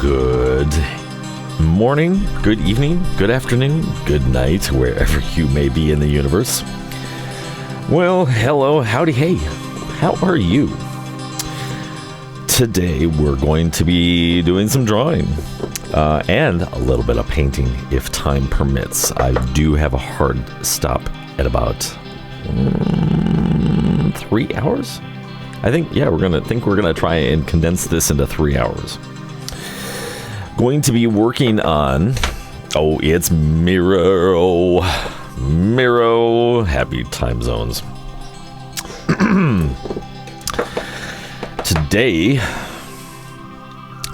Good morning, good evening, good afternoon, good night, wherever you may be in the universe. Well, hello, howdy, hey, how are you? Today we're going to be doing some drawing and a little bit of painting if time permits. I do have a hard stop at about 3 hours. I think, yeah, we're gonna try and condense this into 3 hours. Going to be working on, it's Miro, happy time zones. Today,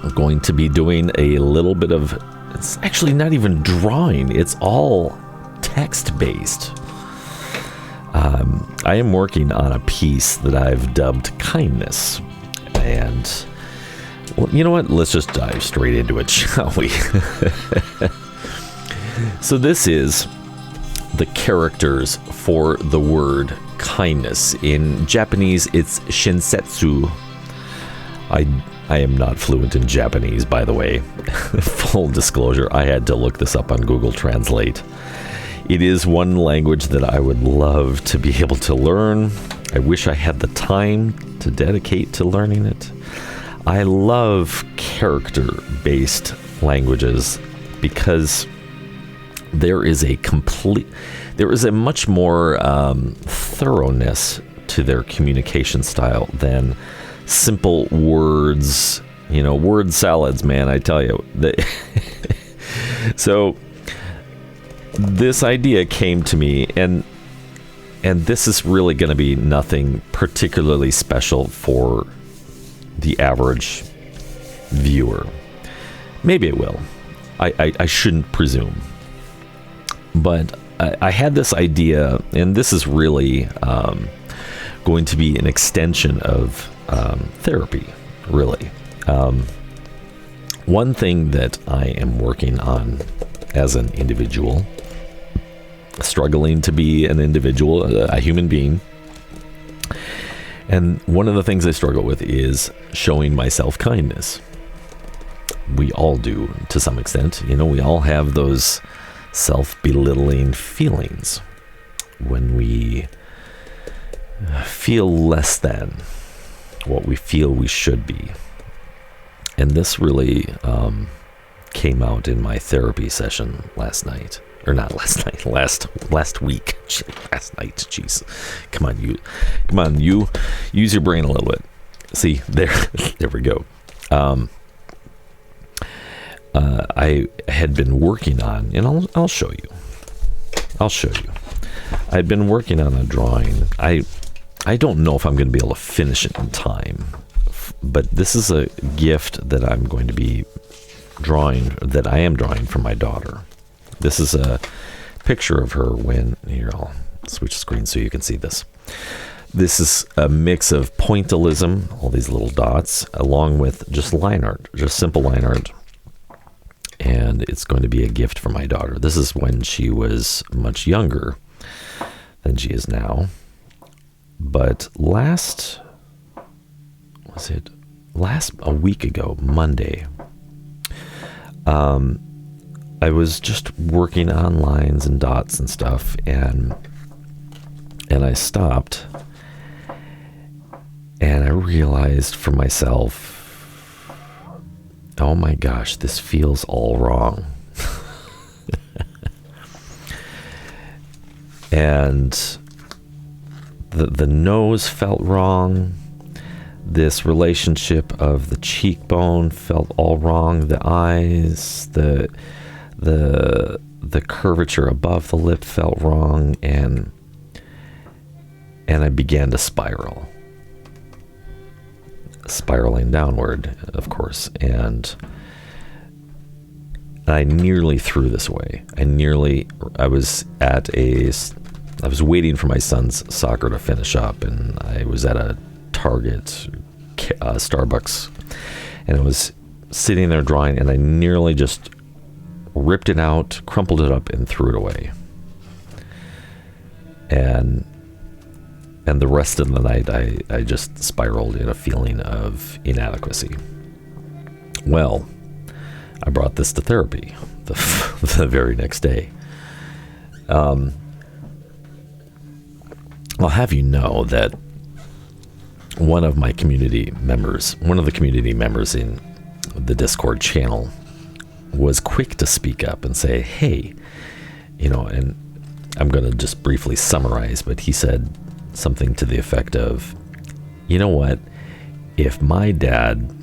I'm going to be doing a little bit of, it's actually not even drawing, it's all text-based. I am working on a piece that I've dubbed Kindness, and well, you know what? Let's just dive straight into it, shall we? So this is the characters for the word kindness. In Japanese, it's shinsetsu. I am not fluent in Japanese, by the way. Full disclosure, I had to look this up on Google Translate. It is one language that I would love to be able to learn. I wish I had the time to dedicate to learning it. I love character-based languages because there is a much more thoroughness to their communication style than simple words, word salads, man, I tell you. So this idea came to me, and this is really going to be nothing particularly special for the average viewer. Maybe it will. I shouldn't presume. But I had this idea, and this is really going to be an extension of therapy, really. One thing that I am working on as an individual, struggling to be an individual, a human being, and one of the things I struggle with is showing myself kindness. We all do, to some extent. We all have those self-belittling feelings when we feel less than what we feel we should be. And this really came out in my therapy session last night. Or not last night, last week. Last night, jeez. Come on, you use your brain a little bit. See, there we go. I had been working on, and I'll show you. I'd been working on a drawing. I don't know if I'm going to be able to finish it in time, but this is a gift that I'm going to be drawing, that I am drawing for my daughter. This is a picture of her when, here, I'll switch screens so you can see this. This is a mix of pointillism, all these little dots, along with just line art, just simple line art. And it's going to be a gift for my daughter. This is when she was much younger than she is now. But a week ago, Monday, I was just working on lines and dots and stuff, and I stopped, and I realized for myself, oh my gosh, this feels all wrong. And the nose felt wrong. This relationship of the cheekbone felt all wrong. The eyes, the curvature above the lip felt wrong, and I began to spiraling downward, of course, and I nearly threw this away. I was waiting for my son's soccer to finish up, and I was at a Target, Starbucks, and I was sitting there drawing, and I nearly just ripped it out, crumpled it up, and threw it away. And the rest of the night, I just spiraled in a feeling of inadequacy. Well, I brought this to therapy the very next day. I'll have you know that one of the community members in the Discord channel was quick to speak up and say, hey, and I'm going to just briefly summarize, but he said something to the effect of, you know what, if my dad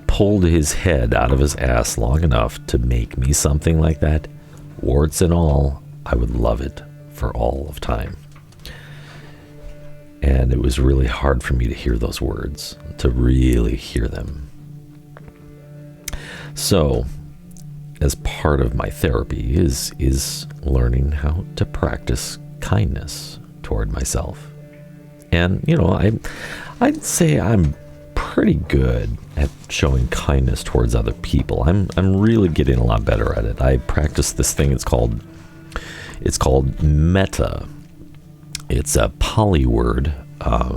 pulled his head out of his ass long enough to make me something like that, warts and all, I would love it for all of time. And it was really hard for me to hear those words, to really hear them. So, as part of my therapy is learning how to practice kindness toward myself. And, I'd say I'm pretty good at showing kindness towards other people. I'm really getting a lot better at it. I practice this thing, it's called metta. It's a Pali word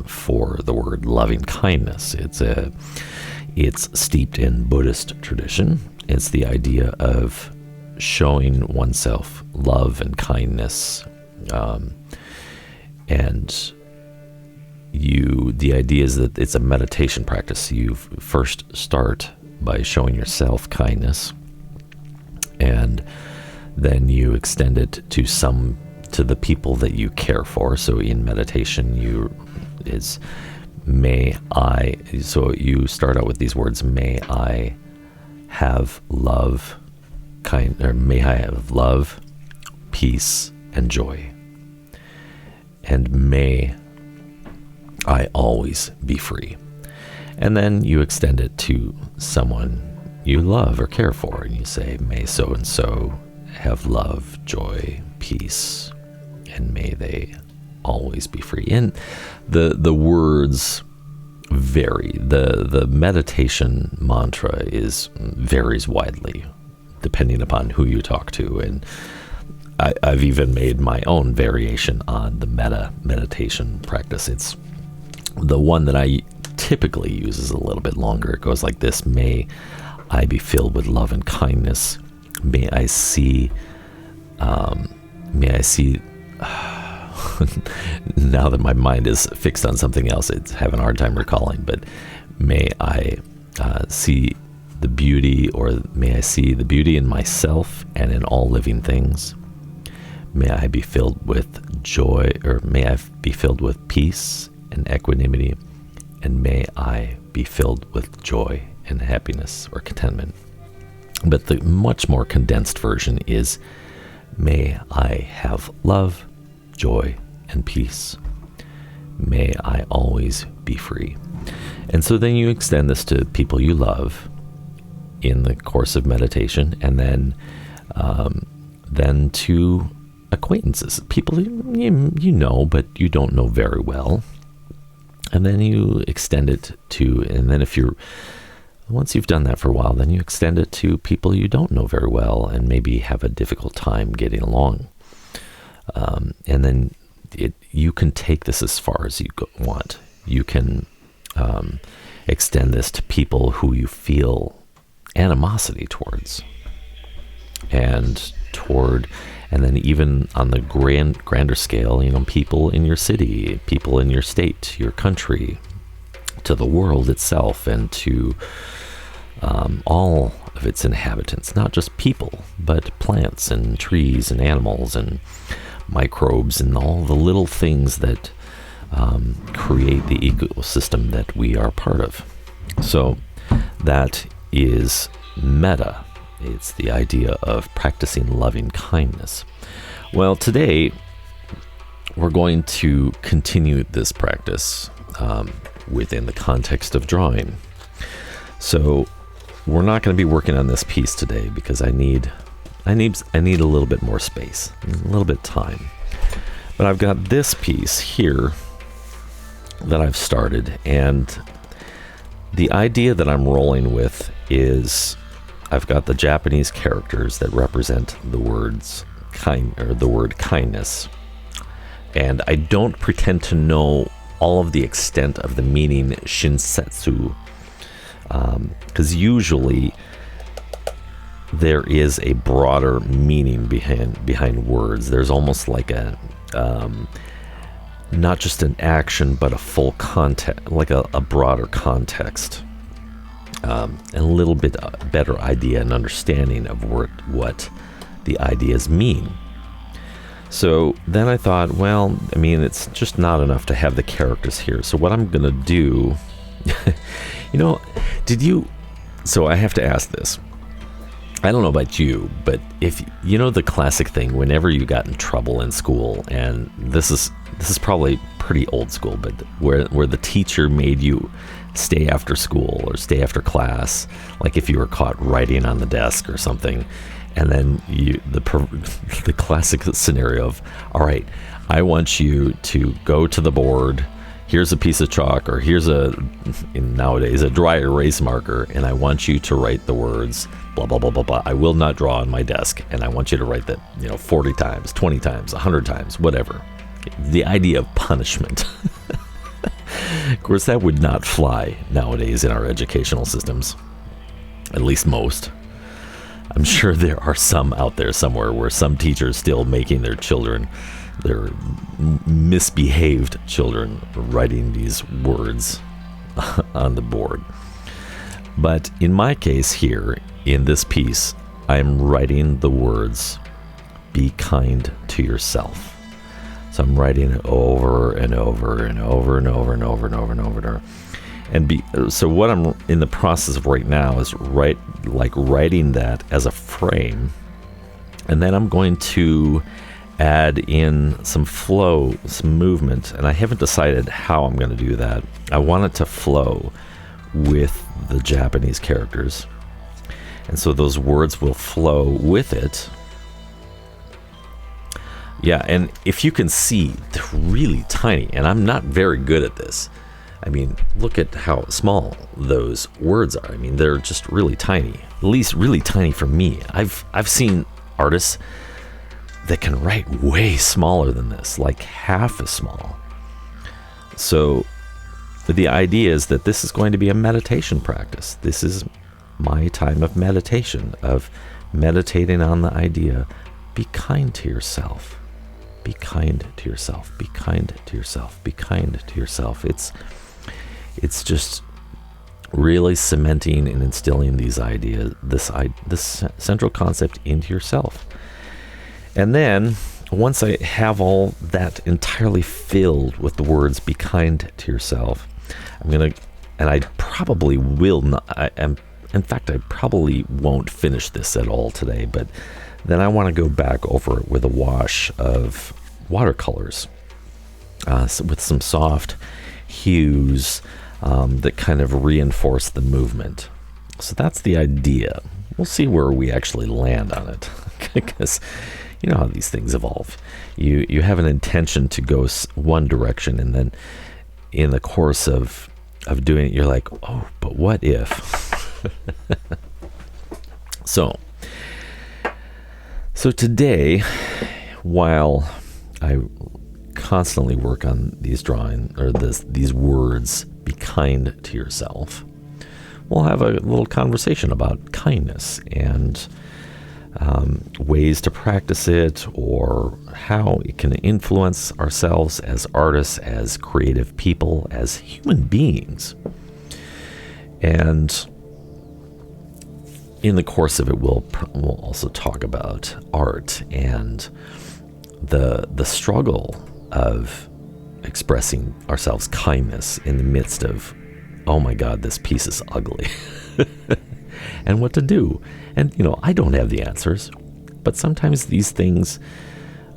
for the word loving kindness. It's steeped in Buddhist tradition. It's the idea of showing oneself love and kindness, and the idea is that it's a meditation practice. You first start by showing yourself kindness, and then you extend it to the people that you care for. So in meditation, so you start out with these words, may I have love, may I have love, peace, and joy. And may I always be free. And then you extend it to someone you love or care for, and you say, may so-and-so have love, joy, peace, and may they always be free. And the words vary. The meditation mantra varies widely depending upon who you talk to, and I've even made my own variation on the meditation practice. It's the one that I typically use is a little bit longer. It goes like this: may I be filled with love and kindness. May I see now that my mind is fixed on something else, it's having a hard time recalling, but may I see the beauty, or may I see the beauty in myself and in all living things. May I be filled with joy, or may I be filled with peace and equanimity, and may I be filled with joy and happiness or contentment. But the much more condensed version is, may I have love, joy, and peace. May I always be free. And so then you extend this to people you love in the course of meditation, and then to acquaintances, people you know but you don't know very well. And then you extend it to, and then once you've done that for a while, then you extend it to people you don't know very well and maybe have a difficult time getting along. And then you can take this as far as you want. You can extend this to people who you feel animosity towards, and then even on the grander scale, people in your city, people in your state, your country, to the world itself, and to all of its inhabitants, not just people, but plants and trees and animals and microbes and all the little things that create the ecosystem that we are part of. So that is metta. It's the idea of practicing loving kindness. Well, today we're going to continue this practice within the context of drawing. So we're not going to be working on this piece today because I need a little bit more space, a little bit of time. But I've got this piece here that I've started, and the idea that I'm rolling with is I've got the Japanese characters that represent the words the word kindness, and I don't pretend to know all of the extent of the meaning shinsetsu, because usually there is a broader meaning behind words. There's almost like a not just an action, but a full context, like a broader context, and a little bit better idea and understanding of what the ideas mean. So then I thought, well, I mean, it's just not enough to have the characters here. So what I'm going to do, so I have to ask this. I don't know about you, but if you know the classic thing, whenever you got in trouble in school, and this is probably pretty old school, but where the teacher made you stay after school or stay after class, like if you were caught writing on the desk or something, and then the classic scenario of, all right, I want you to go to the board. Here's a piece of chalk, or here's nowadays a dry erase marker, and I want you to write the words blah blah blah blah blah. I will not draw on my desk, and I want you to write that 40 times, 20 times, 100 times, whatever. The idea of punishment. Of course, that would not fly nowadays in our educational systems, at least most. I'm sure there are some out there somewhere where some teachers still making their misbehaved children, writing these words on the board. But in my case here, in this piece, I'm writing the words, "Be kind to yourself." So I'm writing it over and over and over and over and over and over and over and over. So what I'm in the process of right now is writing that as a frame, and then I'm going to add in some flow, some movement, and I haven't decided how I'm going to do that. I want it to flow with the Japanese characters, and so those words will flow with it. Yeah, and if you can see, they're really tiny, and I'm not very good at this. I mean, look at how small those words are. I mean, they're just really tiny, at least really tiny for me. I've seen artists that can write way smaller than this, like half as small. So the idea is that this is going to be a meditation practice. This is my time of meditation, of meditating on the idea, be kind to yourself. Be kind to yourself. Be kind to yourself. Be kind to yourself. It's just really cementing and instilling these ideas, this central concept into yourself. And then once I have all that entirely filled with the words, be kind to yourself, and I probably will not, in fact, I probably won't finish this at all today, but then I want to go back over it with a wash of watercolors, with some soft hues that kind of reinforce the movement. So that's the idea. We'll see where we actually land on it, because you know how these things evolve. You have an intention to go one direction, and then in the course of doing it, you're like, oh, but what if? So today, while I constantly work on these these words, be kind to yourself, we'll have a little conversation about kindness and ways to practice it, or how it can influence ourselves as artists, as creative people, as human beings. And in the course of it, we'll also talk about art and the struggle of expressing ourselves kindness in the midst of, oh my God, this piece is ugly, and what to do. And I don't have the answers, but sometimes these things,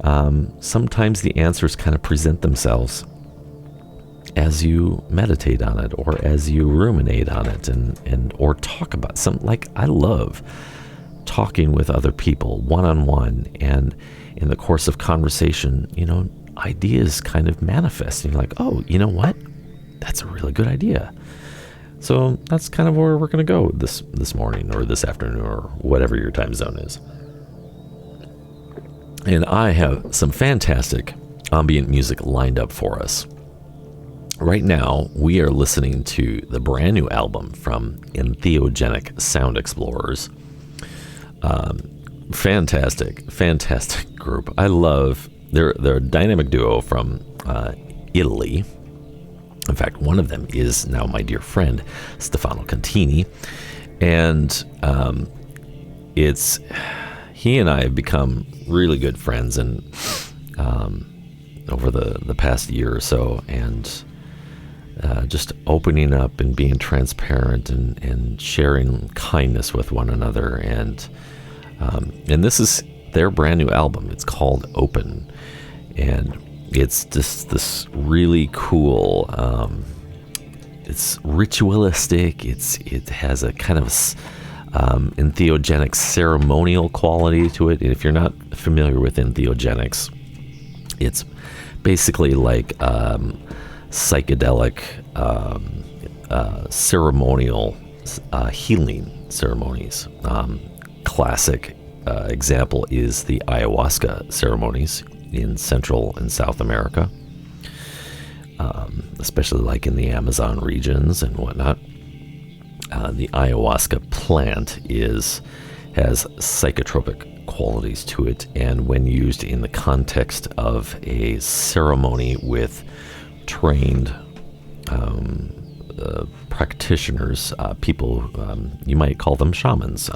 sometimes the answers kind of present themselves as you meditate on it, or as you ruminate on it, or talk about something. Like, I love talking with other people one-on-one, and in the course of conversation, ideas kind of manifest, and you're like, oh, you know what? That's a really good idea. So that's kind of where we're going to go this morning, or this afternoon, or whatever your time zone is. And I have some fantastic ambient music lined up for us. Right now, we are listening to the brand new album from Entheogenic Sound Explorers Fantastic group. I love, they're a dynamic duo from Italy. In fact, one of them is now my dear friend, Stefano Contini. And he and I have become really good friends and over the past year or so, and just opening up and being transparent and sharing kindness with one another. And this is their brand new album. It's called Open, and it's just this really cool, it's ritualistic. It has a kind of entheogenic ceremonial quality to it. And if you're not familiar with entheogenics, it's basically like psychedelic ceremonial healing ceremonies. Classic example is the ayahuasca ceremonies in Central and South America, especially like in the Amazon regions and whatnot. The ayahuasca plant has psychotropic qualities to it, and when used in the context of a ceremony with trained practitioners, people, you might call them shamans,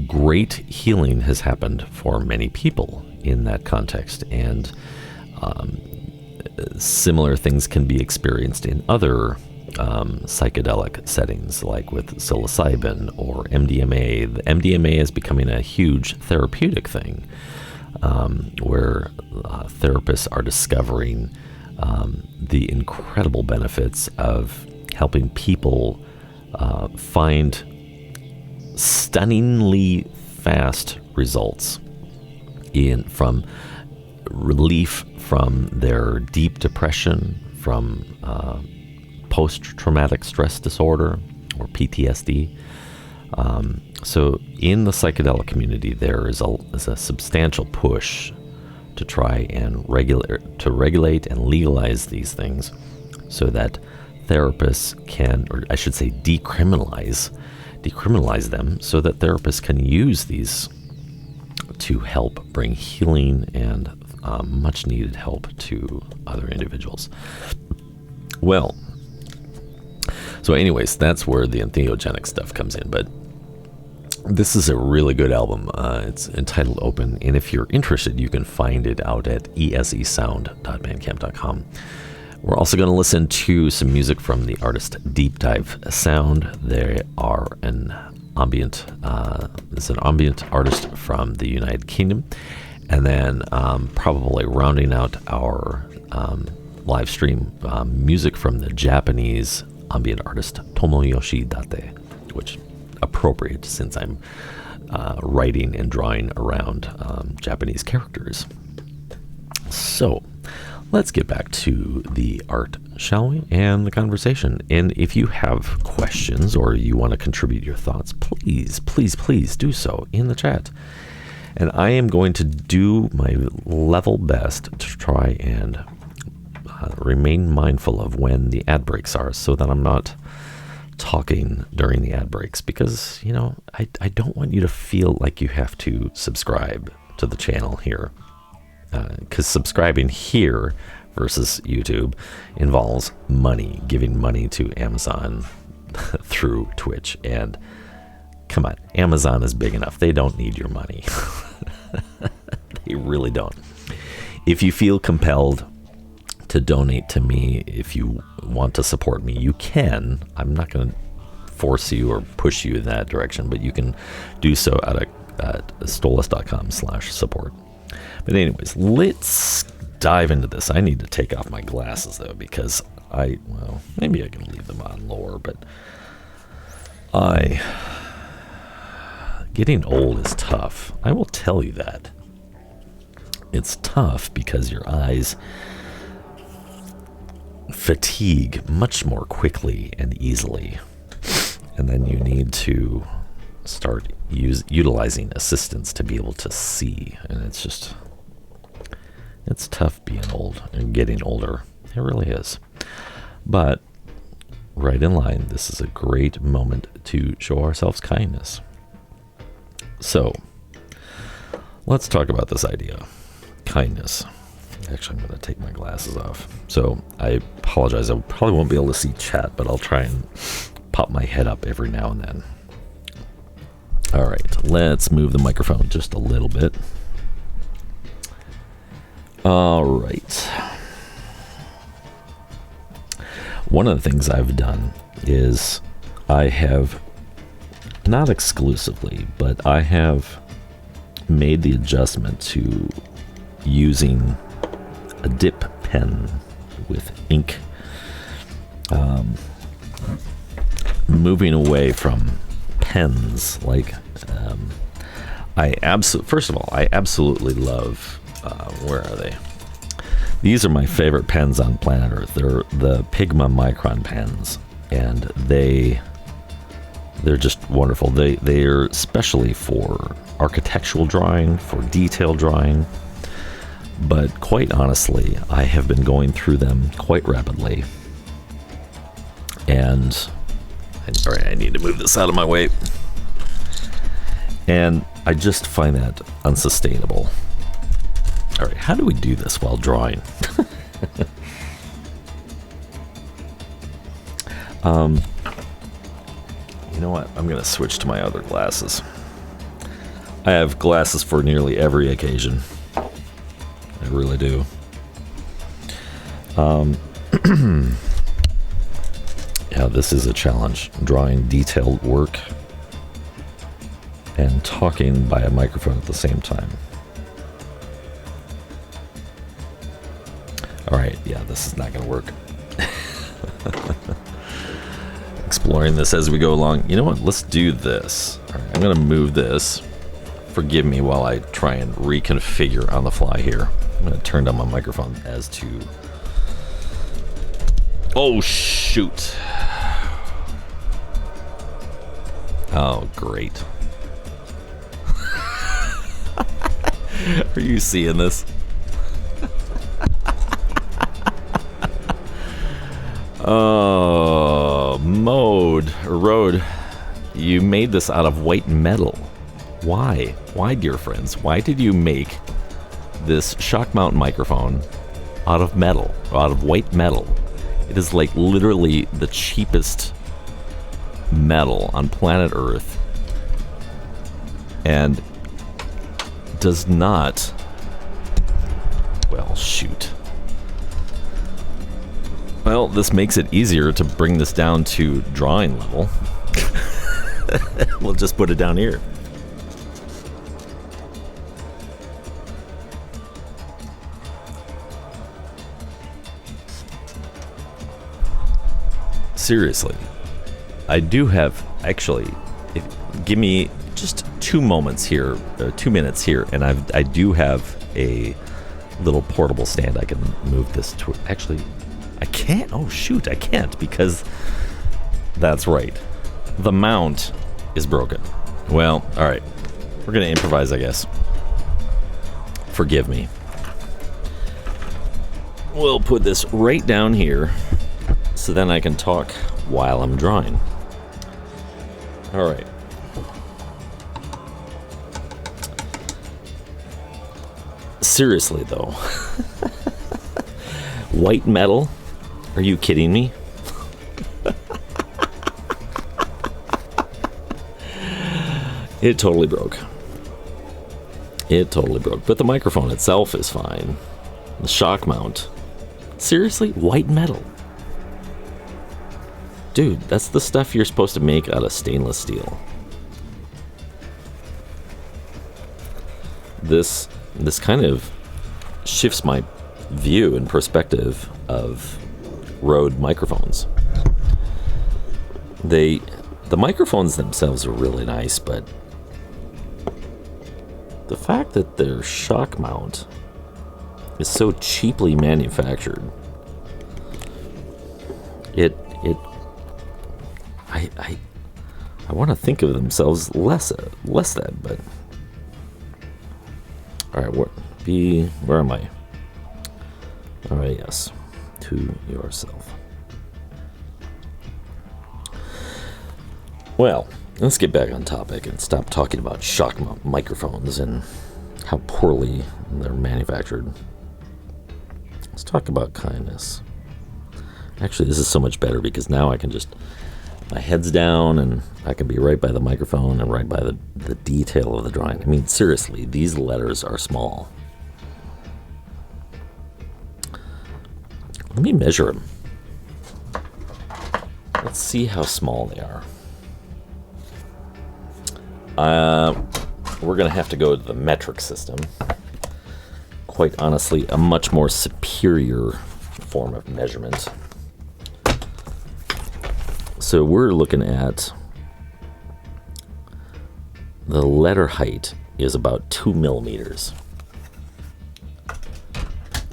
great healing has happened for many people in that context, and similar things can be experienced in other psychedelic settings, like with psilocybin or MDMA. The MDMA is becoming a huge therapeutic thing, where therapists are discovering the incredible benefits of helping people find stunningly fast results from relief from their deep depression, from post-traumatic stress disorder or PTSD. So in the psychedelic community, there is a substantial push to try and regulate and legalize these things, so that therapists can, or I should say, decriminalize them, so that therapists can use these to help bring healing and much needed help to other individuals. Well, so anyways, that's where the entheogenic stuff comes in. But this is a really good album. It's entitled Open, and if you're interested, you can find it out at esesound.bandcamp.com. We're also going to listen to some music from the artist Deep Dive Sound. They are an ambient artist from the United Kingdom. And then probably rounding out our live stream, music from the Japanese ambient artist Tomoyoshi Date, which appropriate since I'm writing and drawing around Japanese characters. So let's get back to the art, shall we, and the conversation. And if you have questions or you want to contribute your thoughts, please do so in the chat. And I am going to do my level best to try and remain mindful of when the ad breaks are, so that I'm not talking during the ad breaks, because, you know, I don't want you to feel like you have to subscribe to the channel here, because subscribing here versus YouTube involves money, giving money to Amazon through Twitch. And come on, Amazon is big enough. They don't need your money. They really don't. If you feel compelled to donate to me, if you want to support me, you can. I'm not going to force you or push you in that direction, but you can do so at stolas.com/support. But anyways, let's dive into this. I need to take off my glasses, though, because maybe I can leave them on lower, but getting old is tough. I will tell you that. It's tough because your eyes fatigue much more quickly and easily, and then you need to start utilizing assistance to be able to see, and it's tough being old and getting older. It really is. But right in line. This is a great moment to show ourselves kindness. So, let's talk about this idea. Kindness. Actually, I'm going to take my glasses off. So, I apologize. I probably won't be able to see chat, but I'll try and pop my head up every now and then. All right, let's move the microphone just a little bit. All right. One of the things I've done is I have, not exclusively, but I have made the adjustment to using a dip pen with ink, moving away from pens. Like, first of all, I absolutely love, where are they? These are my favorite pens on planet Earth. They're the Pigma Micron pens, and they're just wonderful. They're especially for architectural drawing, for detail drawing. But quite honestly, I have been going through them quite rapidly. And all right, I need to move this out of my way. And I just find that unsustainable. All right, how do we do this while drawing? You know what? I'm going to switch to my other glasses. I have glasses for nearly every occasion. I really do. Yeah, this is a challenge. Drawing detailed work and talking by a microphone at the same time. Alright, yeah, this is not going to work. Exploring this as we go along. You know what? Let's do this. Alright, I'm going to move this. Forgive me while I try and reconfigure on the fly here. I'm going to turn down my microphone as to... Oh, shoot. Oh, great. Are you seeing this? Oh, Road, you made this out of white metal. Why? Why, dear friends? Why did you make this shock mount microphone out of metal, out of white metal? It is like literally the cheapest metal on planet Earth, and does not, well, shoot. Well, this makes it easier to bring this down to drawing level. We'll just put it down here. Seriously, I do have, actually, give me just 2 moments here, 2 minutes here, and I do have a little portable stand I can move this to. Actually, I can't. Oh, shoot, I can't, because that's right. The mount is broken. Well, all right. We're going to improvise, I guess. Forgive me. We'll put this right down here, so then I can talk while I'm drawing. All right. Seriously, though. White metal? Are you kidding me? It totally broke. It totally broke. But the microphone itself is fine. The shock mount. Seriously? White metal? Dude, that's the stuff you're supposed to make out of stainless steel. This kind of shifts my view and perspective of Rode microphones. The microphones themselves are really nice, but the fact that their shock mount is so cheaply manufactured, I want to think of themselves less than, but all right, where am I? All right, yes, to yourself. Well, let's get back on topic and stop talking about shock microphones and how poorly they're manufactured. Let's talk about kindness. Actually, this is so much better because now I can just, my head's down and I can be right by the microphone and right by the detail of the drawing. I mean, seriously, these letters are small. Let me measure them. Let's see how small they are. We're going to have to go to the metric system. Quite honestly, a much more superior form of measurement. So we're looking at the letter height is about 2 millimeters.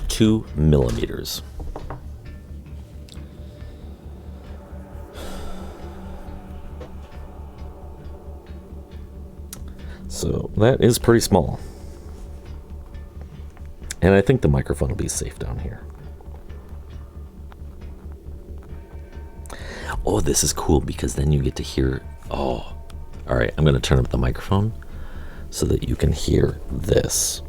2 millimeters. So that is pretty small. And I think the microphone will be safe down here. Oh, this is cool because then you get to hear. Oh, all right. I'm going to turn up the microphone so that you can hear this.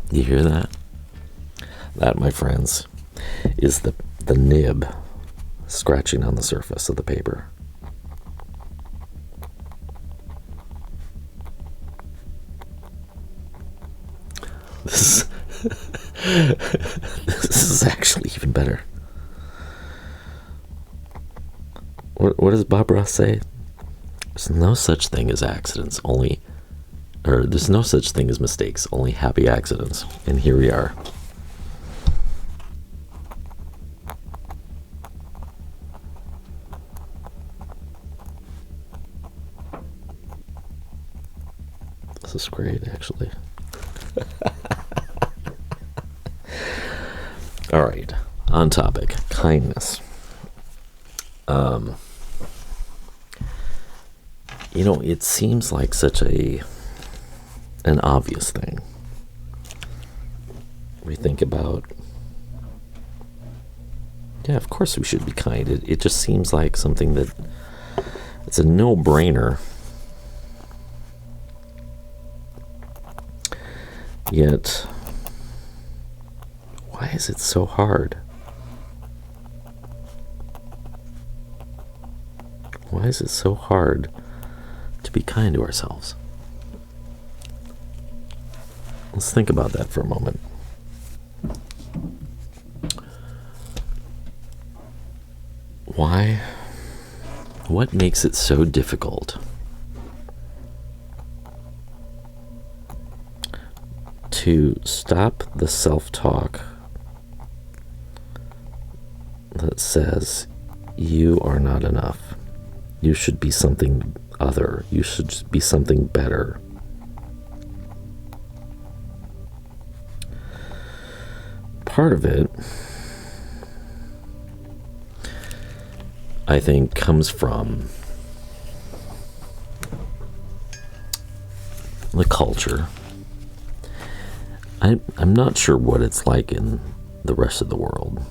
You hear that? That, my friends, is the nib scratching on the surface of the paper. This is actually even better. What does Bob Ross say? There's no such thing as accidents, there's no such thing as mistakes, only happy accidents. And here we are. This is great, actually. All right, on topic, kindness. It seems like such an obvious thing. We think about, yeah, of course we should be kind. It just seems like something that it's a no-brainer. Yet, why is it so hard? Why is it so hard to be kind to ourselves? Let's think about that for a moment. Why? What makes it so difficult to stop the self-talk that says you are not enough? You should be something other. You should be something better. Part of it, I think, comes from the culture. I'm not sure what it's like in the rest of the world,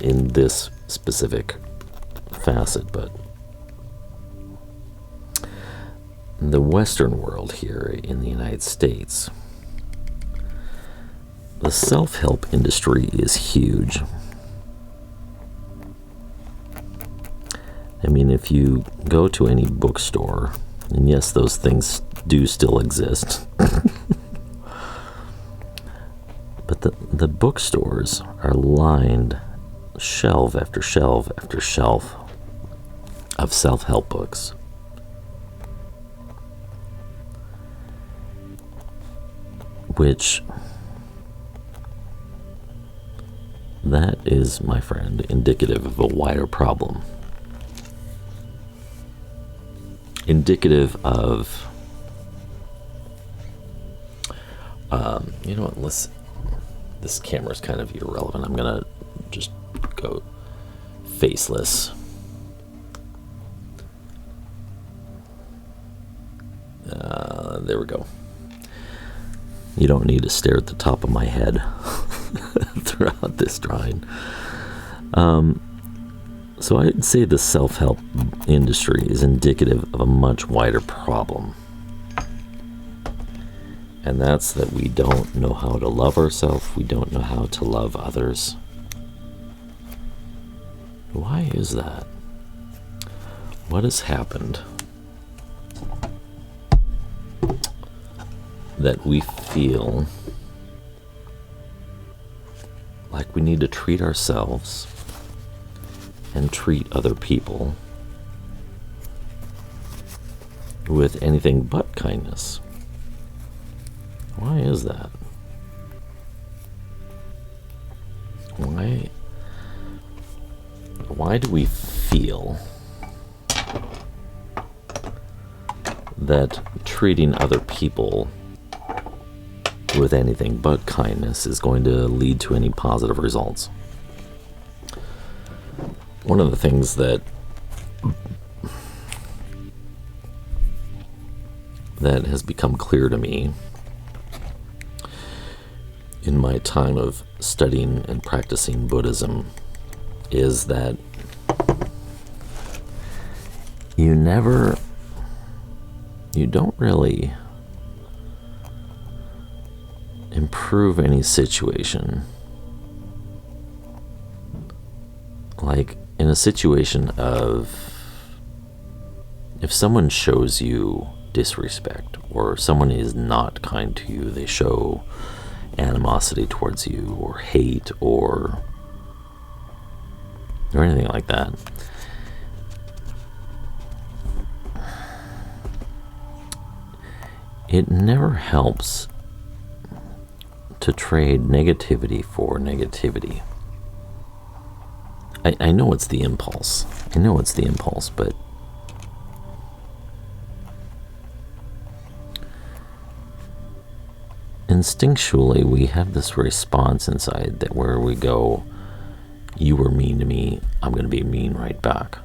in this specific facet, but the Western world here in the United States, the self-help industry is huge. I mean, if you go to any bookstore, and yes, those things do still exist, but the bookstores are lined shelf after shelf after shelf of self-help books. Which, that is, my friend, indicative of a wider problem. Indicative of, you know what, this camera's kind of irrelevant. I'm gonna just go faceless. There we go. You don't need to stare at the top of my head throughout this drawing. So I'd say the self-help industry is indicative of a much wider problem. And that's that we don't know how to love ourselves. We don't know how to love others. Why is that? What has happened that we feel like we need to treat ourselves and treat other people with anything but kindness? Why is that? Why do we feel that treating other people with anything but kindness is going to lead to any positive results? One of the things that has become clear to me in my time of studying and practicing Buddhism is that you don't really improve any situation. Like in a situation of, if someone shows you disrespect or someone is not kind to you, they show animosity towards you or hate or anything like that, it never helps to trade negativity for negativity. I know it's the impulse. But instinctually we have this response inside that where we go, you were mean to me, I'm going to be mean right back.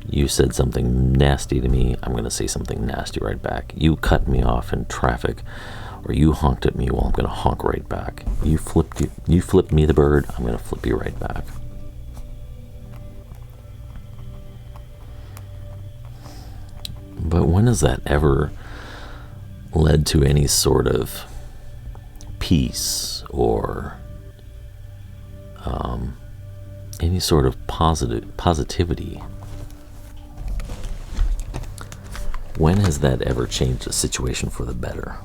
You said something nasty to me, I'm going to say something nasty right back. You cut me off in traffic, or you honked at me, well, I'm going to honk right back. You flipped me the bird, I'm going to flip you right back. But when has that ever led to any sort of peace or any sort of positivity? When has that ever changed the situation for the better?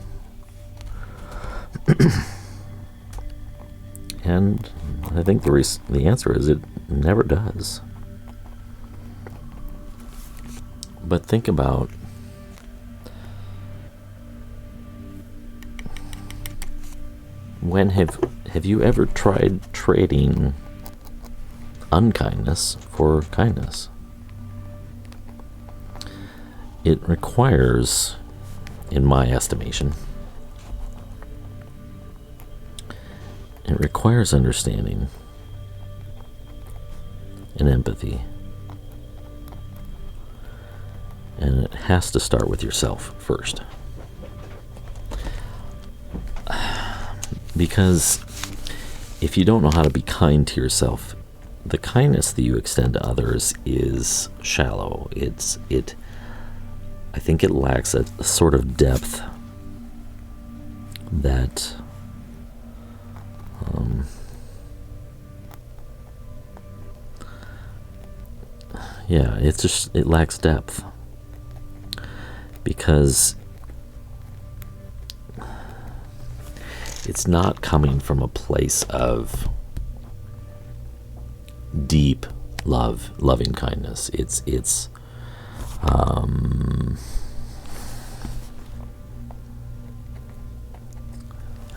And I think the answer is it never does. But think about when have you ever tried trading unkindness for kindness? It requires, in my estimation, it requires understanding and empathy. And it has to start with yourself first. Because if you don't know how to be kind to yourself, the kindness that you extend to others is shallow. I think it lacks a sort of depth that it lacks depth. Because it's not coming from a place of deep loving kindness. It's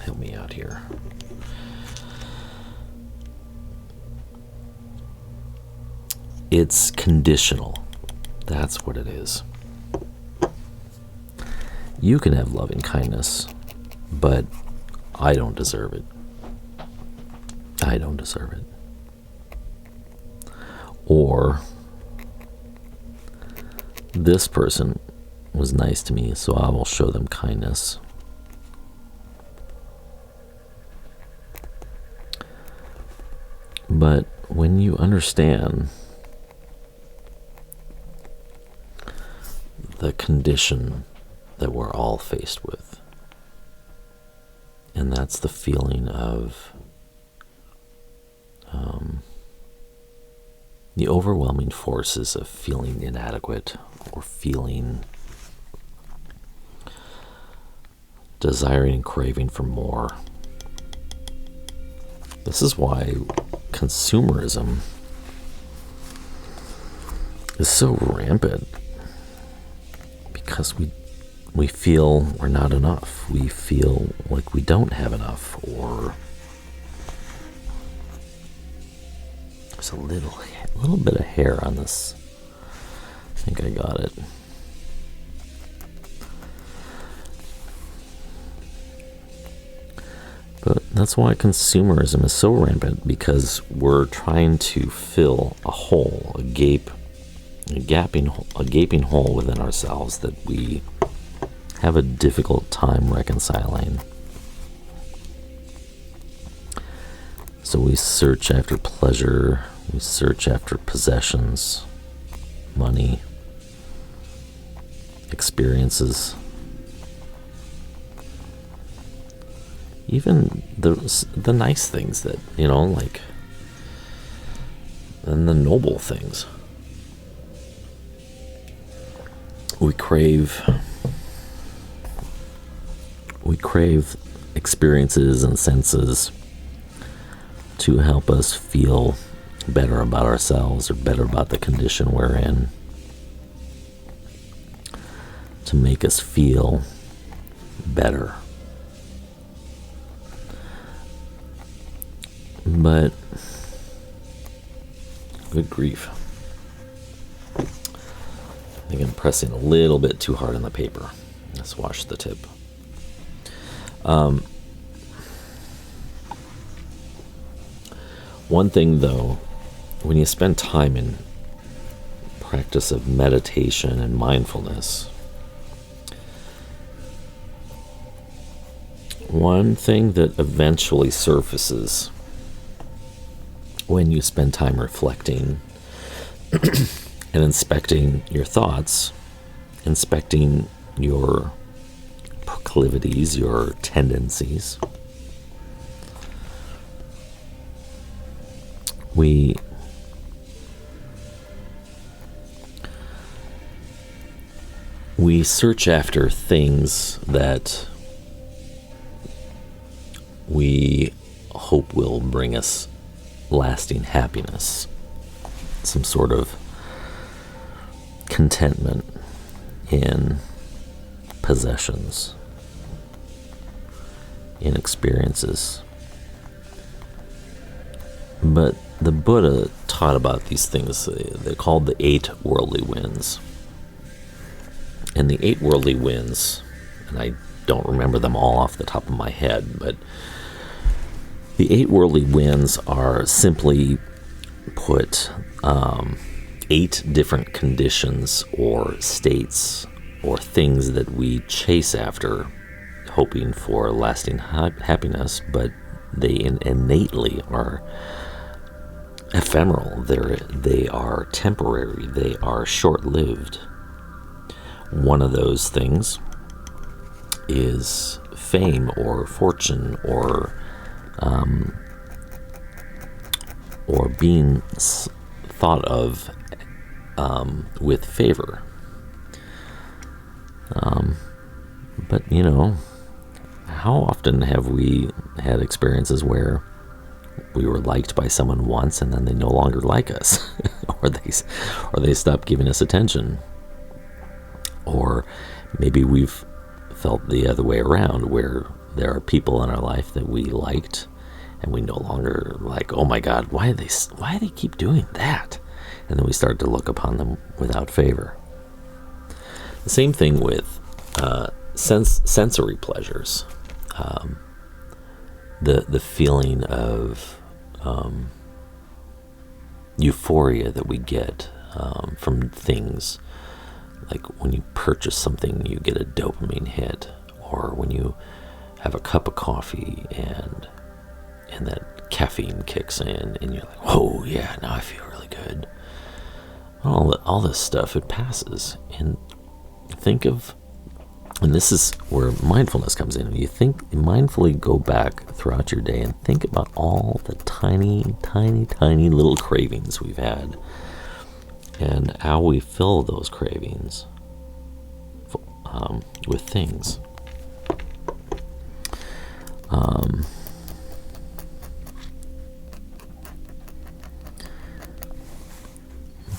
help me out here. It's conditional. That's what it is. You can have loving kindness, but I don't deserve it. I don't deserve it. Or this person was nice to me, so I will show them kindness. But when you understand the condition that we're all faced with, and that's the feeling of the overwhelming forces of feeling inadequate or feeling desiring and craving for more. This is why consumerism is so rampant, because we feel we're not enough. We feel like we don't have enough, or there's a little bit of hair on this. I think I got it. But that's why consumerism is so rampant, because we're trying to fill a hole, a gaping hole within ourselves that we have a difficult time reconciling. So we search after pleasure, we search after possessions, money, experiences, even the nice things that, like, and the noble things. We crave experiences and senses to help us feel better about ourselves or better about the condition we're in, to make us feel better. But good grief, I think I'm pressing a little bit too hard on the paper. Let's wash the tip. One thing, though, when you spend time in practice of meditation and mindfulness, one thing that eventually surfaces when you spend time reflecting and inspecting your thoughts, inspecting your proclivities, your tendencies, we search after things that we hope will bring us lasting happiness, some sort of contentment in possessions, in experiences. But the Buddha taught about these things. They're called the 8 worldly winds. And the 8 worldly winds, and I don't remember them all off the top of my head, but the 8 worldly winds are, simply put, 8 different conditions or states or things that we chase after, hoping for lasting happiness, but they innately are ephemeral. They are temporary. They are short-lived. One of those things is fame or fortune or being thought of with favor. But how often have we had experiences where we were liked by someone once and then they no longer like us, or they stop giving us attention? Or maybe we've felt the other way around, where there are people in our life that we liked and we no longer like. Oh my God, why do they keep doing that? And then we start to look upon them without favor. The same thing with sensory pleasures. The feeling of euphoria that we get from things. Like when you purchase something, you get a dopamine hit, or when you have a cup of coffee and that caffeine kicks in, and you're like, "Whoa, yeah, now I feel really good." All this stuff, it passes. And think of, and this is where mindfulness comes in. You mindfully go back throughout your day and think about all the tiny, tiny, tiny little cravings we've had, and how we fill those cravings with things.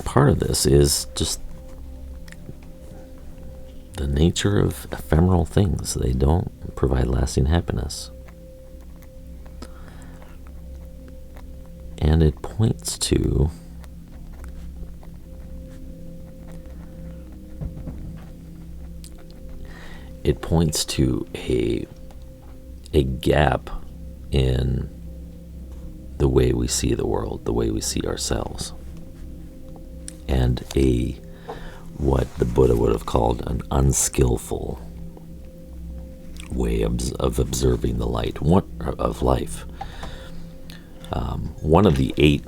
Part of this is just the nature of ephemeral things. They don't provide lasting happiness. And it points to a gap in the way we see the world, the way we see ourselves, and what the Buddha would have called an unskillful way of observing the light of life. One of the 8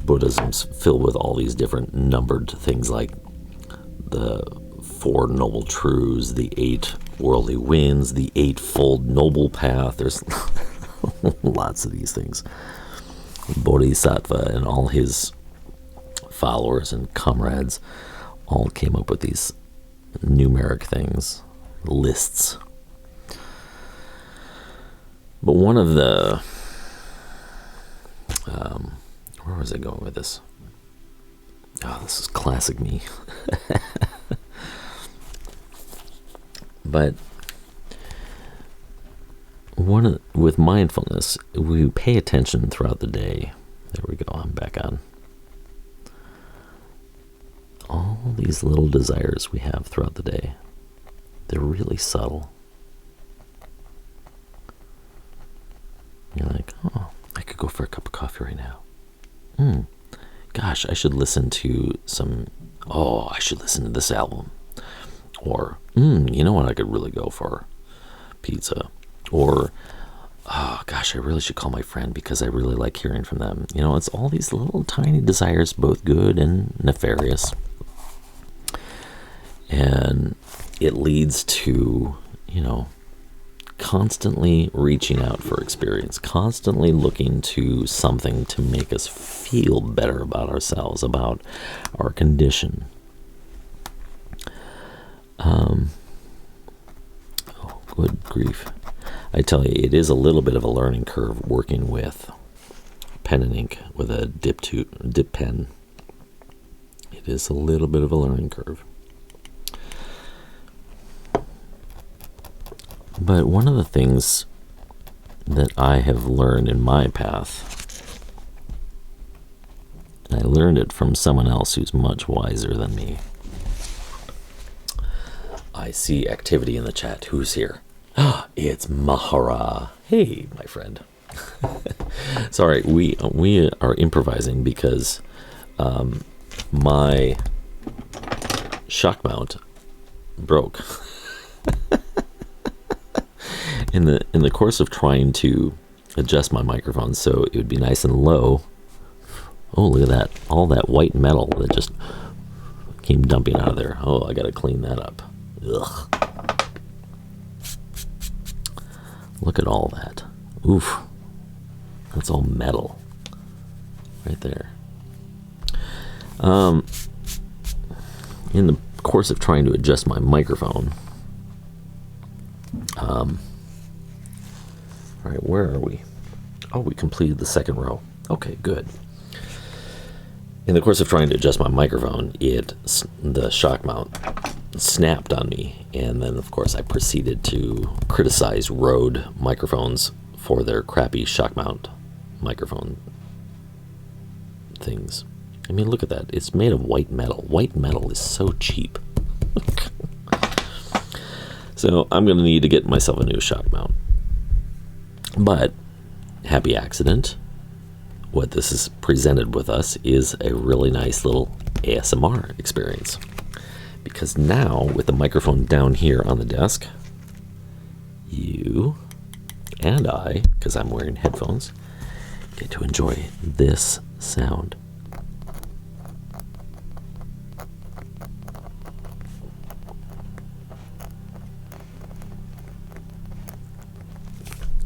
Buddhism's filled with all these different numbered things, like the 4 noble truths, the 8 worldly winds, the 8-fold noble path. There's lots of these things. Bodhisattva and all his followers and comrades all came up with these numeric things, lists. But one of the where was I going with this? Oh, this is classic me. But with mindfulness, we pay attention throughout the day. There we go, I'm back on. All these little desires we have throughout the day, they're really subtle. You're like, oh, I could go for a cup of coffee right now. Gosh, I should listen to I should listen to this album. Or, you know what, I could really go for? Pizza. Or, oh gosh, I really should call my friend because I really like hearing from them. You know, it's all these little tiny desires, both good and nefarious. And it leads to, constantly reaching out for experience, constantly looking to something to make us feel better about ourselves, about our condition. Oh, good grief. I tell you, it is a little bit of a learning curve working with pen and ink with a dip pen. It is a little bit of a learning curve. But one of the things that I have learned in my path, and I learned it from someone else who's much wiser than me. I see activity in the chat. Who's here? It's Mahara. Hey, my friend. Sorry, we are improvising because my shock mount broke. In the course of trying to adjust my microphone so it would be nice and low. Oh, look at that. All that white metal that just came dumping out of there. Oh, I gotta clean that up. Ugh. Look at all that. Oof. That's all metal. Right there. In the course of trying to adjust my microphone, all right, where are we? Oh, we completed the second row. Okay, good. In the course of trying to adjust my microphone, the shock mount snapped on me, and then of course I proceeded to criticize Rode microphones for their crappy shock mount microphone things. I mean, look at that. It's made of white metal. White metal is so cheap. So I'm going to need to get myself a new shock mount. But, happy accident, what this is presented with us is a really nice little ASMR experience. Because now, with the microphone down here on the desk, you and I, because I'm wearing headphones, get to enjoy this sound.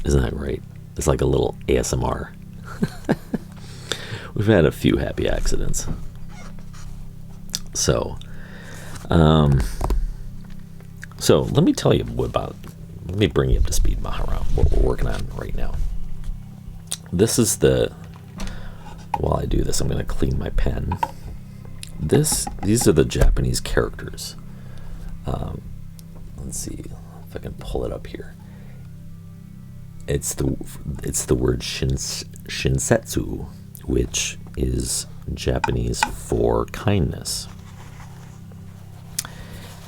Isn't that great? It's like a little ASMR. We've had a few happy accidents. So let me tell you let me bring you up to speed, Mahara, what we're working on right now. This is while I do this, I'm going to clean my pen. These are the Japanese characters. Let's see if I can pull it up here. It's the word shinsetsu, which is Japanese for kindness.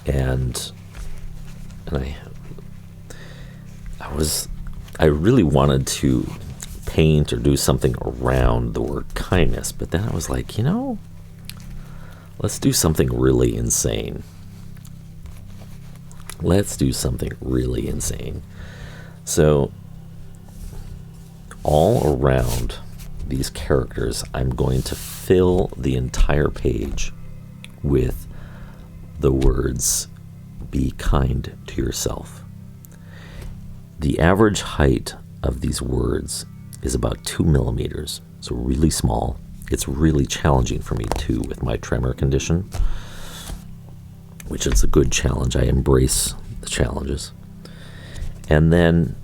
And I really wanted to paint or do something around the word kindness, but then I was like, let's do something really insane. So all around these characters, I'm going to fill the entire page with the words, be kind to yourself. The average height of these words is about 2 millimeters, so really small. It's really challenging for me too with my tremor condition, which is a good challenge. I embrace the challenges. And then,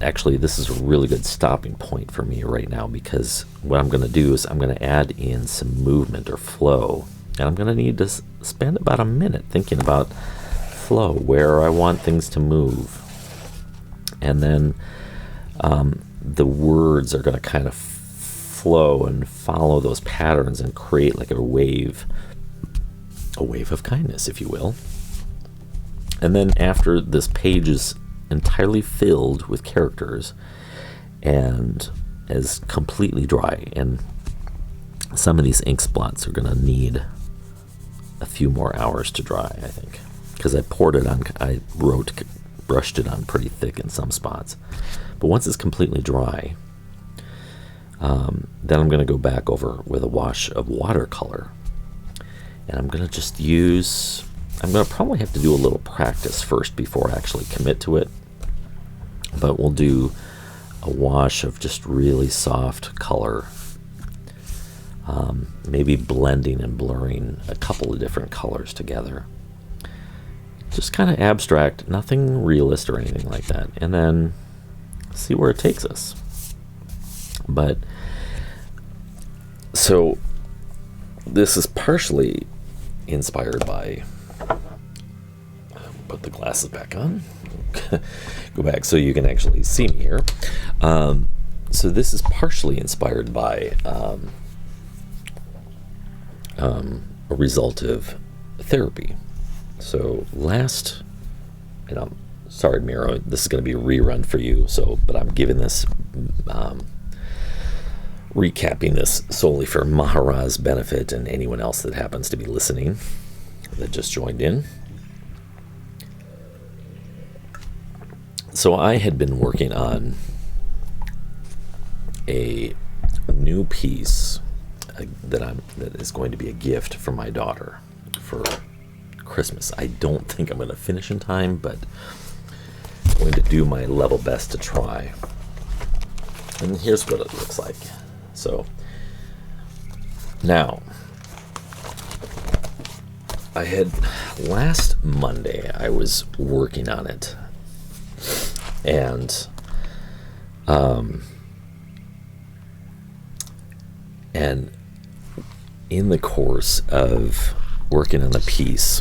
actually, this is a really good stopping point for me right now, because what I'm going to do is I'm going to add in some movement or flow, and I'm going to need to spend about a minute thinking about flow, where I want things to move. And then the words are going to kind of flow and follow those patterns and create like a wave of kindness, if you will. And then after this page is entirely filled with characters and is completely dry, and some of these ink spots are going to need a few more hours to dry, I think, because I brushed it on pretty thick in some spots. But once it's completely dry, then I'm going to go back over with a wash of watercolor, and I'm going to probably have to do a little practice first before I actually commit to it, but we'll do a wash of just really soft color, maybe blending and blurring a couple of different colors together. Just kind of abstract, nothing realist or anything like that, and then see where it takes us. But so this is partially inspired by, put the glasses back on, go back so you can actually see me here. So this is partially inspired by a result of therapy. So and I'm sorry, Miro, this is going to be a rerun for you. But I'm giving this, recapping this solely for Mahara's benefit and anyone else that happens to be listening that just joined in. So I had been working on a new piece that is going to be a gift for my daughter for Christmas. I don't think I'm going to finish in time, but I'm going to do my level best to try. And here's what it looks like. So now, last Monday I was working on it, and in the course of working on the piece,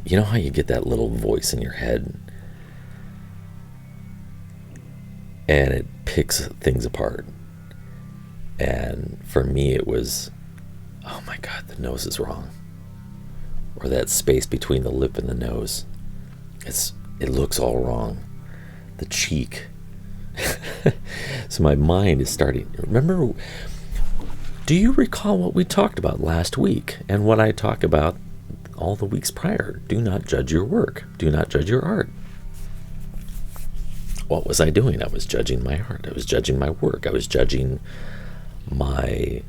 you know how you get that little voice in your head and it picks things apart? And for me it was, oh my God, the nose is wrong, or that space between the lip and the nose, it looks all wrong, the cheek. So my mind is starting, do you recall what we talked about last week and what I talked about all the weeks prior? Do not judge your work. Do not judge your art. what was I doing? I was judging my heart. I was judging my work. I was judging my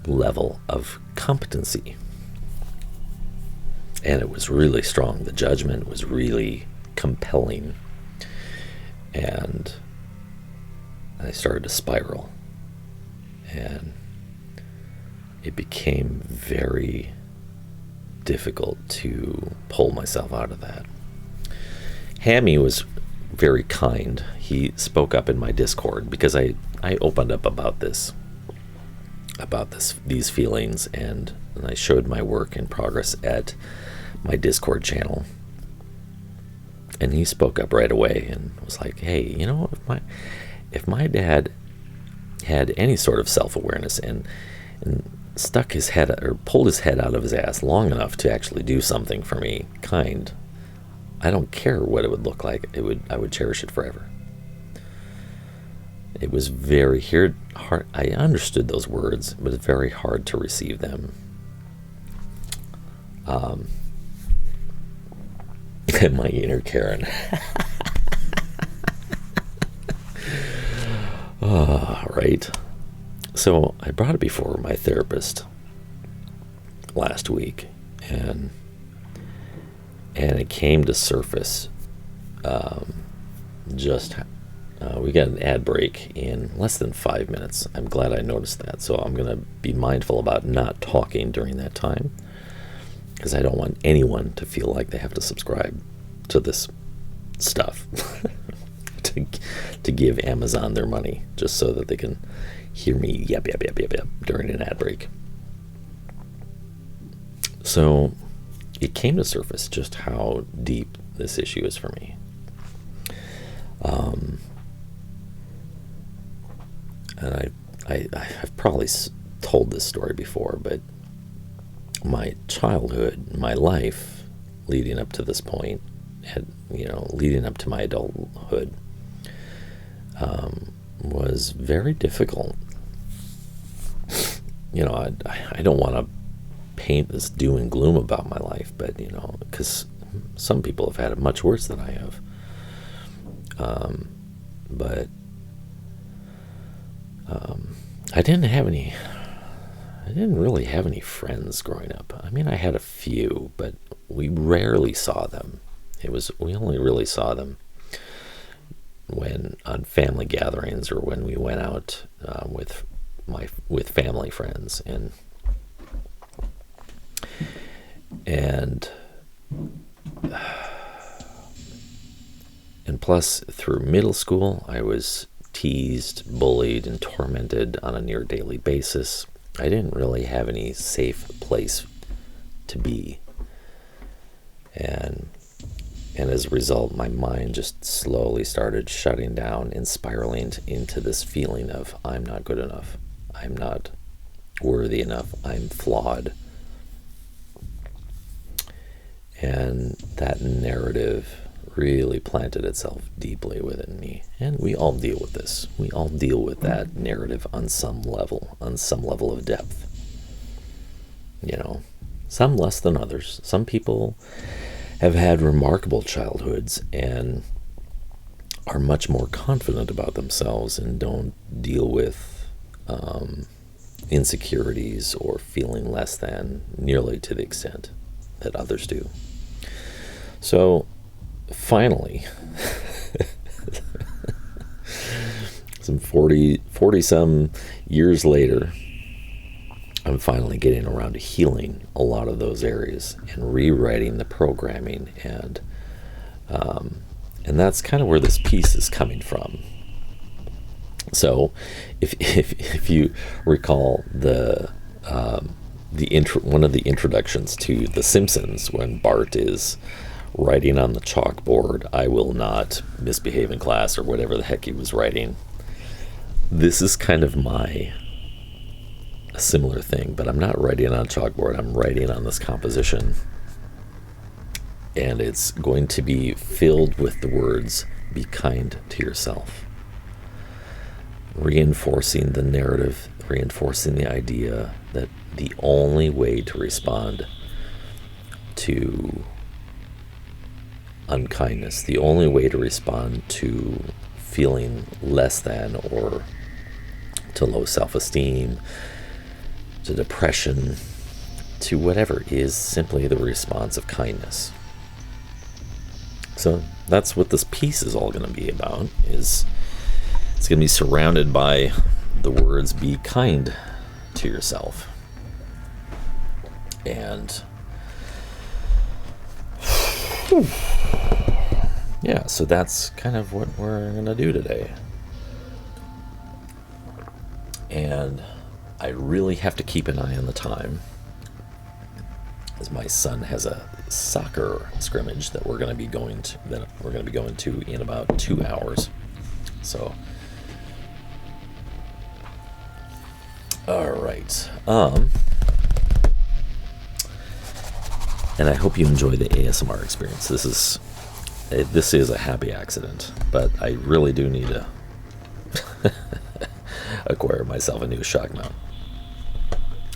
level of competency. And it was really strong. The judgment was really compelling. And I started to spiral. And it became very difficult to pull myself out of that. Hammy was very kind. He spoke up in my Discord because I opened up about these feelings, and I showed my work in progress at my Discord channel. And he spoke up right away and was like, hey, you know, if my dad had any sort of self-awareness and stuck his head or pulled his head out of his ass long enough to actually do something for me, I don't care what it would look like. I would cherish it forever. It was very hard. I understood those words, but it's very hard to receive them. My inner Karen. Right. So I brought it before my therapist last week, and it came to surface. We got an ad break in less than 5 minutes. I'm glad I noticed that. So I'm going to be mindful about not talking during that time, because I don't want anyone to feel like they have to subscribe to this stuff to give Amazon their money just so that they can hear me yap during an ad break. So it came to surface just how deep this issue is for me. And I've probably told this story before, but my childhood, my life leading up to this point, leading up to my adulthood, was very difficult. I don't want to paint this doom and gloom about my life, but because some people have had it much worse than I have. But I didn't really have any friends growing up. I mean, I had a few, but we rarely saw them. We only really saw them when on family gatherings or when we went out with family friends, and plus through middle school I was teased, bullied, and tormented on a near daily basis. I didn't really have any safe place to be, and as a result, my mind just slowly started shutting down and spiraling into this feeling of I'm not good enough, I'm not worthy enough, I'm flawed. And that narrative really planted itself deeply within me. And we all deal with this. We all deal with that narrative on some level of depth. Some less than others. Some people have had remarkable childhoods and are much more confident about themselves and don't deal with insecurities or feeling less than nearly to the extent that others do. So finally, some 40 some years later, I'm finally getting around to healing a lot of those areas and rewriting the programming, and that's kind of where this piece is coming from. So, if you recall one of the introductions to The Simpsons, when Bart is writing on the chalkboard, "I will not misbehave in class," or whatever the heck he was writing. This is kind of a similar thing, but I'm not writing on a chalkboard. I'm writing on this composition, and it's going to be filled with the words, "Be kind to yourself," reinforcing the narrative, reinforcing the idea that the only way to respond to unkindness, the only way to respond to feeling less than or to low self-esteem, to depression, to whatever is simply the response of kindness. So that's what this piece is all going to be about. It's going to be surrounded by the words, be kind to yourself. And yeah, so that's kind of what we're going to do today. And I really have to keep an eye on the time, as my son has a soccer scrimmage that we're going to be going to in about 2 hours. So all right. And I hope you enjoy the ASMR experience. This is a happy accident, but I really do need to acquire myself a new shock mount.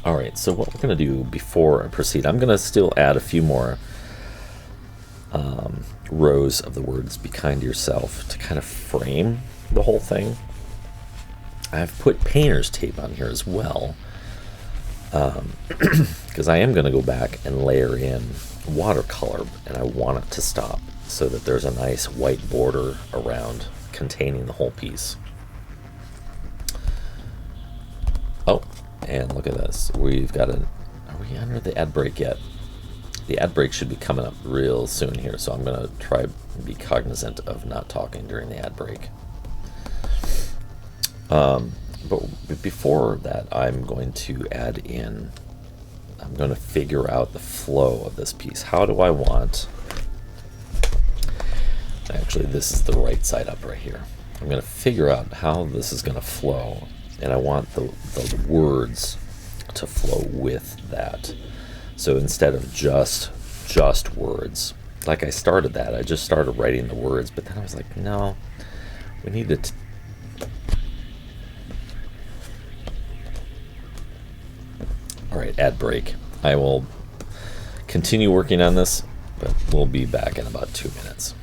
Alright, so what we're going to do before I proceed, I'm going to still add a few more rows of the words be kind to yourself to kind of frame the whole thing. I've put painter's tape on here as well, because I am going to go back and layer in watercolor, and I want it to stop so that there's a nice white border around containing the whole piece. Oh, and look at this. We've got are we under the ad break yet? The ad break should be coming up real soon here, so I'm going to try and be cognizant of not talking during the ad break. But before that, I'm going to figure out the flow of this piece. How do I want, actually this is the right side up right here. I'm going to figure out how this is going to flow, and I want the words to flow with that. So instead of just words, like I started that, I just started writing the words, but then I was like, no, we need to all right, ad break. I will continue working on this, but we'll be back in about 2 minutes.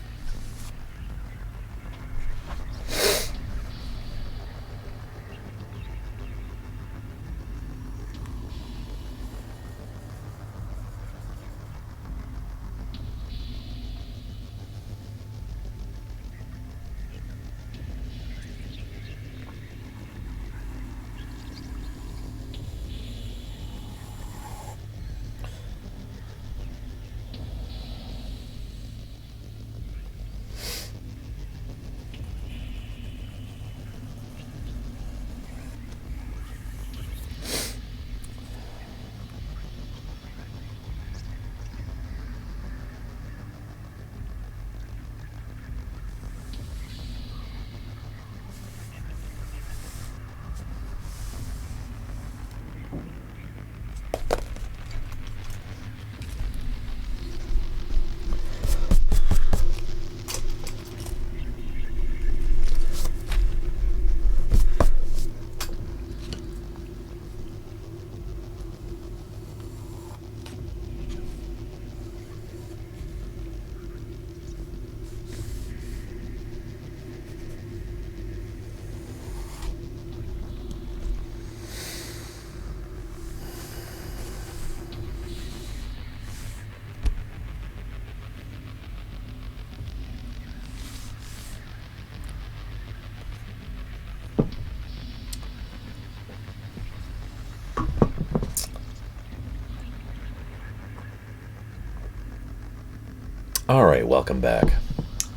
All right, welcome back.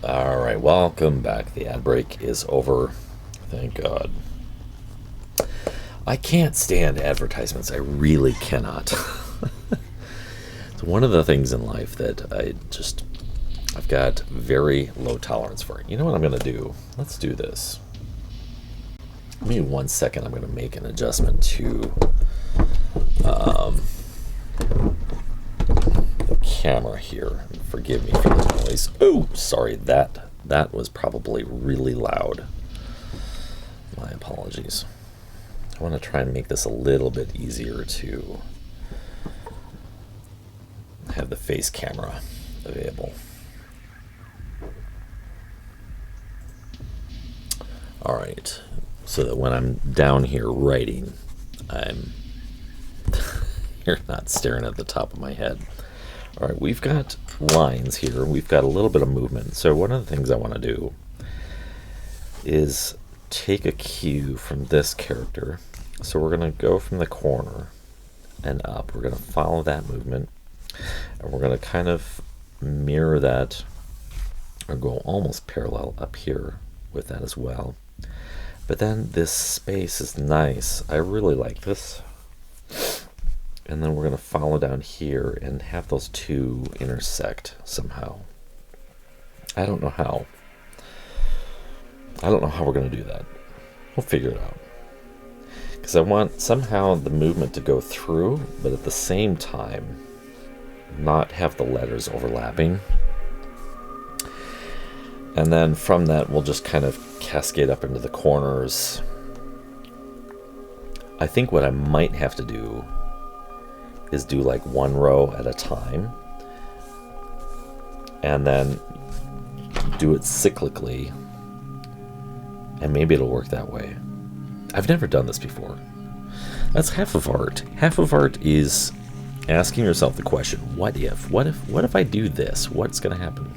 The ad break is over. Thank God. I can't stand advertisements. I really cannot. It's one of the things in life that I've got very low tolerance for. You know what I'm going to do? Let's do this. Give me 1 second. I'm going to make an adjustment to the camera here. Forgive me for the noise. Oh, sorry. That was probably really loud. My apologies. I want to try and make this a little bit easier to have the face camera available. All right, so that when I'm down here writing, I'm you're not staring at the top of my head. All right, we've got lines here. We've got a little bit of movement. So one of the things I want to do is take a cue from this character. So we're going to go from the corner and up. We're going to follow that movement, and we're going to kind of mirror that, or go almost parallel up here with that as well. But then this space is nice. I really like this. And then we're going to follow down here and have those two intersect somehow. I don't know how. I don't know how we're going to do that. We'll figure it out. Because I want somehow the movement to go through, but at the same time, not have the letters overlapping. And then from that, we'll just kind of cascade up into the corners. I think what I might have to do is do like one row at a time, and then do it cyclically, and maybe it'll work that way. I've never done this before. That's half of art. Half of art is asking yourself the question, what if I do this? What's going to happen?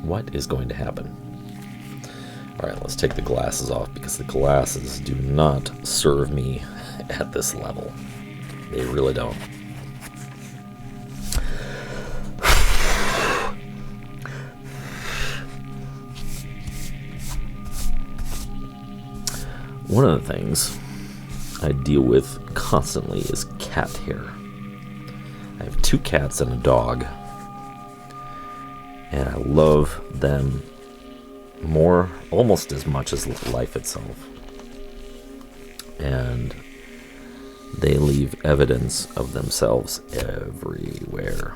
What is going to happen? All right, let's take the glasses off, because the glasses do not serve me at this level. They really don't. One of the things I deal with constantly is cat hair. I have 2 cats and a dog, and I love them almost as much as life itself. And they leave evidence of themselves everywhere,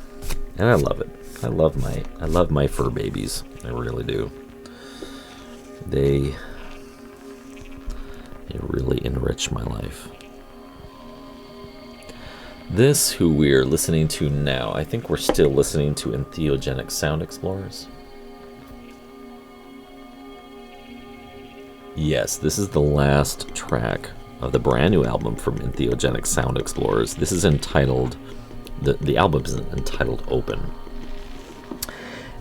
and I love it. I love my fur babies. I really do. They really enrich my life. This, who we're listening to now, I think we're still listening to Entheogenic Sound Explorers. Yes, this is the last track of the brand new album from Entheogenic Sound Explorers. This is entitled, the album is entitled Open,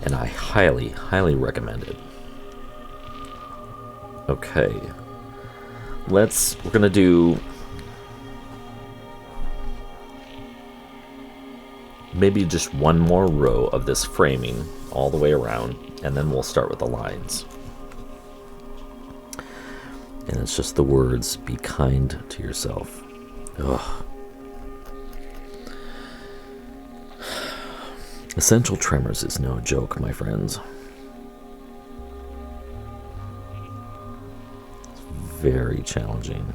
and I highly recommend it. Okay, we're gonna do maybe just one more row of this framing all the way around, and then we'll start with the lines. And it's just the words, be kind to yourself. Ugh. Essential Tremors is no joke, my friends. It's very challenging.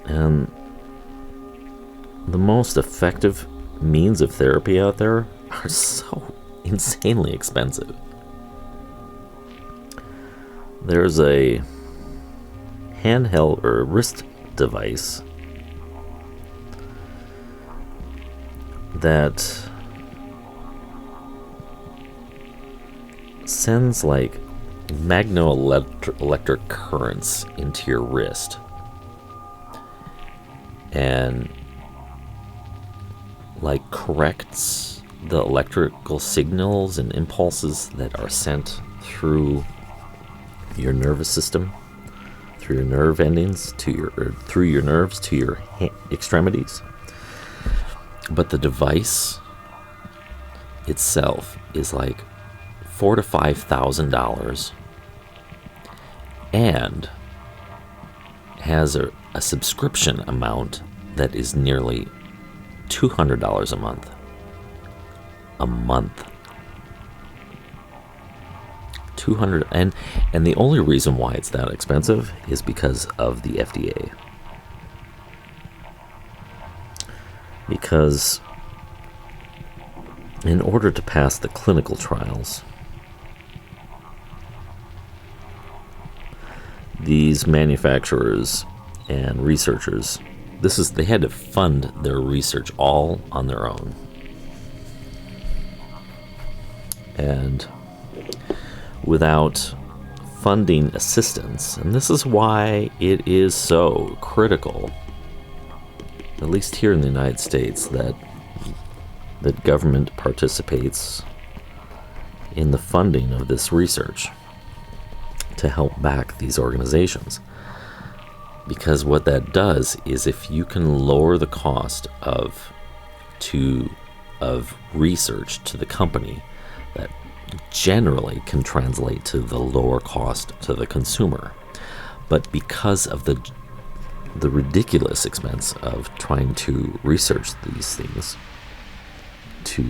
And the most effective means of therapy out there are so insanely expensive. There's a handheld or wrist device that sends like magnoelectric currents into your wrist, and like corrects the electrical signals and impulses that are sent through your nervous system, through your nerve endings, through your nerves to your extremities. But the device itself is like $4,000 to $5,000, and has a subscription amount that is nearly $200 a month. A month. 200, and the only reason why it's that expensive is because of the FDA. Because in order to pass the clinical trials, these manufacturers and researchers, they had to fund their research all on their own. And without funding assistance, and this is why it is so critical, at least here in the United States, that government participates in the funding of this research to help back these organizations. Because what that does is, if you can lower the cost of research to the company, that generally can translate to the lower cost to the consumer. But because of the ridiculous expense of trying to research these things to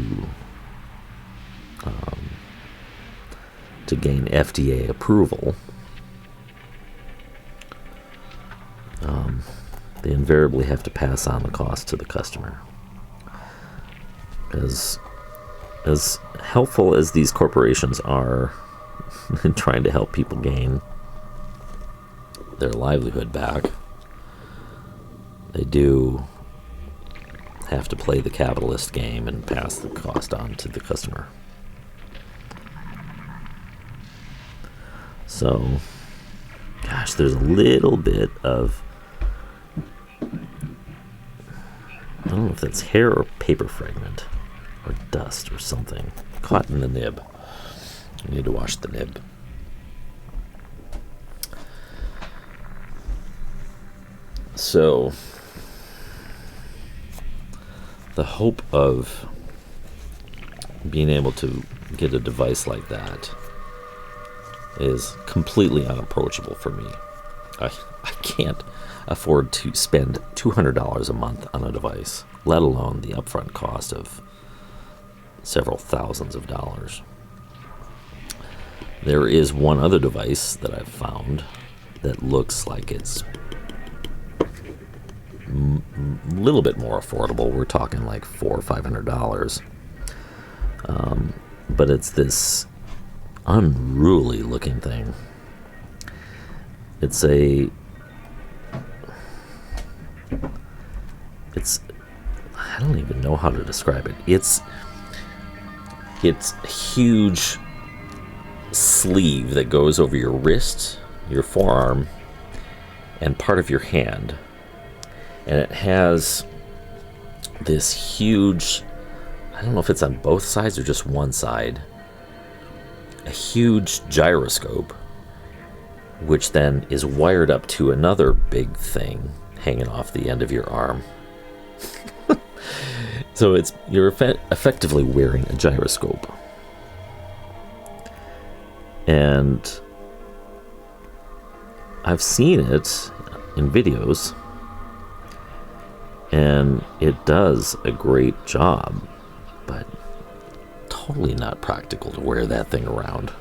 gain FDA approval, they invariably have to pass on the cost to the customer. As helpful as these corporations are in trying to help people gain their livelihood back, they do have to play the capitalist game and pass the cost on to the customer. So, gosh, there's a little bit of, I don't know if that's hair or paper fragment or dust or something caught in the nib. I need to wash the nib. So, the hope of being able to get a device like that is completely unapproachable for me. I can't afford to spend $200 a month on a device, let alone the upfront cost of several thousands of dollars. There is one other device that I've found that looks like it's a little bit more affordable. We're talking like $400 or $500. But it's this unruly looking thing. It's I don't even know how to describe it. It's a huge sleeve that goes over your wrist, your forearm, and part of your hand. And it has this huge, I don't know if it's on both sides or just one side, a huge gyroscope, which then is wired up to another big thing hanging off the end of your arm. So you're effectively wearing a gyroscope. And I've seen it in videos, and it does a great job, but totally not practical to wear that thing around.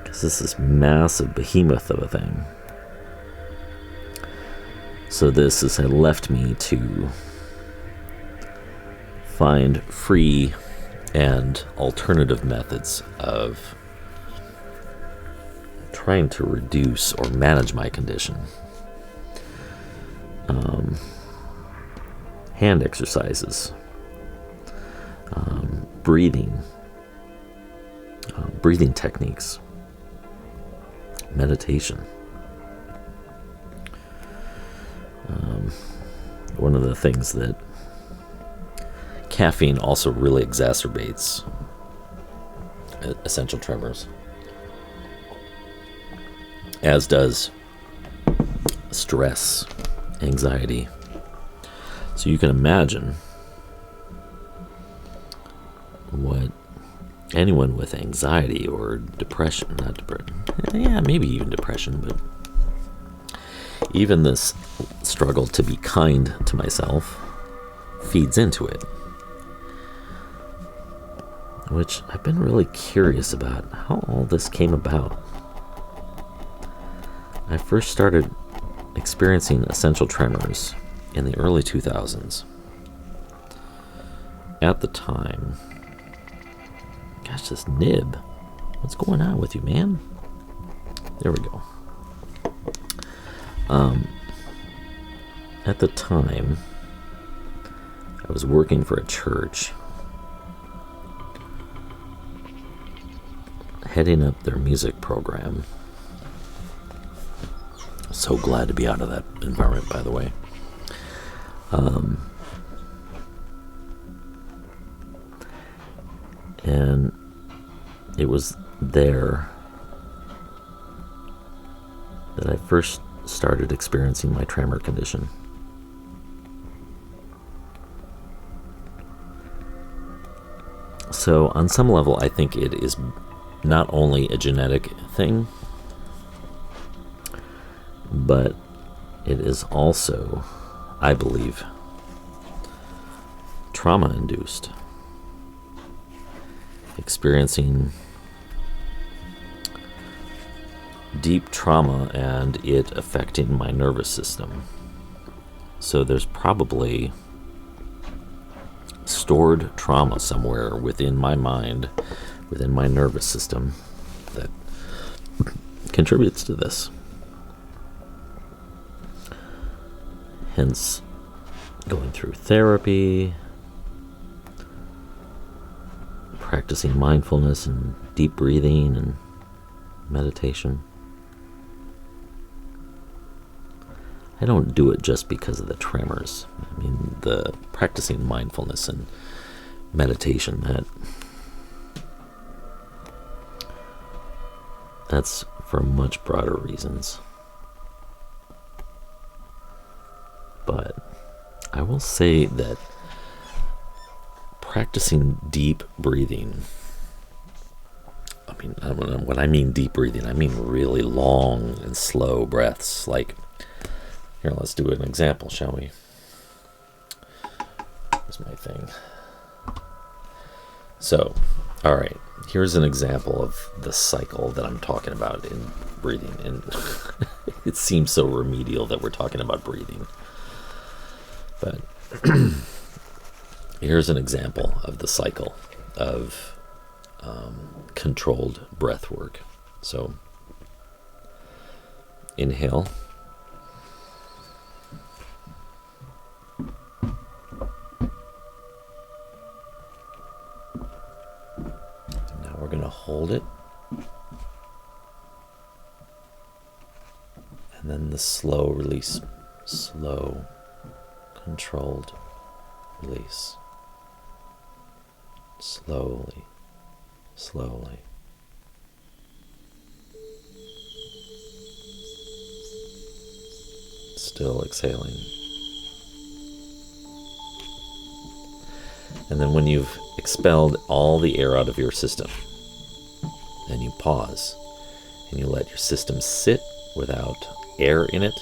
Because this is massive behemoth of a thing. So this has left me to find free and alternative methods of trying to reduce or manage my condition. Hand exercises, breathing techniques, meditation. One of the things that caffeine also really exacerbates essential tremors, as does stress, anxiety. So you can imagine what anyone with anxiety or depression, maybe even depression, but even this struggle to be kind to myself feeds into it. Which I've been really curious about how all this came about. I first started experiencing essential tremors in the early 2000s. At the time, gosh, this nib, what's going on with you, man? There we go. At the time, I was working for a church, heading up their music program. So glad to be out of that environment, by the way. And it was there that I first started experiencing my tremor condition. So on some level, I think it is not only a genetic thing, but it is also, I believe, trauma-induced. Experiencing deep trauma and it affecting my nervous system. So there's probably stored trauma somewhere within my mind, within my nervous system, that contributes to this. Hence, going through therapy, practicing mindfulness and deep breathing and meditation. I don't do it just because of the tremors. I mean, the practicing mindfulness and meditation, that's for much broader reasons. But I will say that practicing deep breathing, when I mean deep breathing, I mean really long and slow breaths. Like, here, let's do an example, shall we? Here's my thing. So, all right, here's an example of the cycle that I'm talking about in breathing. And it seems so remedial that we're talking about breathing. But here's an example of the cycle of controlled breath work. So, inhale. Now we're going to hold it. And then the slow release. Slow, controlled release. Slowly, slowly. Still exhaling. And then when you've expelled all the air out of your system, then you pause and you let your system sit without air in it,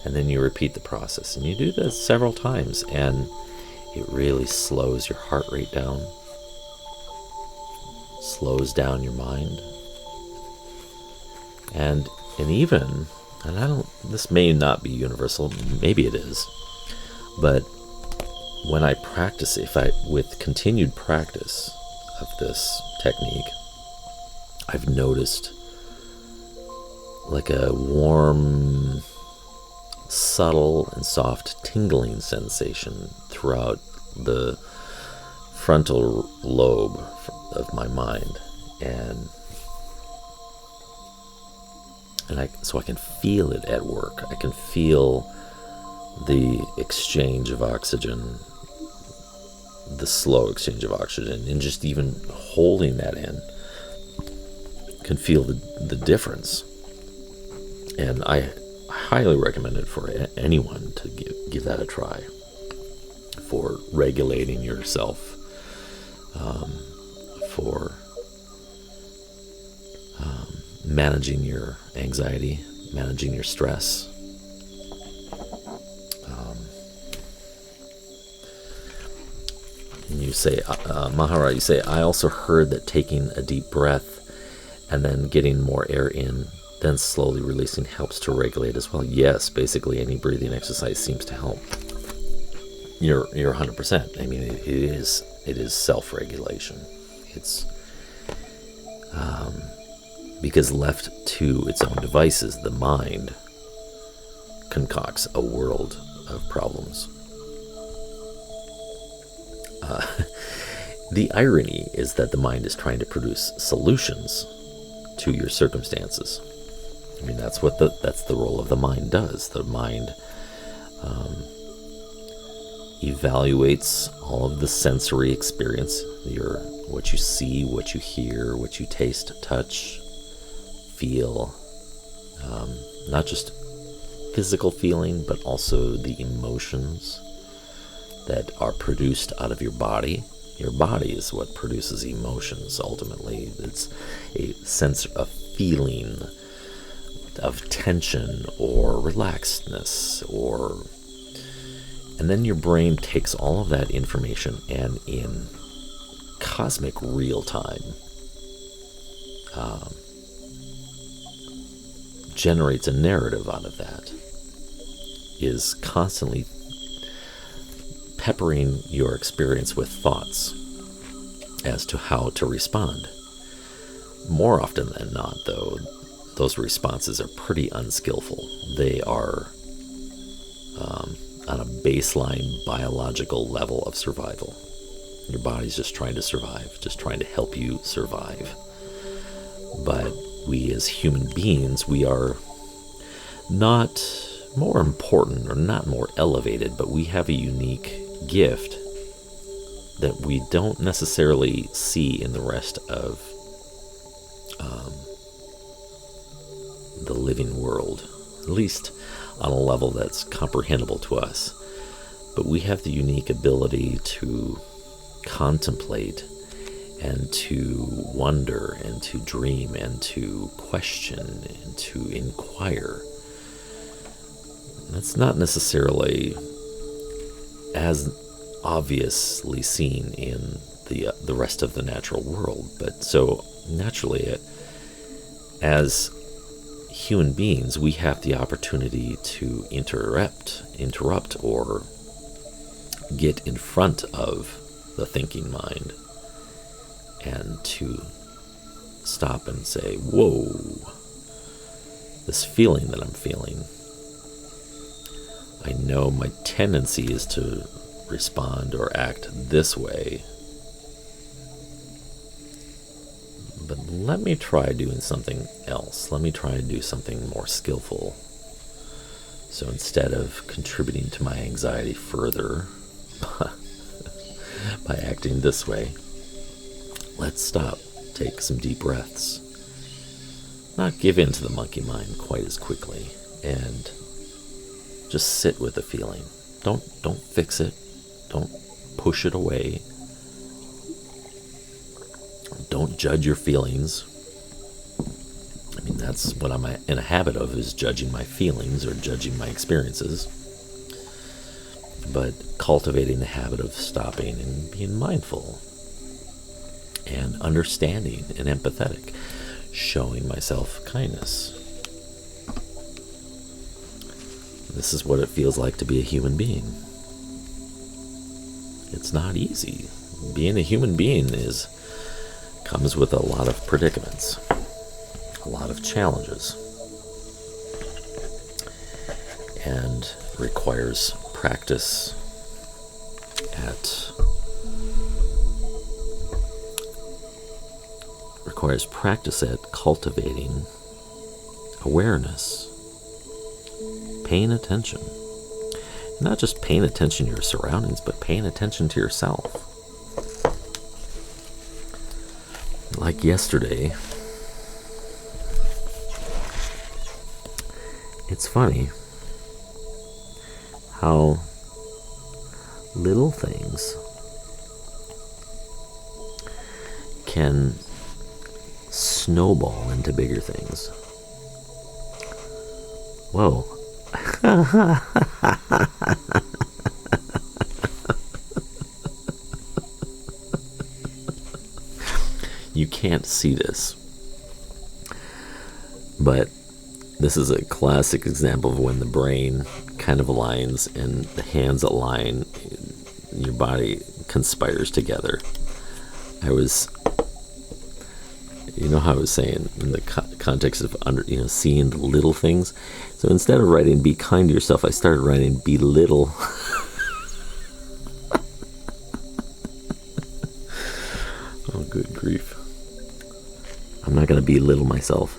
and then you repeat the process. And you do this several times, and it really slows your heart rate down, slows down your mind, and even, and this may not be universal, maybe it is, but when I practice, with continued practice of this technique, I've noticed like a warm, subtle and soft tingling sensation throughout the frontal lobe of my mind, so I can feel it at work. I can feel the exchange of oxygen, the slow exchange of oxygen, and just even holding that in, can feel the difference. And I highly recommend it for anyone to give that a try, for regulating yourself, for managing your anxiety, managing your stress. And you say, Mahara, you say, I also heard that taking a deep breath and then getting more air in, then slowly releasing helps to regulate as well. Yes, basically any breathing exercise seems to help. You're 100%. I mean, it is self-regulation. It's because left to its own devices, the mind concocts a world of problems. The irony is that the mind is trying to produce solutions to your circumstances. I mean, that's the role of the mind does. The mind evaluates all of the sensory experience, what you see, what you hear, what you taste, touch, feel, not just physical feeling, but also the emotions that are produced out of your body. Your body is what produces emotions, ultimately. It's a sense of feeling of tension or relaxedness, and then your brain takes all of that information and in cosmic real time generates a narrative out of that, is constantly peppering your experience with thoughts as to how to respond. More often than not, though, those responses are pretty unskillful. They are on a baseline biological level of survival. Your body's just trying to survive, just trying to help you survive. But we as human beings, we are not more important or not more elevated, but we have a unique gift that we don't necessarily see in the rest of the living world, at least on a level that's comprehensible to us. But we have the unique ability to contemplate and to wonder and to dream and to question and to inquire. That's not necessarily as obviously seen in the rest of the natural world, but so naturally, as human beings, we have the opportunity to interrupt or get in front of the thinking mind and to stop and say, whoa, this feeling that I'm feeling, I know my tendency is to respond or act this way, but let me try doing something else. Let me try and do something more skillful. So instead of contributing to my anxiety further by acting this way, let's stop, take some deep breaths, not give in to the monkey mind quite as quickly, and just sit with the feeling. Don't fix it. Don't push it away. Don't judge your feelings. I mean, that's what I'm in a habit of, is judging my feelings or judging my experiences. But cultivating the habit of stopping and being mindful and understanding and empathetic, showing myself kindness. This is what it feels like to be a human being. It's not easy. Being a human being comes with a lot of predicaments, a lot of challenges, and requires practice at cultivating awareness, paying attention. Not just paying attention to your surroundings, but paying attention to yourself. Like yesterday, it's funny how little things can snowball into bigger things. Whoa. You can't see this, but this is a classic example of when the brain kind of aligns and the hands align, and your body conspires together. You know how I was saying in the context of seeing the little things. So instead of writing "be kind to yourself," I started writing "be little." Oh, good grief. I'm not going to belittle myself,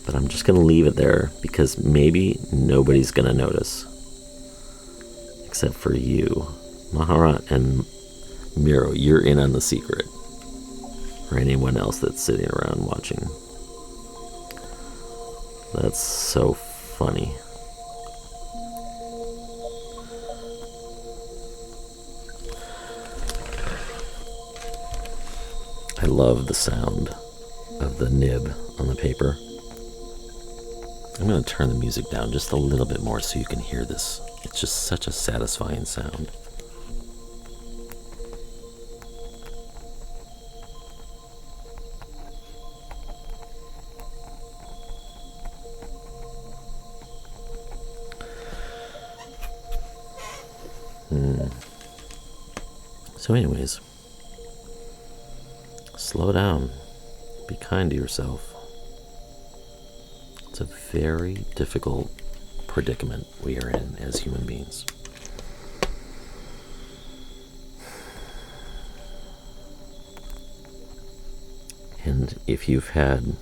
but I'm just going to leave it there because maybe nobody's going to notice except for you. Mahara and Miro, you're in on the secret. Or anyone else that's sitting around watching. That's so funny. I love the sound of the nib on the paper. I'm going to turn the music down just a little bit more so you can hear this. It's just such a satisfying sound. So anyways, slow down. Be kind to yourself. It's a very difficult predicament we are in as human beings. And if you've had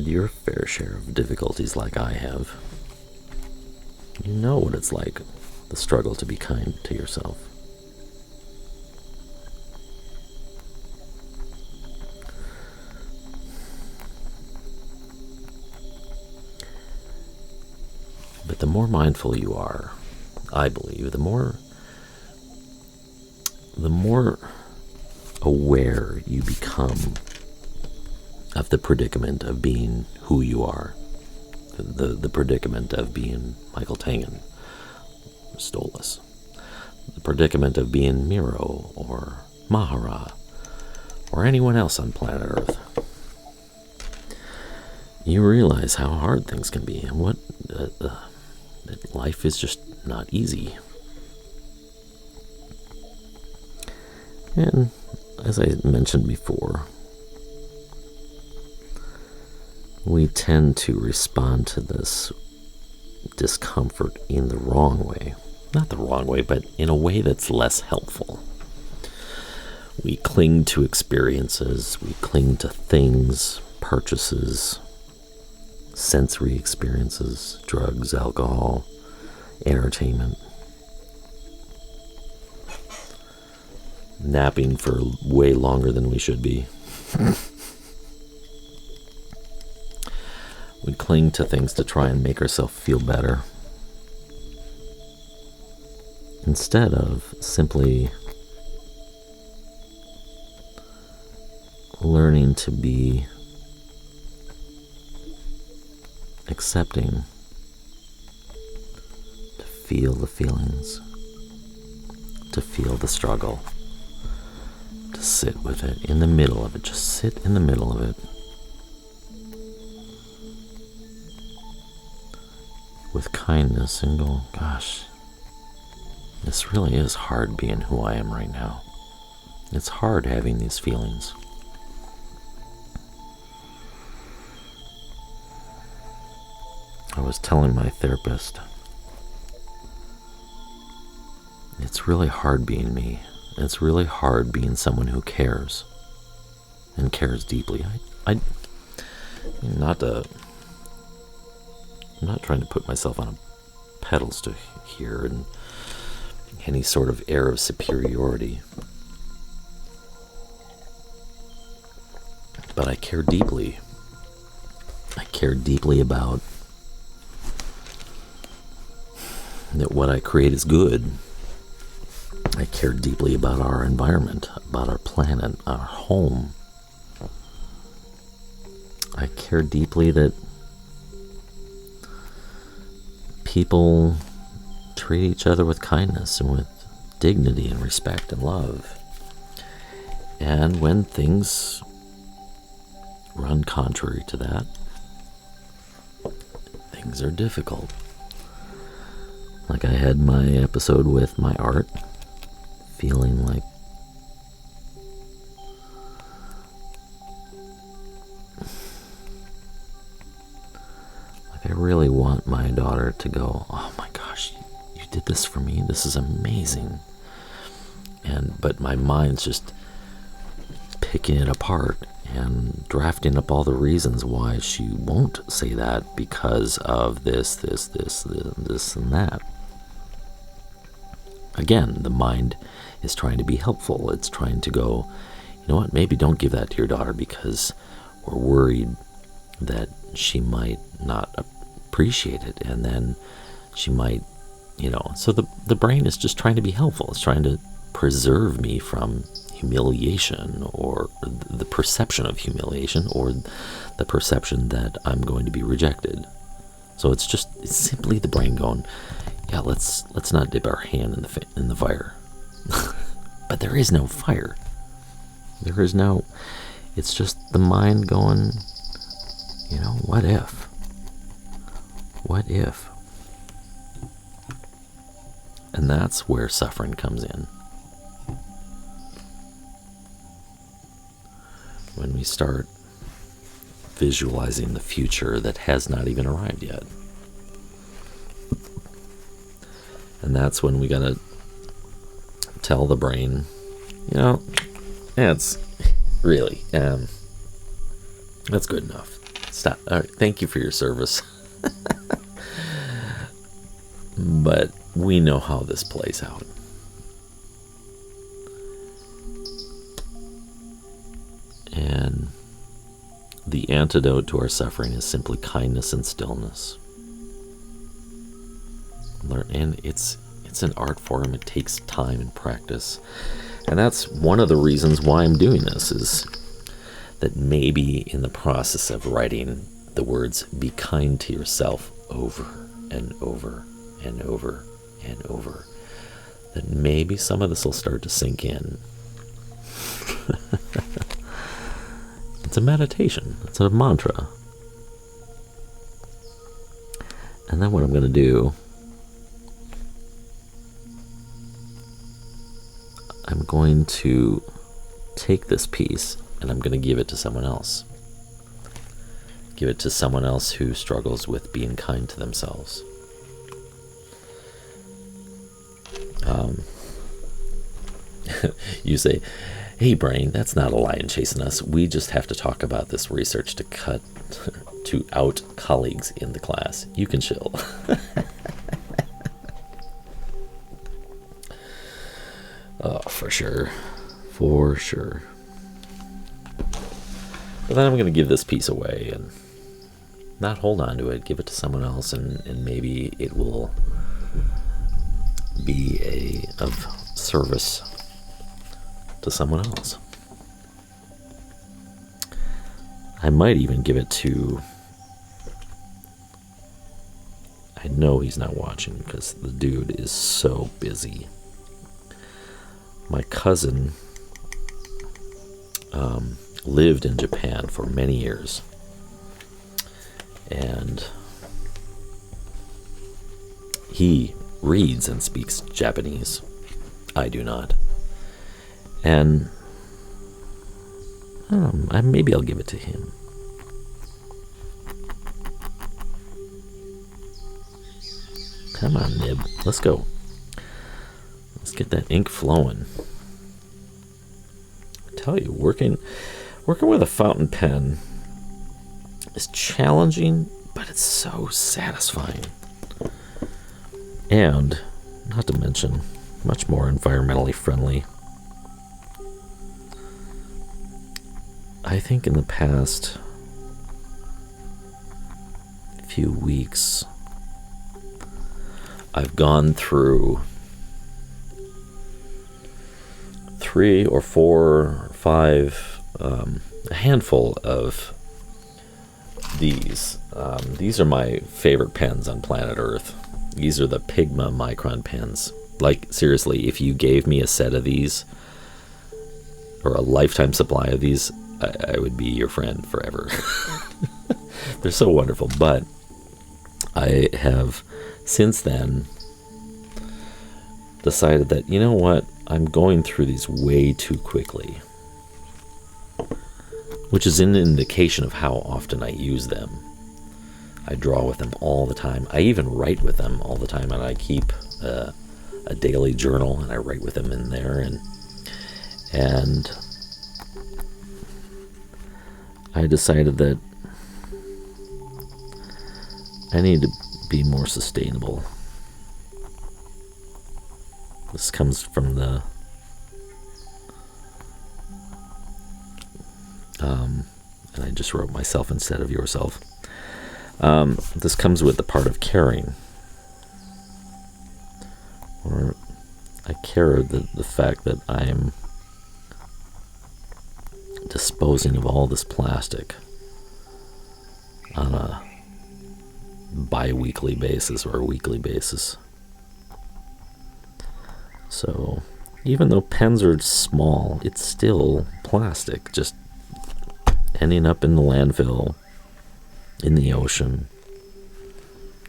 your fair share of difficulties like I have, you know what it's like, the struggle to be kind to yourself. But the more mindful you are, I believe, the more aware you become of the predicament of being who you are. The predicament of being Michael Tangen, Stolas. The predicament of being Miro or Mahara or anyone else on planet Earth. You realize how hard things can be and what that life is just not easy. And as I mentioned before, we tend to respond to this discomfort in the wrong way. Not the wrong way, but in a way that's less helpful. We cling to experiences, we cling to things, purchases, sensory experiences, drugs, alcohol, entertainment. Napping for way longer than we should be. We cling to things to try and make ourselves feel better, instead of simply learning to be accepting, to feel the feelings, to feel the struggle, to sit with it, in the middle of it, just sit in the middle of it. With kindness and go, gosh, this really is hard being who I am right now. It's hard having these feelings. I was telling my therapist, it's really hard being me. It's really hard being someone who cares and cares deeply. I'm not trying to put myself on a pedestal here and any sort of air of superiority. But I care deeply. I care deeply about that what I create is good. I care deeply about our environment, about our planet, our home. I care deeply that people treat each other with kindness and with dignity and respect and love. And when things run contrary to that, things are difficult. Like I had my episode with my art, feeling like I really want my daughter to go, oh my God, gosh, you did this for me. This is amazing. But my mind's just picking it apart and drafting up all the reasons why she won't say that because of this, and that. Again, the mind is trying to be helpful. It's trying to go, you know what, maybe don't give that to your daughter because we're worried that she might not appreciate it, and then she might, so the brain is just trying to be helpful. It's trying to preserve me from humiliation, or the perception of humiliation, or the perception that I'm going to be rejected. So it's simply the brain going, yeah, let's not dip our hand in the fire. But there is no fire. It's just the mind going, what if? What if? And that's where suffering comes in. When we start visualizing the future that has not even arrived yet. And that's when we gotta tell the brain, it's really, that's good enough. Stop. All right, thank you for your service. But we know how this plays out. And the antidote to our suffering is simply kindness and stillness. And it's an art form. It takes time and practice. And that's one of the reasons why I'm doing this, is that maybe in the process of writing the words, be kind to yourself, over and over and over and over, that maybe some of this will start to sink in. It's a meditation. It's a mantra. And then what I'm going to do, I'm going to take this piece and I'm going to give it to someone else. Give it to someone else who struggles with being kind to themselves. You say, hey brain, that's not a lion chasing us. We just have to talk about this research to out colleagues in the class. You can chill. Oh, for sure. For sure. But then I'm going to give this piece away and not hold on to it. Give it to someone else, and maybe it will be of service to someone else. I might even give it to, I know he's not watching because the dude is so busy. My cousin lived in Japan for many years, and he reads and speaks Japanese. I do not. And maybe I'll give it to him. Come on, Nib. Let's go. Let's get that ink flowing. I tell you, working with a fountain pen is challenging, but it's so satisfying. And, not to mention, much more environmentally friendly. I think in the past few weeks, I've gone through 3 or 4 or 5, a handful of these. These are my favorite pens on planet Earth. These are the Pigma Micron pens. Like, seriously, if you gave me a set of these, or a lifetime supply of these, I would be your friend forever. They're so wonderful. But I have since then decided that, you know what, I'm going through these way too quickly, which is an indication of how often I use them. I draw with them all the time. I even write with them all the time, and I keep a daily journal, and I write with them in there, and I decided that I need to be more sustainable. This comes from the and I just wrote myself instead of yourself. This comes with the part of caring. Or I care the fact that I'm disposing of all this plastic on a bi-weekly basis or a weekly basis. So even though pens are small, it's still plastic, just ending up in the landfill, in the ocean,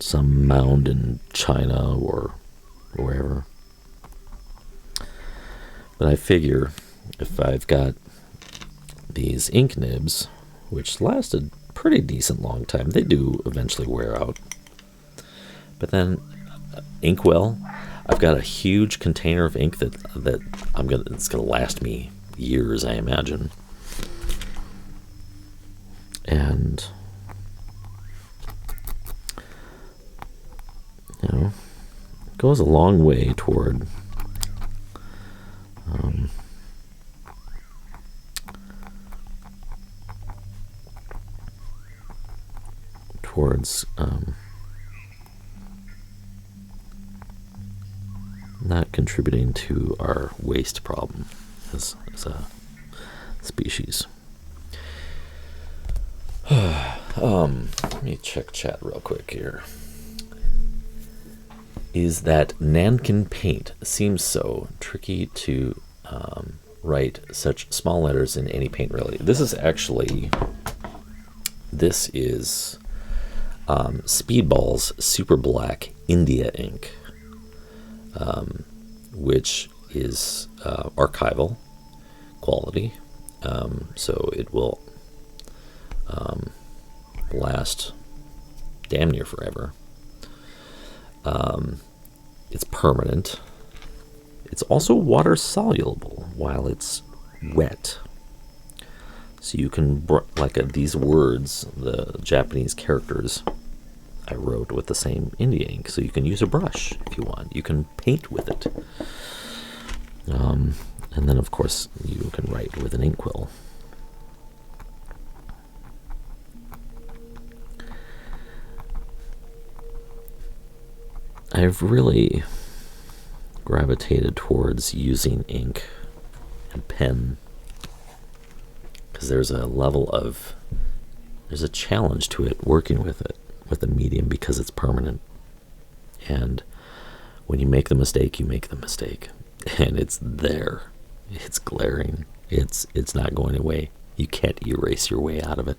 some mound in China or wherever. But I figure if I've got these ink nibs, which last a pretty decent long time, they do eventually wear out. But then inkwell, I've got a huge container of ink that it's gonna last me years, I imagine. And you know, it goes a long way toward not contributing to our waste problem as a species. Let me check chat real quick here. Is that Nankin paint seems so tricky to write such small letters in any paint, really. This is Speedball's Super Black India ink, which is archival quality, so it will last damn near forever. It's permanent. It's also water soluble while it's wet. So you can, these words, the Japanese characters, I wrote with the same India ink. So you can use a brush if you want. You can paint with it. And then, of course, you can write with an inkwell. I've really gravitated towards using ink and pen because there's a challenge to it, working with it, with a medium, because it's permanent. And when you make the mistake, you make the mistake. And it's there. It's glaring. It's not going away. You can't erase your way out of it.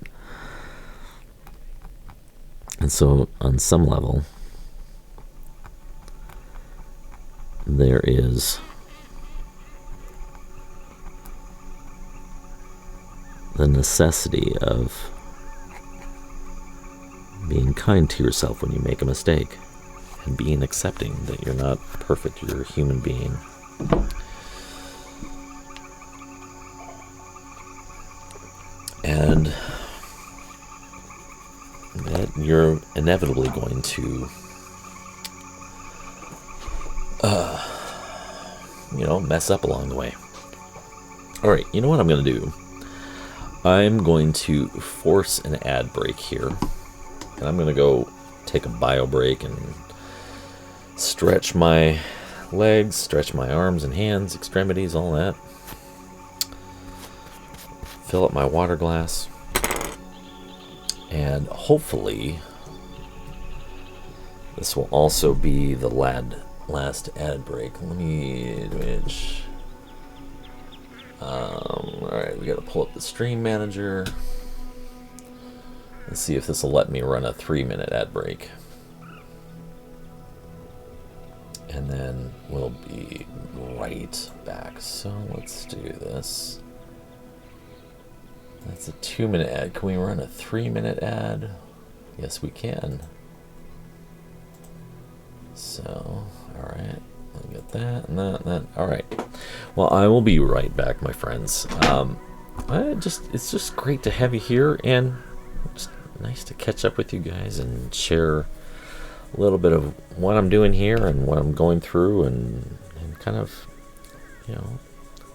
And so, on some level, there is the necessity of being kind to yourself when you make a mistake and being accepting that you're not perfect, you're a human being. And that you're inevitably going to mess up along the way. All right, you know what I'm going to do? I'm going to force an ad break here, and I'm going to go take a bio break and stretch my legs, stretch my arms and hands, extremities, all that. Fill up my water glass, and hopefully this will also be the last ad break. Alright, we gotta pull up the stream manager. Let's see if this will let me run a 3-minute ad break. And then we'll be right back. So let's do this. That's a 2-minute ad. Can we run a 3-minute ad? Yes, we can. So, alright. I'll get that and that and that. Alright. Well, I will be right back, my friends. It's just great to have you here, and it's nice to catch up with you guys and share a little bit of what I'm doing here and what I'm going through, and kind of,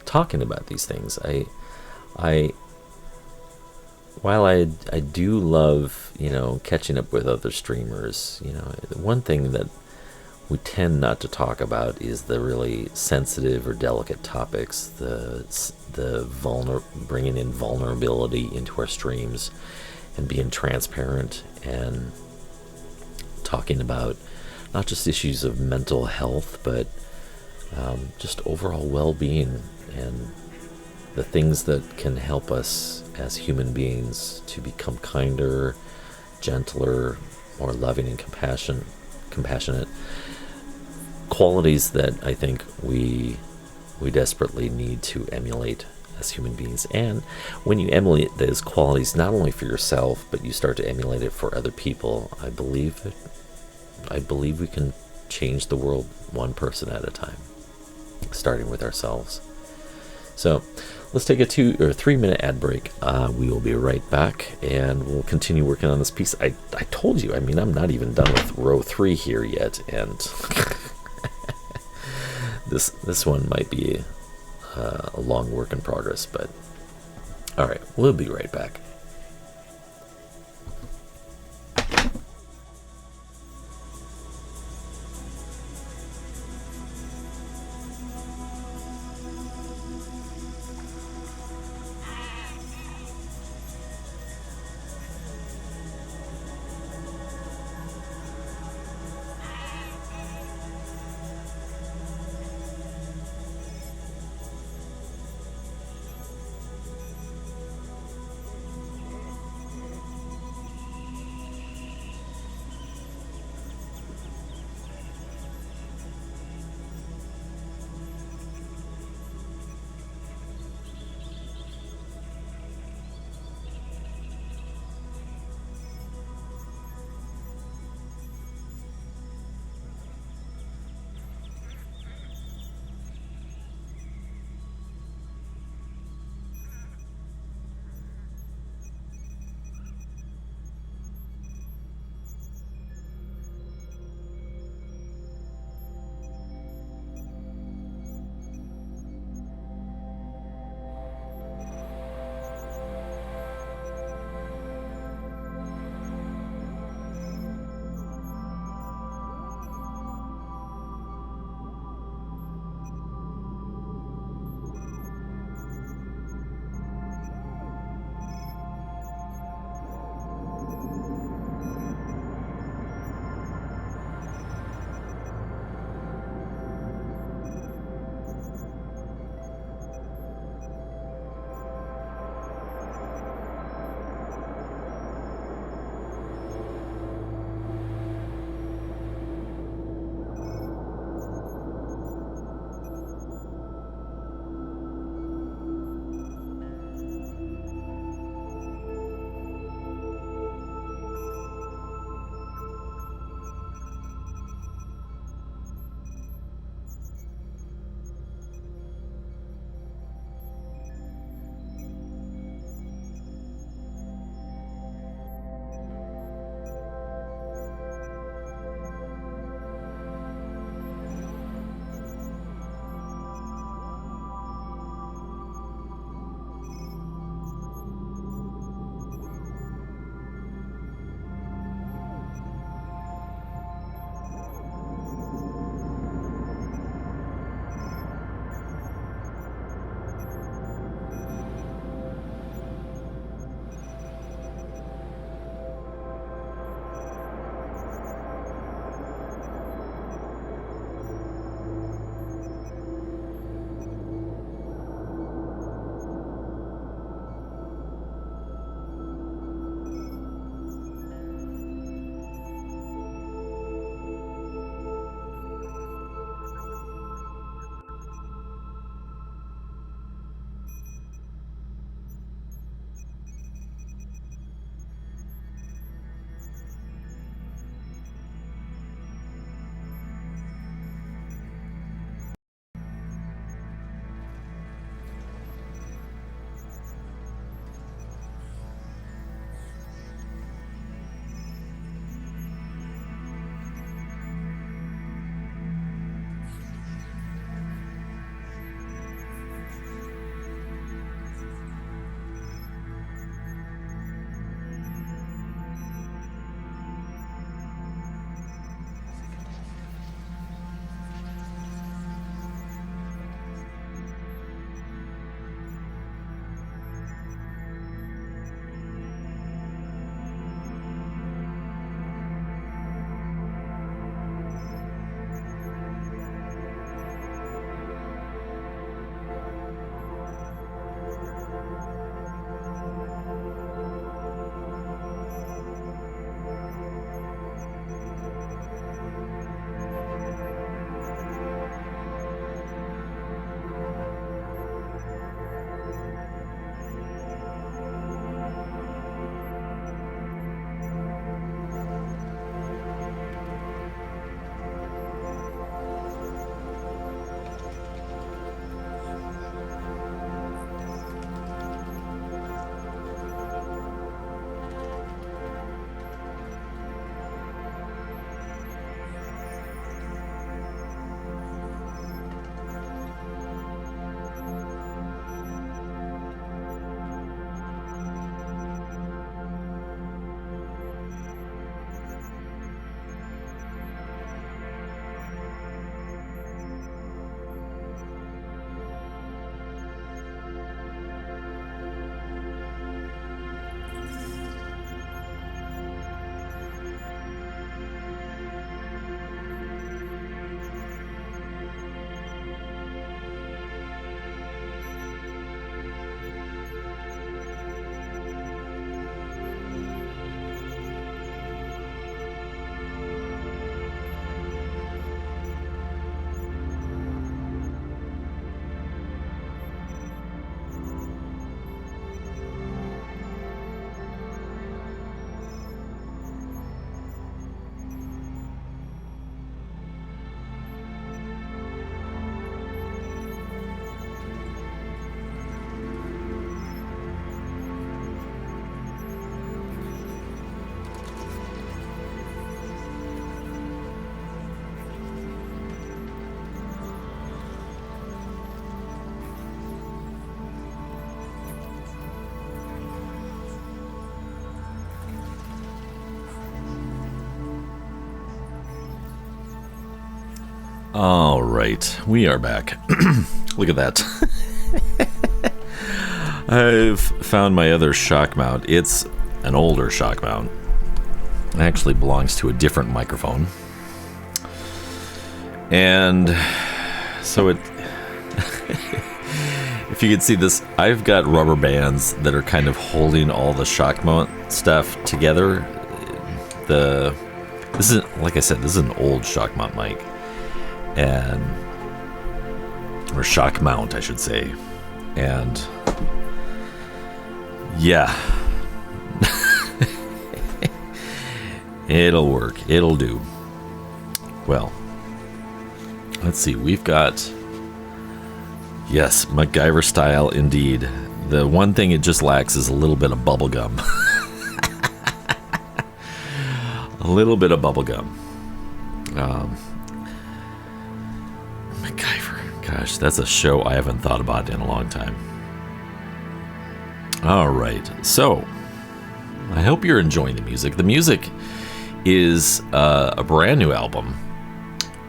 talking about these things. While I do love, catching up with other streamers, one thing that we tend not to talk about is the really sensitive or delicate topics, bringing in vulnerability into our streams and being transparent and talking about not just issues of mental health, but just overall well-being and the things that can help us as human beings to become kinder, gentler, more loving and compassionate. Qualities that I think we desperately need to emulate as human beings. And when you emulate those qualities, not only for yourself, but you start to emulate it for other people, I believe we can change the world one person at a time, starting with ourselves. So let's take a 2 or 3 minute ad break. We will be right back, and we'll continue working on this piece. I told you, I'm not even done with row 3 here yet, and this one might be a long work in progress, but all right, we'll be right back. All right, we are back. Look at that. I've found my other shock mount. It's an older shock mount. It actually belongs to a different microphone. And so it... if you could see this, I've got rubber bands that are kind of holding all the shock mount stuff together. This isn't, like I said, this is an old shock mount mic. Or shock mount, I should say. And yeah. It'll work. It'll do. Well, let's see. We've got, yes, MacGyver style indeed. The one thing it just lacks is a little bit of bubble gum. A little bit of bubble gum. MacGyver. Gosh, that's a show I haven't thought about in a long time. All right. So, I hope you're enjoying the music. The music is a brand new album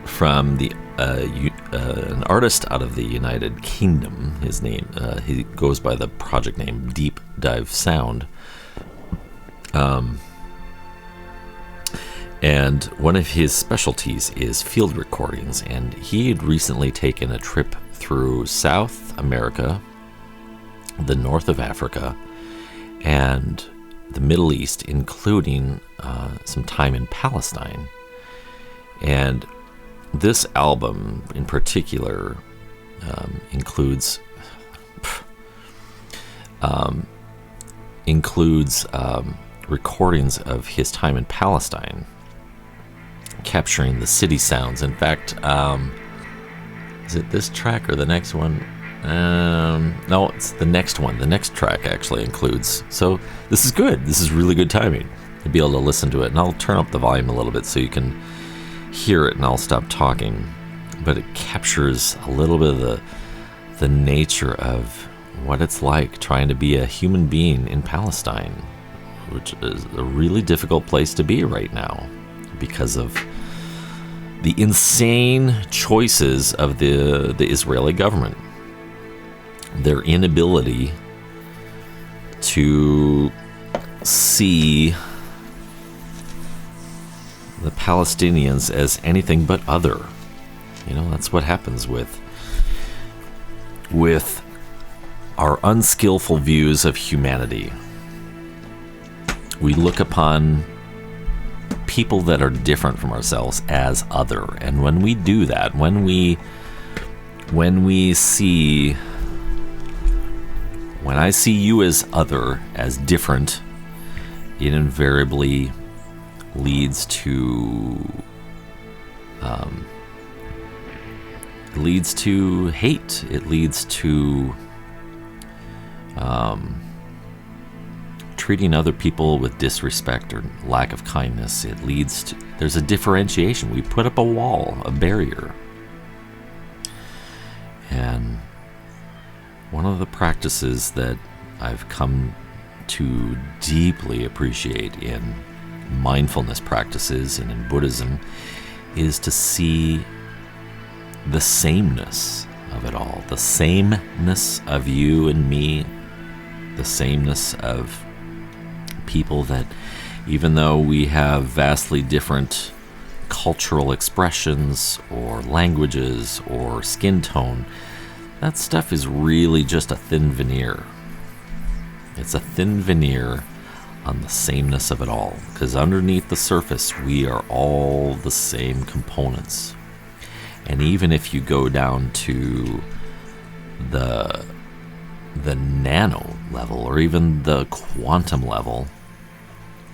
from an artist out of the United Kingdom. His name, he goes by the project name Deep Dive Sound. And one of his specialties is field recordings, and he had recently taken a trip through South America, the north of Africa, and the Middle East, including some time in Palestine. And this album in particular includes recordings of his time in Palestine, capturing the city sounds. In fact, is it this track or the next one? No, it's the next one. The next track actually includes. So this is good. This is really good timing to be able to listen to it. And I'll turn up the volume a little bit so you can hear it, and I'll stop talking. But it captures a little bit of the nature of what it's like trying to be a human being in Palestine, which is a really difficult place to be right now because of the insane choices of the Israeli government. Their inability to see the Palestinians as anything but other. You know, that's what happens with our unskillful views of humanity. We look upon people that are different from ourselves as other. And when we do that, when I see you as other, as different, it invariably leads to hate. It leads to treating other people with disrespect or lack of kindness. It leads to, there's a differentiation. We put up a wall, a barrier. And one of the practices that I've come to deeply appreciate in mindfulness practices and in Buddhism is to see the sameness of it all, the sameness of you and me, the sameness of people, that even though we have vastly different cultural expressions or languages or skin tone, that stuff is really just a thin veneer. It's a thin veneer on the sameness of it all, because underneath the surface we are all the same components. And even if you go down to the nano level or even the quantum level,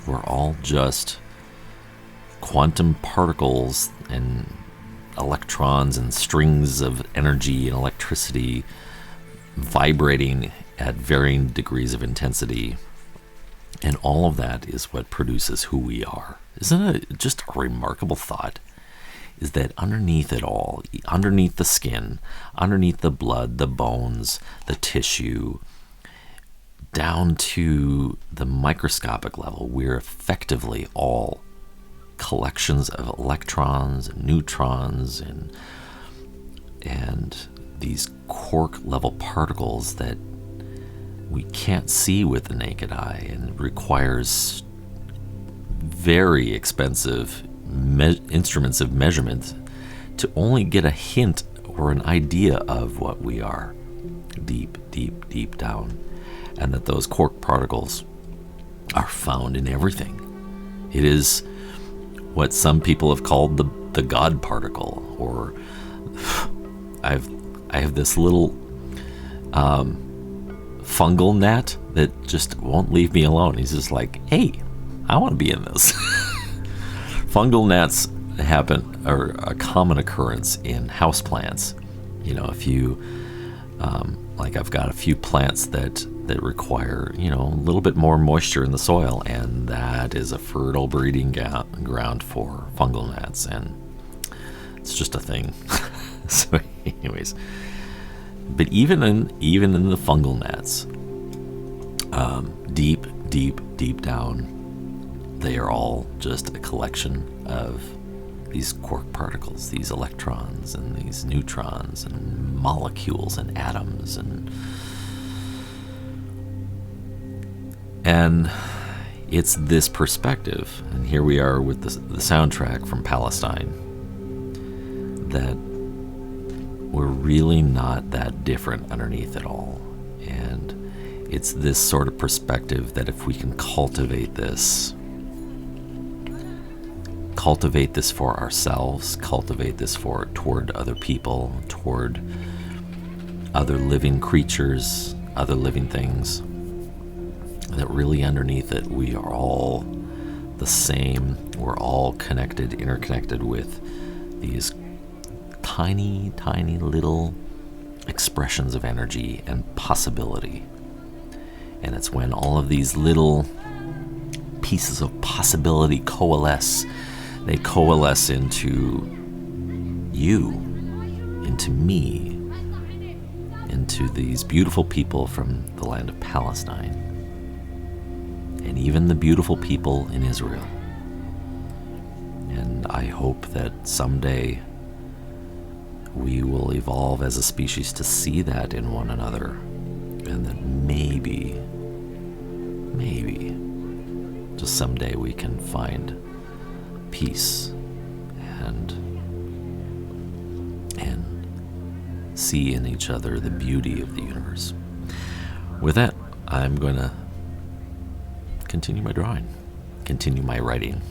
we're all just quantum particles and electrons and strings of energy and electricity vibrating at varying degrees of intensity. And all of that is what produces who we are. Isn't it just a remarkable thought? Is that underneath it all, underneath the skin, underneath the blood, the bones, the tissue, down to the microscopic level, we're effectively all collections of electrons and neutrons and these quark-level particles that we can't see with the naked eye, and requires very expensive instruments of measurement to only get a hint or an idea of what we are deep, deep, deep down, and that those quark particles are found in everything. It is what some people have called the God particle, or I have this little fungal gnat that just won't leave me alone. He's just like, hey, I want to be in this. Fungal gnats are a common occurrence in houseplants. You know, if you like, I've got a few plants that require, you know, a little bit more moisture in the soil, and that is a fertile breeding ground for fungal gnats, and it's just a thing. So anyways, but even in the fungal gnats, deep, deep, deep down, they are all just a collection of these quark particles, these electrons and these neutrons and molecules and atoms, and it's this perspective, and here we are with the soundtrack from Palestine, that we're really not that different underneath it all. And it's this sort of perspective that if we can cultivate this for ourselves, cultivate this toward other people, toward other living creatures, other living things, that really underneath it we are all the same. We're all connected, interconnected with these tiny, tiny little expressions of energy and possibility. And it's when all of these little pieces of possibility coalesce. They coalesce into you, into me, into these beautiful people from the land of Palestine, and even the beautiful people in Israel. And I hope that someday we will evolve as a species to see that in one another, and that maybe, just someday we can find peace and see in each other the beauty of the universe. With that, I'm going to continue my drawing, continue my writing.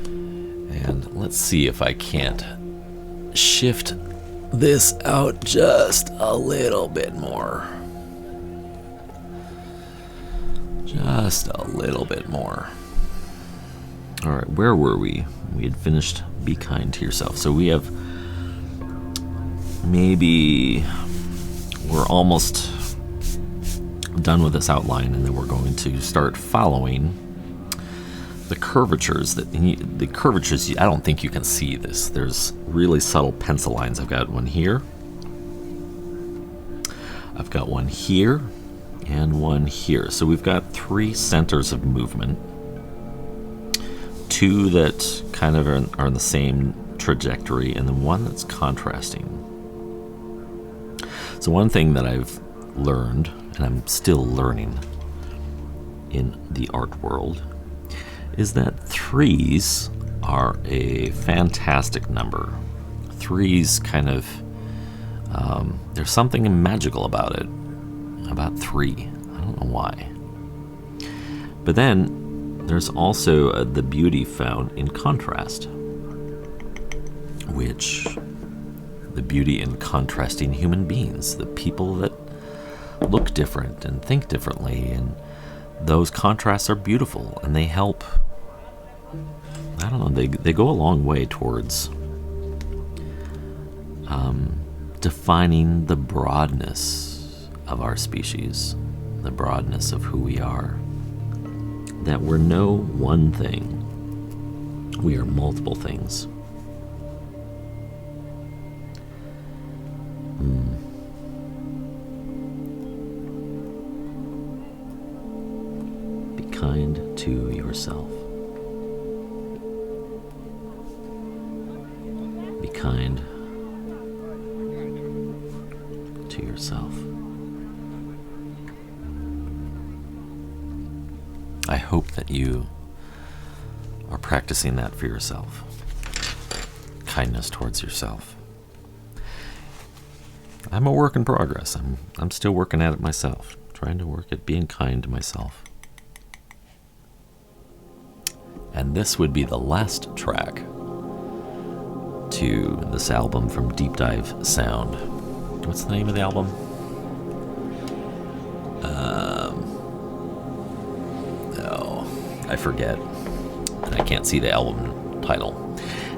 And let's see if I can't shift this out just a little bit more. Just a little bit more. All right, where were we? We had finished Be Kind to Yourself. So we have we're almost done with this outline, and then we're going to start following the curvatures. I don't think you can see this. There's really subtle pencil lines. I've got one here. I've got one here and one here. So we've got 3 centers of movement. 2 that kind of are in the same trajectory, and then 1 that's contrasting. So one thing that I've learned, and I'm still learning in the art world, is that 3s are a fantastic number. 3s kind of, there's something magical about it, about 3. I don't know why. But then there's also the beauty found in contrast, which the beauty in contrasting human beings, the people that look different and think differently, and those contrasts are beautiful, and they help, I don't know, they go a long way towards defining the broadness of our species, the broadness of who we are. That we're no one thing. We are multiple things. Be kind to yourself. Be kind to yourself. I hope that you are practicing that for yourself. Kindness towards yourself. I'm a work in progress. I'm still working at it myself, trying to work at being kind to myself. And this would be the last track to this album from Deep Dive Sound. What's the name of the album? I forget. And I can't see the album title.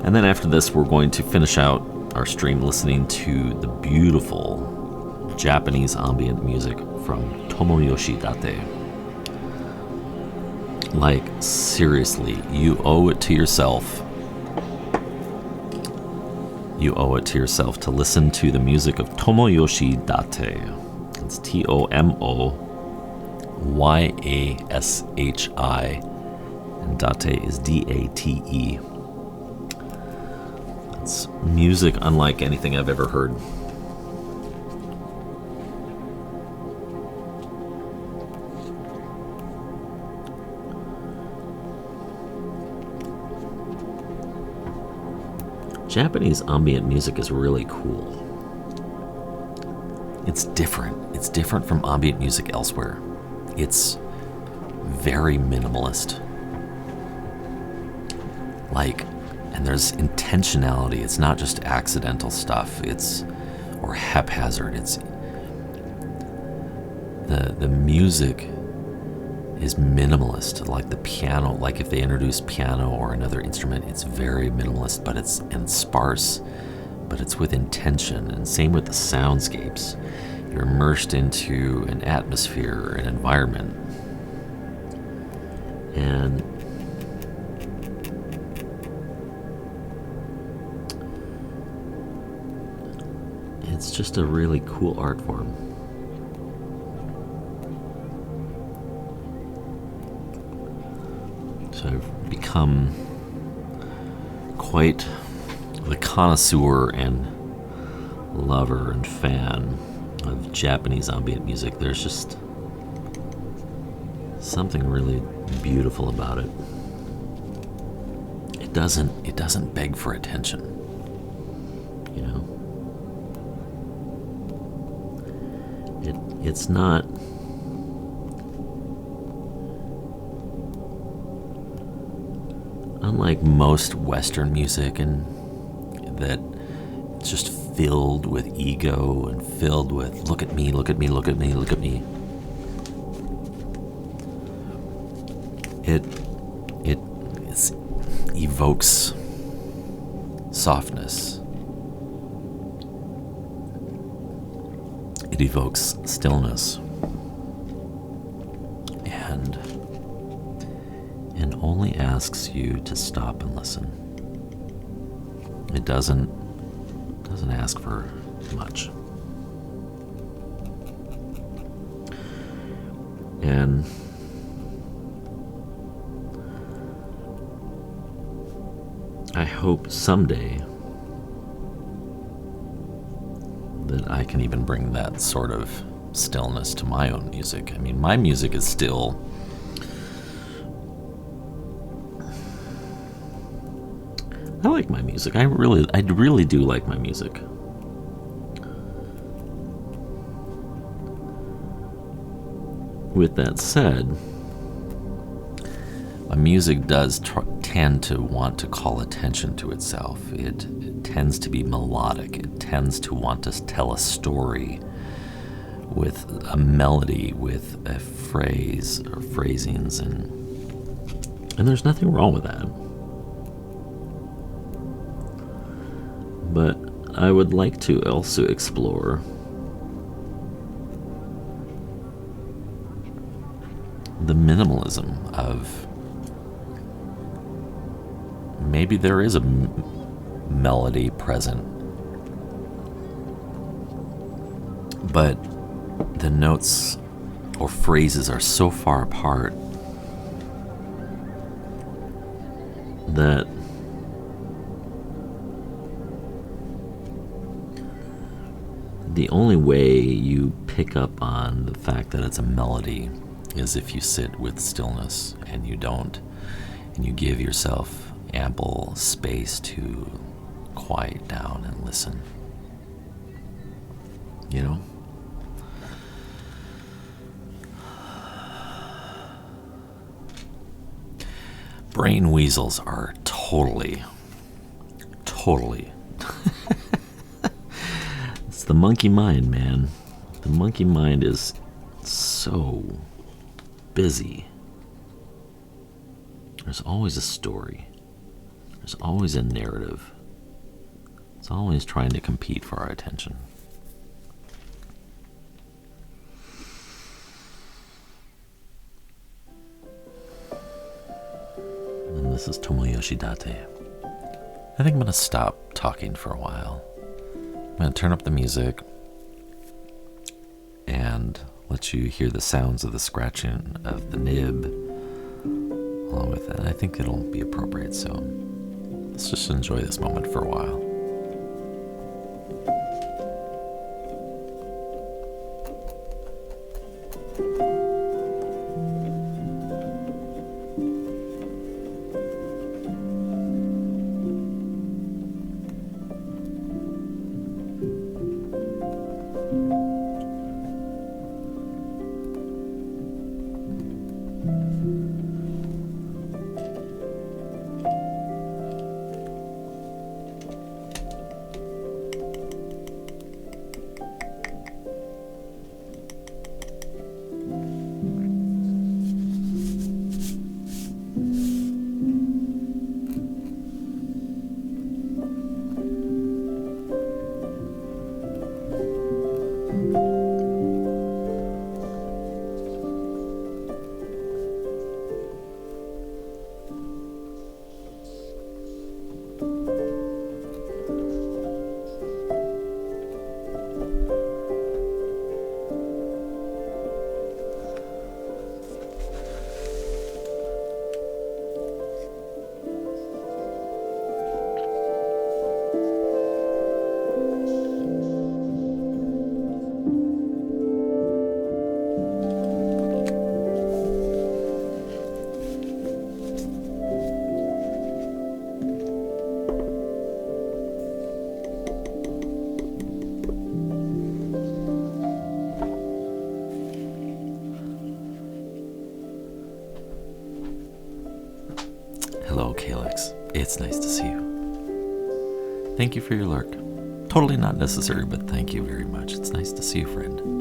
And then after this, we're going to finish out our stream listening to the beautiful Japanese ambient music from Tomoyoshi Date. Like, seriously, you owe it to yourself. You owe it to yourself to listen to the music of Tomoyoshi Date. It's Tomoyashi, and Date is Date. It's music unlike anything I've ever heard. Japanese ambient music is really cool. It's different. It's different from ambient music elsewhere. It's very minimalist. And there's intentionality. It's not just accidental stuff. Or haphazard. It's the music is minimalist, like the piano. Like if they introduce piano or another instrument, it's very minimalist, but it's sparse, but it's with intention. And same with the soundscapes. You're immersed into an atmosphere, an environment, and it's just a really cool art form. So I've become quite the connoisseur and lover and fan of Japanese ambient music. There's just something really beautiful about it. It doesn't beg for attention, you know. It's not unlike most Western music, and that it's just filled with ego and filled with look at me, look at me, look at me, look at me. It evokes softness. It evokes stillness. And only asks you to stop and listen. It doesn't ask for much. And I hope someday that I can even bring that sort of stillness to my own music. I mean, my music is still I like my music. I really do like my music. With that said, my music does tend to want to call attention to itself. It tends to be melodic. It tends to want to tell a story with a melody, with a phrase or phrasings, and there's nothing wrong with that. But I would like to also explore the minimalism of maybe there is a melody present, but the notes or phrases are so far apart that the only way you pick up on the fact that it's a melody is if you sit with stillness and you don't, and you give yourself ample space to quiet down and listen. You know? Brain weasels are totally it's the monkey mind, man. The monkey mind is so busy. There's always a story. There's always a narrative. It's always trying to compete for our attention. And this is Tomoyoshi Date. I think I'm going to stop talking for a while. I'm going to turn up the music and let you hear the sounds of the scratching of the nib along with it. I think it'll be appropriate, so let's just enjoy this moment for a while. Hello, Calyx. It's nice to see you. Thank you for your lurk. Totally not necessary, but thank you very much. It's nice to see you, friend.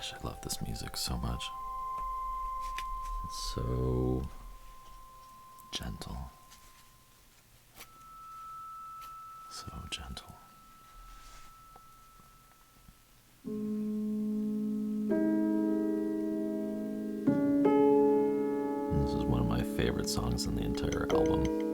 Gosh, I love this music so much. It's so gentle. So gentle. This is one of my favorite songs in the entire album.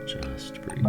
Just breathe.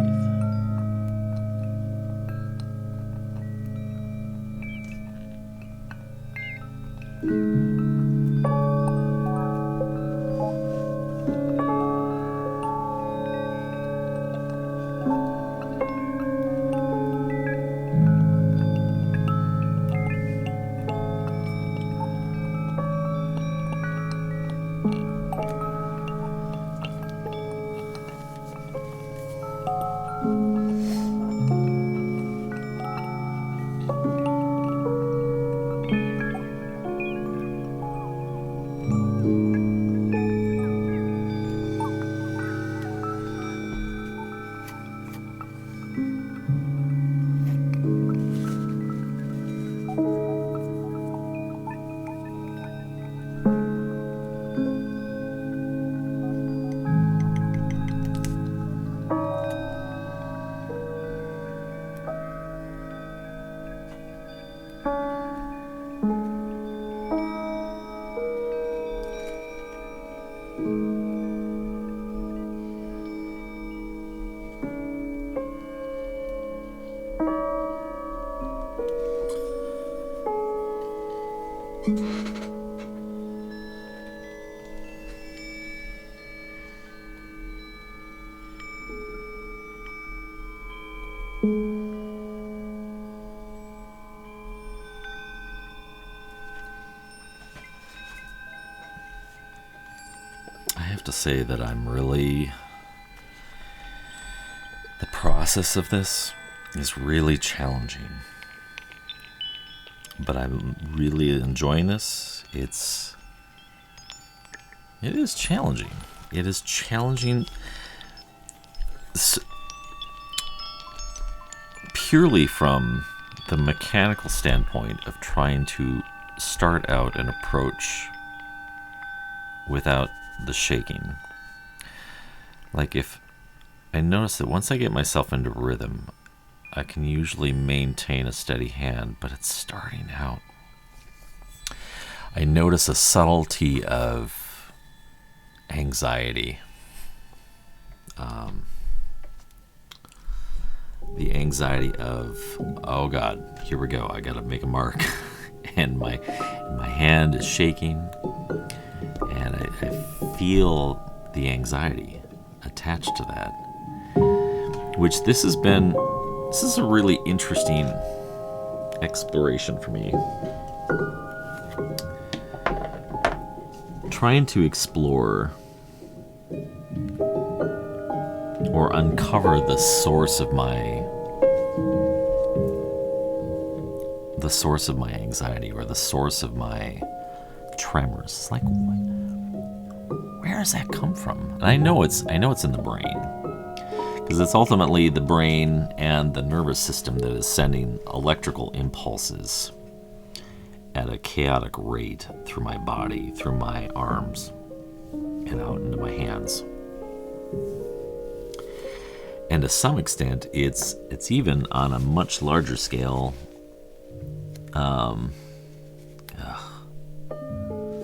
I have to say that the process of this is really challenging. But I'm really enjoying this. It is challenging. It is challenging purely from the mechanical standpoint of trying to start out an approach without the shaking. Like, if I notice that once I get myself into rhythm, I can usually maintain a steady hand, but it's starting out. I notice a subtlety of anxiety. The anxiety of, oh God, here we go, I gotta make a mark. And my hand is shaking, and I feel the anxiety attached to that. Which this is a really interesting exploration for me. Trying to explore or uncover the source of my anxiety, or the source of my tremors. It's like, where does that come from? And I know it's in the brain, because it's ultimately the brain and the nervous system that is sending electrical impulses at a chaotic rate through my body, through my arms, and out into my hands. And to some extent, it's even on a much larger scale. I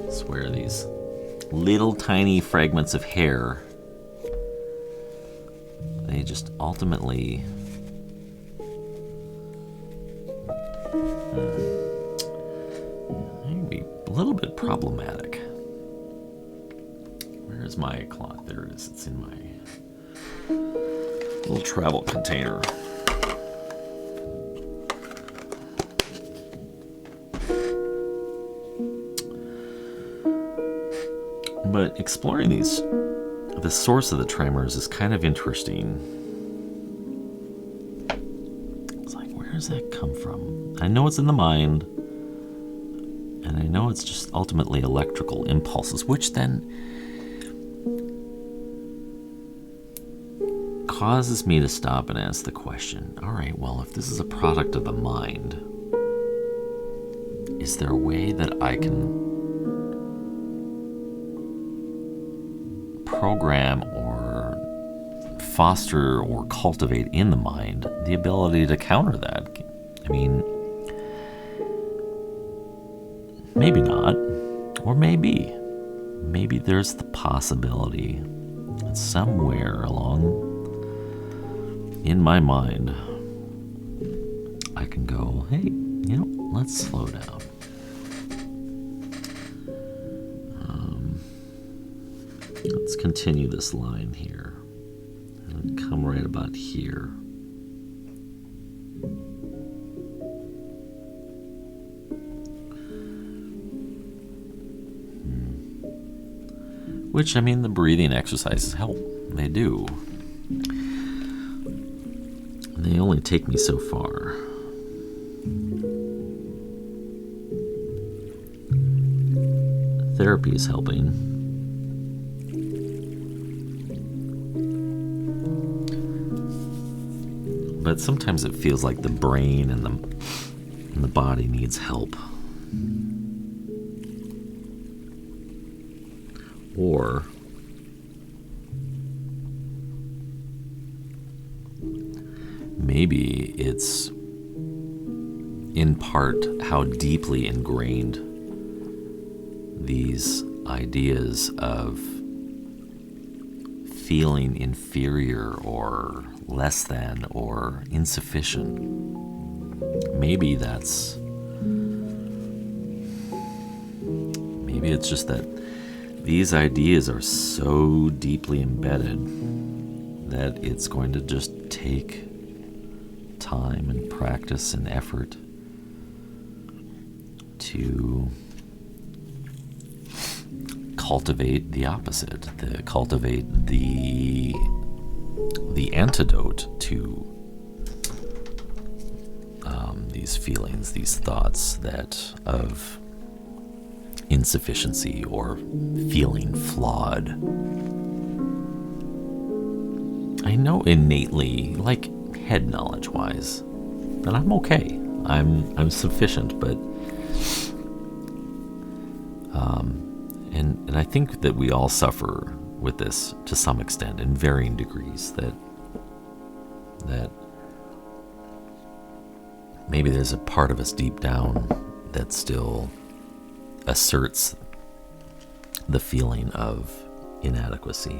swear, these little tiny fragments of hair, they just ultimately they can be a little bit problematic. Where is my cloth? There it is. It's in my little travel container. But exploring the source of the tremors is kind of interesting. It's like, where does that come from? I know it's in the mind, and I know it's just ultimately electrical impulses, which then causes me to stop and ask the question, all right, well, if this is a product of the mind, is there a way that I can program or foster or cultivate in the mind the ability to counter that? I mean, maybe not, or maybe there's the possibility that somewhere along in my mind I can go, hey, let's slow down. Let's continue this line here and come right about here. Which, I mean, the breathing exercises help. They do. They only take me so far. Therapy is helping. But sometimes it feels like the brain and the body needs help. Or maybe it's in part how deeply ingrained these ideas of feeling inferior or less than or insufficient. Maybe it's just that these ideas are so deeply embedded that it's going to just take time and practice and effort to cultivate the opposite, cultivate the antidote to these feelings, these thoughts of insufficiency or feeling flawed. I know innately, like head knowledge wise, that I'm okay. I'm sufficient, but and I think that we all suffer with this to some extent in varying degrees, that maybe there's a part of us deep down that still asserts the feeling of inadequacy.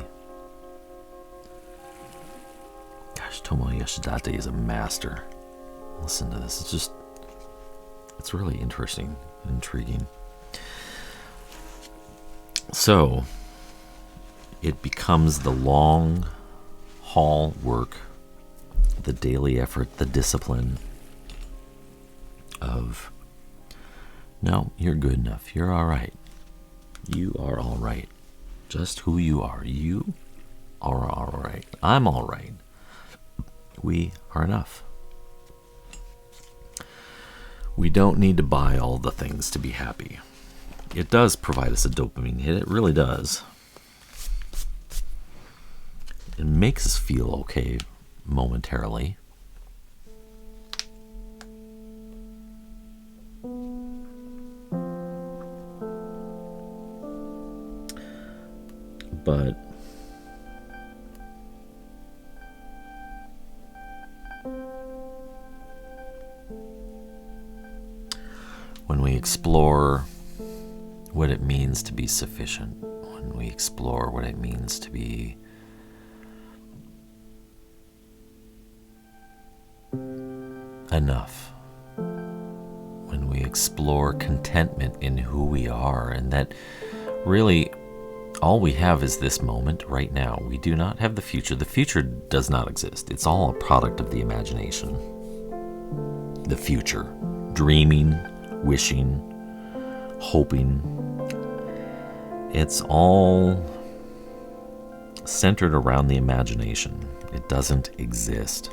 Gosh, Tomo Yoshidate is a master. Listen to this. It's really interesting and intriguing. So, it becomes the long haul work, the daily effort, the discipline of, no, you're good enough. You're all right. You are all right. Just who you are. You are all right. I'm all right. We are enough. We don't need to buy all the things to be happy. It does provide us a dopamine hit. It really does. It makes us feel okay momentarily. But when we explore what it means to be sufficient, when we explore what it means to be enough, when we explore contentment in who we are, and that really all we have is this moment right now. We do not have the future. The future does not exist. It's all a product of the imagination. The future. Dreaming, wishing, hoping. It's all centered around the imagination. It doesn't exist.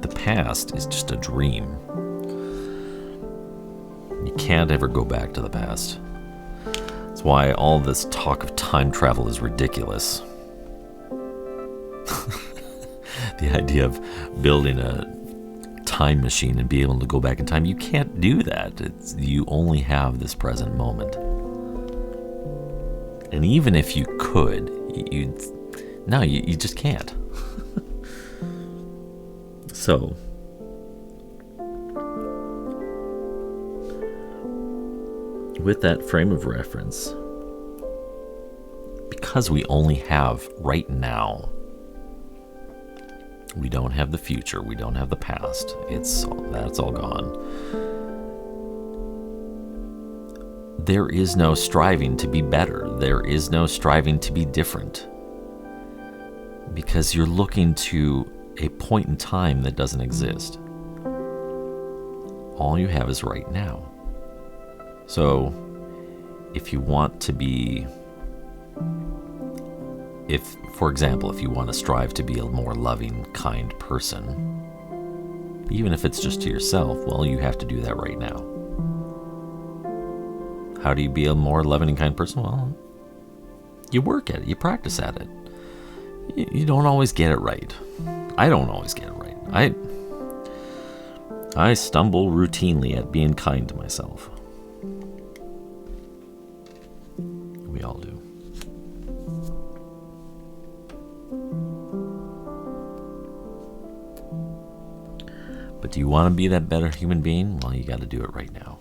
The past is just a dream. You can't ever go back to the past. That's why all this talk of time travel is ridiculous. The idea of building a time machine and be able to go back in time, you can't do that. You only have this present moment. And even if you could, you just can't. So, with that frame of reference, because we only have right now, we don't have the future, we don't have the past, that's all gone. There is no striving to be better. There is no striving to be different. Because you're looking to a point in time that doesn't exist. All you have is right now. So, if you want to be, for example, if you want to strive to be a more loving, kind person, even if it's just to yourself, well, you have to do that right now. How do you be a more loving and kind person? Well, you work at it, you practice at it. You don't always get it right. I don't always get it right. I stumble routinely at being kind to myself. We all do. But do you want to be that better human being? Well, you got to do it right now.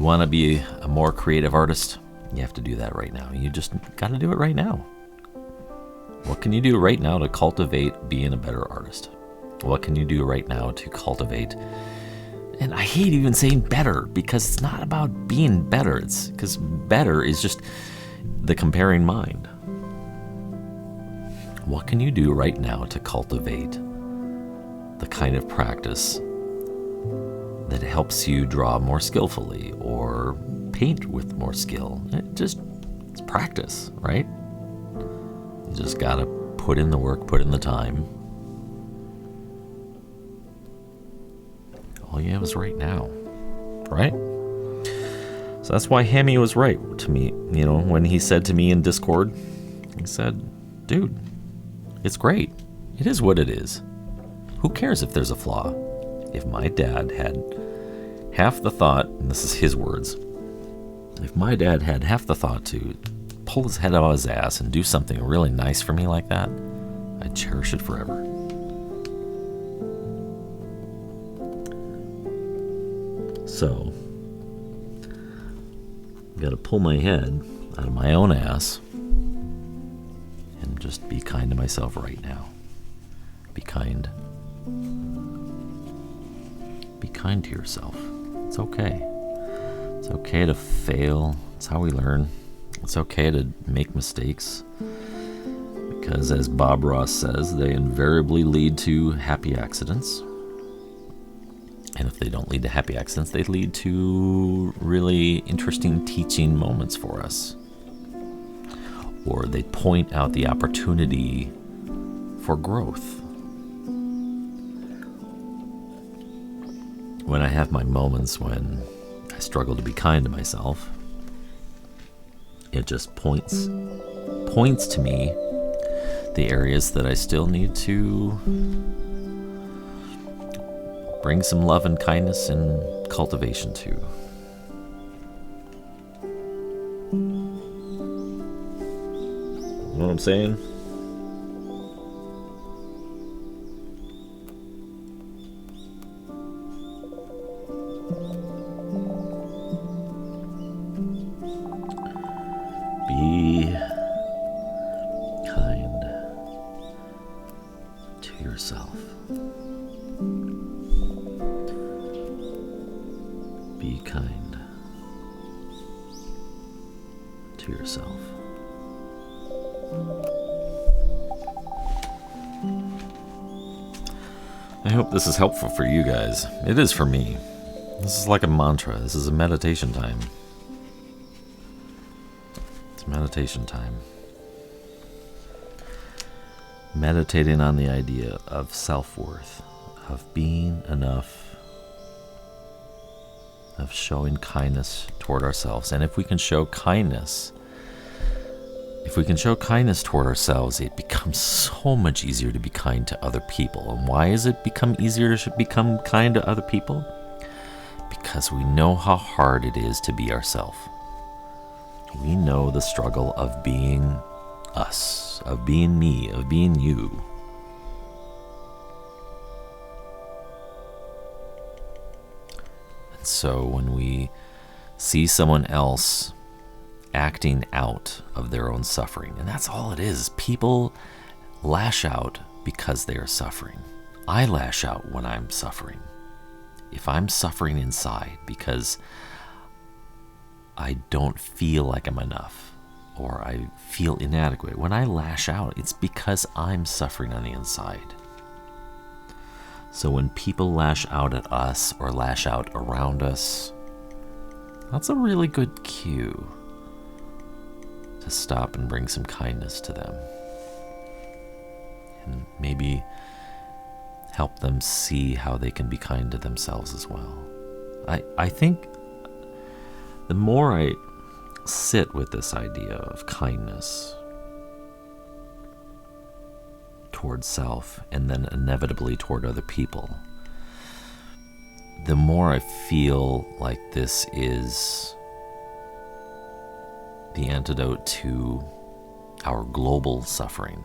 You want to be a more creative artist? You have to do that right now. You just got to do it right now. What can you do right now to cultivate being a better artist? What can you do right now to cultivate? And I hate even saying better, because it's not about being better. It's because better is just the comparing mind. What can you do right now to cultivate the kind of practice that helps you draw more skillfully or paint with more skill? It's practice, right? You just gotta put in the work, put in the time. All you have is right now, right? So that's why Hammy was right to me, when he said to me in Discord, he said, dude, it's great. It is what it is. Who cares if there's a flaw? If my dad had half the thought, and this is his words, if my dad had half the thought to pull his head out of his ass and do something really nice for me like that, I'd cherish it forever. So, I've got to pull my head out of my own ass and just be kind to myself right now. Be kind. Be kind to yourself. It's okay. It's okay to fail. It's how we learn. It's okay to make mistakes. Because as Bob Ross says, they invariably lead to happy accidents. And if they don't lead to happy accidents, they lead to really interesting teaching moments for us. Or they point out the opportunity for growth. When I have my moments when I struggle to be kind to myself, it just points to me the areas that I still need to bring some love and kindness and cultivation to. You know what I'm saying? Be kind to yourself. Be kind to yourself. I hope this is helpful for you guys. It is for me. This is like a mantra. This is a meditation time. It's meditation time. Meditating on the idea of self-worth, of being enough, of showing kindness toward ourselves. And if we can show kindness toward ourselves, it becomes so much easier to be kind to other people. And why has it become easier to become kind to other people? Because we know how hard it is to be ourselves. We know the struggle of being us, of being me, of being you. And so when we see someone else acting out of their own suffering, and that's all it is. People lash out because they are suffering. I lash out when I'm suffering. If I'm suffering inside because I don't feel like I'm enough, or I feel inadequate, when I lash out, it's because I'm suffering on the inside. So when people lash out at us or lash out around us, that's a really good cue to stop and bring some kindness to them. And maybe help them see how they can be kind to themselves as well. I think the more I sit with this idea of kindness toward self and then inevitably toward other people, the more I feel like this is the antidote to our global suffering.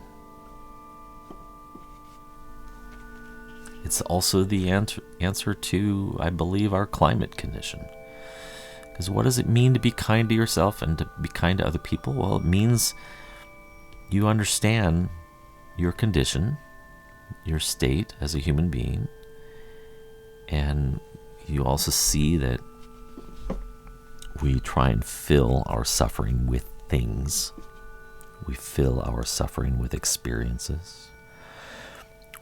It's also the answer to, I believe, our climate condition. Because what does it mean to be kind to yourself and to be kind to other people? Well, it means you understand your condition, your state as a human being, and you also see that we try and fill our suffering with things. We fill our suffering with experiences.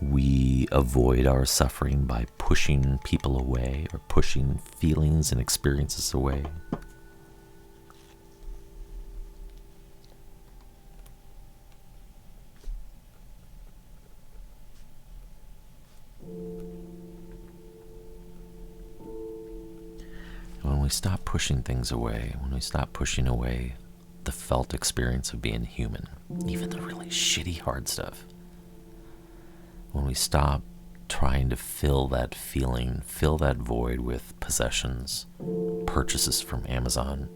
We avoid our suffering by pushing people away or pushing feelings and experiences away. When we stop pushing things away, when we stop pushing away the felt experience of being human, even the really shitty hard stuff, when we stop trying to fill that feeling, fill that void with possessions, purchases from Amazon,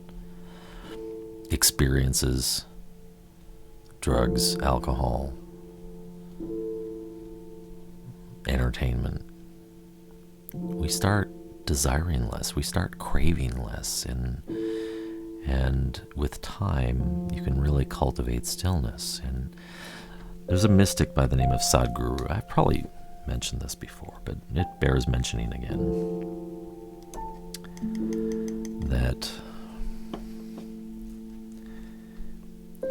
experiences, drugs, alcohol, entertainment, we start desiring less, we start craving less, and with time you can really cultivate stillness. And there's a mystic by the name of Sadhguru. I've probably mentioned this before, but it bears mentioning again, that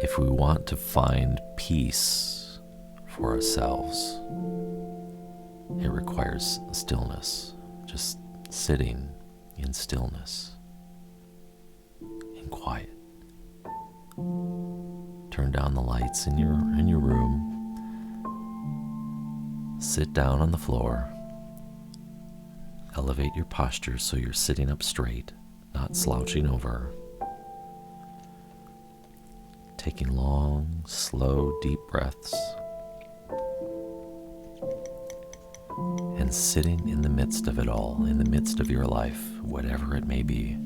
if we want to find peace for ourselves, it requires stillness, just sitting in stillness, in quiet. Turn down the lights in your room. Sit down on the floor. Elevate your posture so you're sitting up straight, not slouching over. Taking long, slow, deep breaths. And sitting in the midst of it all, in the midst of your life, whatever it may be.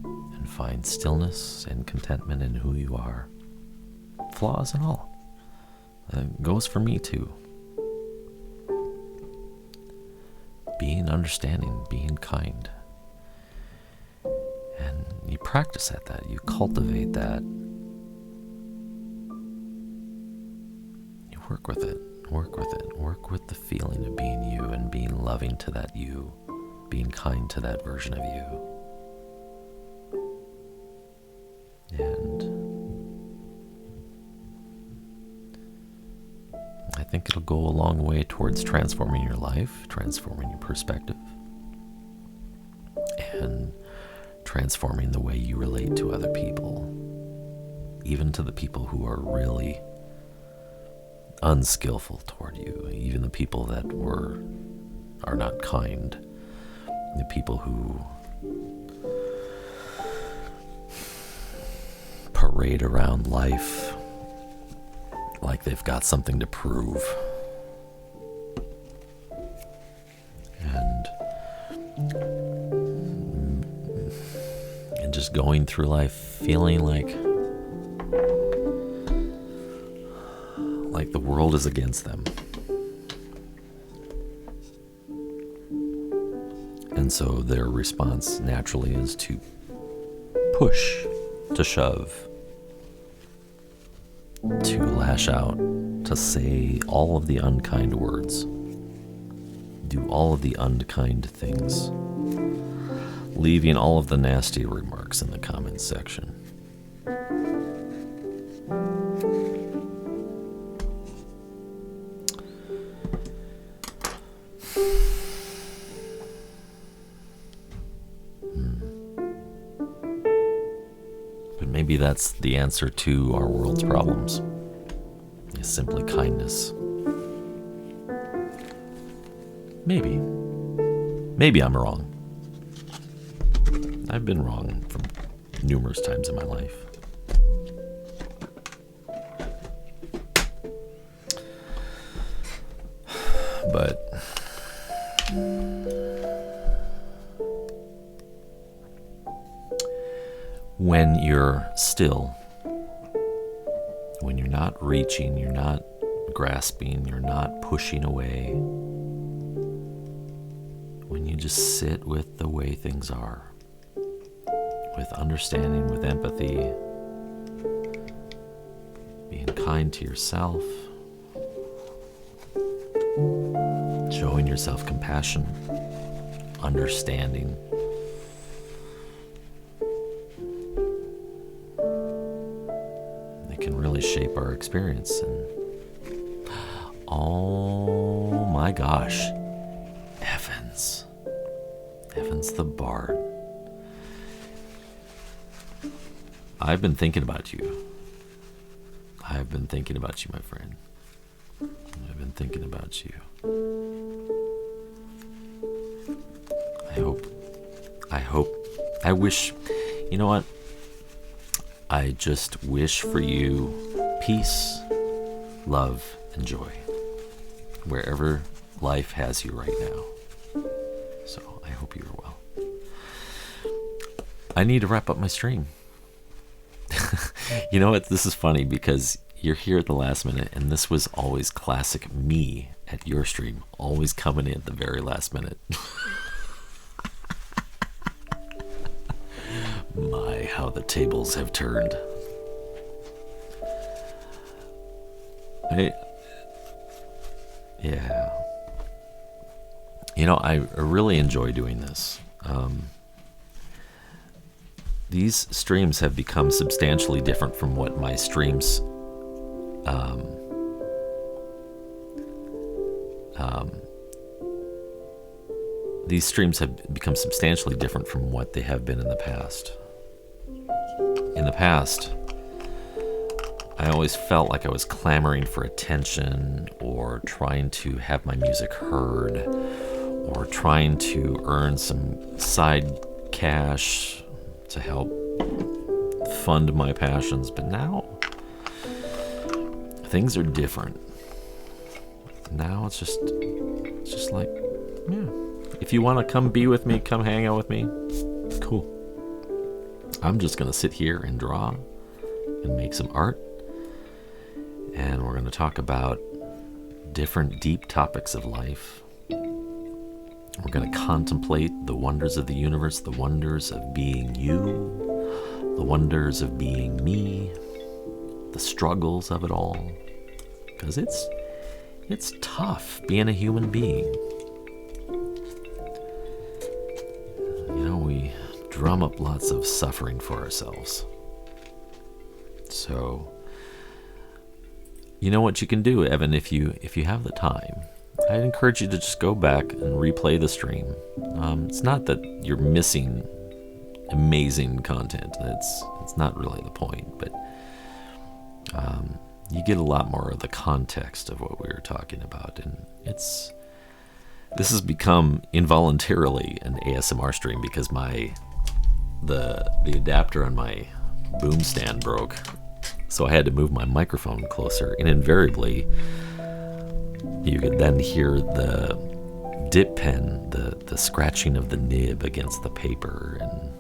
And find stillness and contentment in who you are. Flaws and all. It goes for me too. Being understanding, being kind. And you practice at that, you cultivate that. You work with it, work with the feeling of being you and being loving to that you, being kind to that version of you. And I think it'll go a long way towards transforming your life, transforming your perspective, and transforming the way you relate to other people, even to the people who are really unskillful toward you, even the people that are not kind, the people who parade around life like they've got something to prove. And just going through life feeling like the world is against them. And so their response naturally is to push, to shove, to lash out, to say all of the unkind words, do all of the unkind things, leaving all of the nasty remarks in the comments section. But maybe that's the answer to our world's problems, is simply kindness. Maybe. Maybe I'm wrong. I've been wrong from numerous times in my life. But when you're still, when you're not reaching, you're not grasping, you're not pushing away, when you just sit with the way things are, with understanding, with empathy, being kind to yourself, showing yourself compassion, understanding. It can really shape our experience. And oh my gosh, Evans the Bard. I've been thinking about you. I've been thinking about you, my friend. I've been thinking about you. I wish, you know what? I just wish for you peace, love, and joy wherever life has you right now. So I hope you're well. I need to wrap up my stream. You know what? This is funny because you're here at the last minute, and this was always classic me at your stream, always coming in at the very last minute. My, how the tables have turned. Yeah. You know, I really enjoy doing this. These streams have become substantially different from what my streams these streams have become substantially different from what they have been in the past. In the past, I always felt like I was clamoring for attention, or trying to have my music heard, or trying to earn some side cash to help fund my passions. But now, things are different. Now it's just like, yeah, if you want to come be with me, come hang out with me, cool. I'm just going to sit here and draw and make some art. And we're going to talk about different deep topics of life. We're going to contemplate the wonders of the universe, the wonders of being you, the wonders of being me, the struggles of it all. Because it's tough being a human being. You know, we drum up lots of suffering for ourselves. So, you know what you can do, Evan, if you have the time. I'd encourage you to just go back and replay the stream. It's not that you're missing amazing content. It's not really the point, but you get a lot more of the context of what we were talking about, and this has become involuntarily an ASMR stream because the adapter on my boom stand broke, so I had to move my microphone closer, and invariably you could then hear the dip pen, the scratching of the nib against the paper, and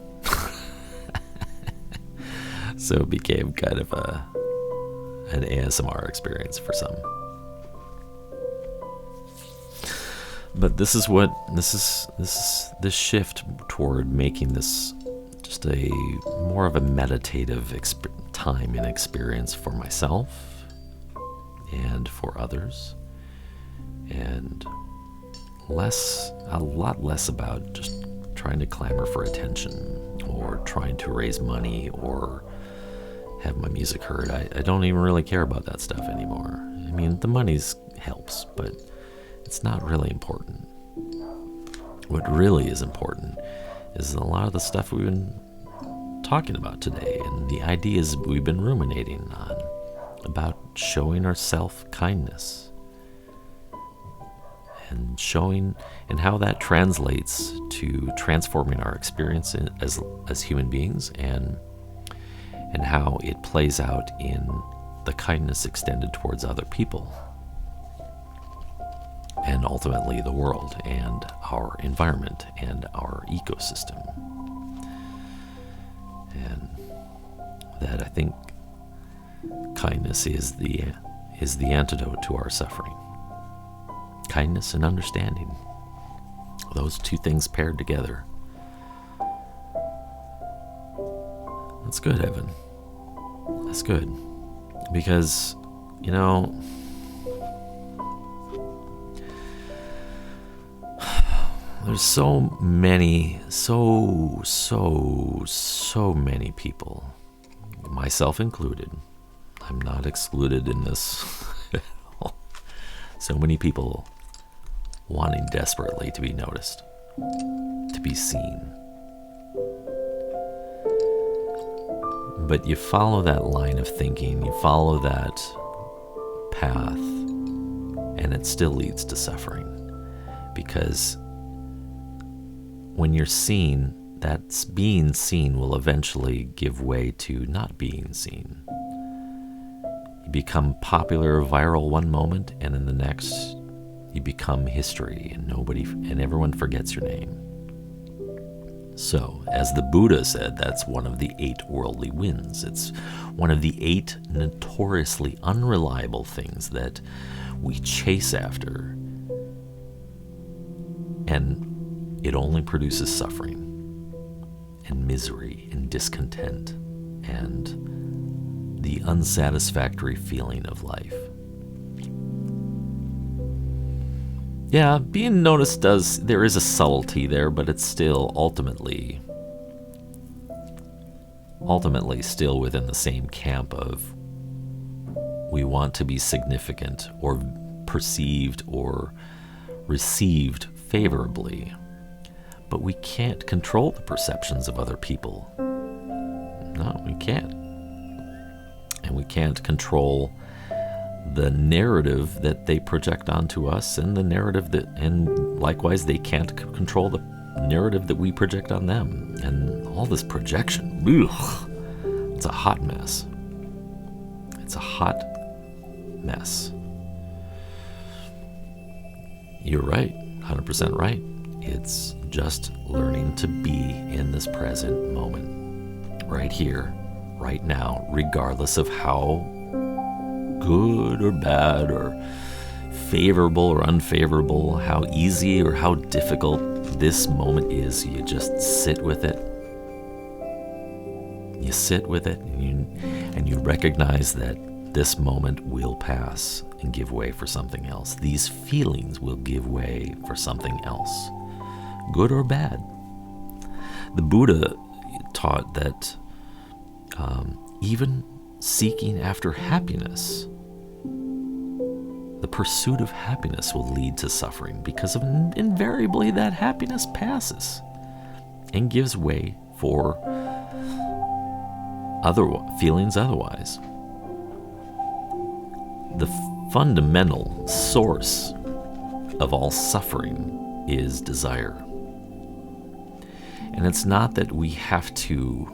so it became kind of an ASMR experience for some. But this shift toward making this just a more of a meditative time and experience for myself and for others, and a lot less about just trying to clamor for attention or trying to raise money or have my music heard. I don't even really care about that stuff anymore. I mean, the money helps, but it's not really important. What really is important is a lot of the stuff we've been talking about today, and the ideas we've been ruminating on about showing ourselves kindness and how that translates to transforming our experience as human beings, and how it plays out in the kindness extended towards other people, and ultimately the world and our environment and our ecosystem. And that, I think, kindness is the antidote to our suffering. Kindness and understanding, those two things paired together. That's good, Evan. That's good. Because, you know, there's so many people, myself included. I'm not excluded in this at all. So many people wanting desperately to be noticed, to be seen. But you follow that line of thinking, you follow that path, and it still leads to suffering. Because when you're seen, that's being seen will eventually give way to not being seen. You become popular, viral one moment, and in the next, you become history, and everyone forgets your name. So, as the Buddha said, that's one of the 8 worldly winds. It's one of the 8 notoriously unreliable things that we chase after, and it only produces suffering and misery and discontent and the unsatisfactory feeling of life. Yeah, being noticed there is a subtlety there, but it's still ultimately still within the same camp of we want to be significant or perceived or received favorably, but we can't control the perceptions of other people. No, we can't. And we can't control the narrative that they project onto us, and and likewise they can't control the narrative that we project on them. And all this projection, it's a hot mess. It's a hot mess. You're right, 100% right. It's just learning to be in this present moment, right here, right now, regardless of how good or bad or favorable or unfavorable, how easy or how difficult this moment is. You just sit with it. You sit with it, and you recognize that this moment will pass and give way for something else. These feelings will give way for something else, good or bad. The Buddha taught that even seeking after happiness, the pursuit of happiness will lead to suffering, because invariably that happiness passes and gives way for other feelings otherwise. The fundamental source of all suffering is desire. And it's not that we have to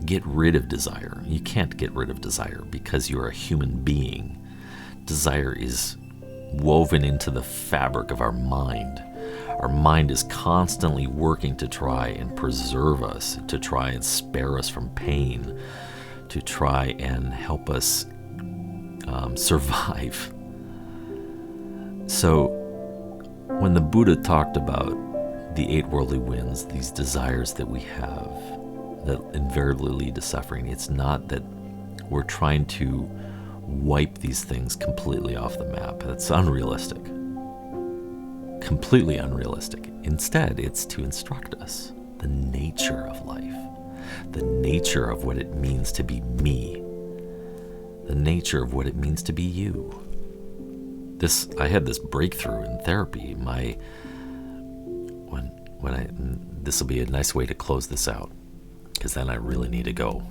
get rid of desire. You can't get rid of desire because you're a human being. Desire is woven into the fabric of our mind. Our mind is constantly working to try and preserve us, to try and spare us from pain, to try and help us survive. So when the Buddha talked about the 8 worldly winds, these desires that we have that invariably lead to suffering, it's not that we're trying to wipe these things completely off the map. That's unrealistic. Completely unrealistic. Instead, it's to instruct us the nature of life, the nature of what it means to be me, the nature of what it means to be you. I had this breakthrough in therapy. This will be a nice way to close this out, because then I really need to go.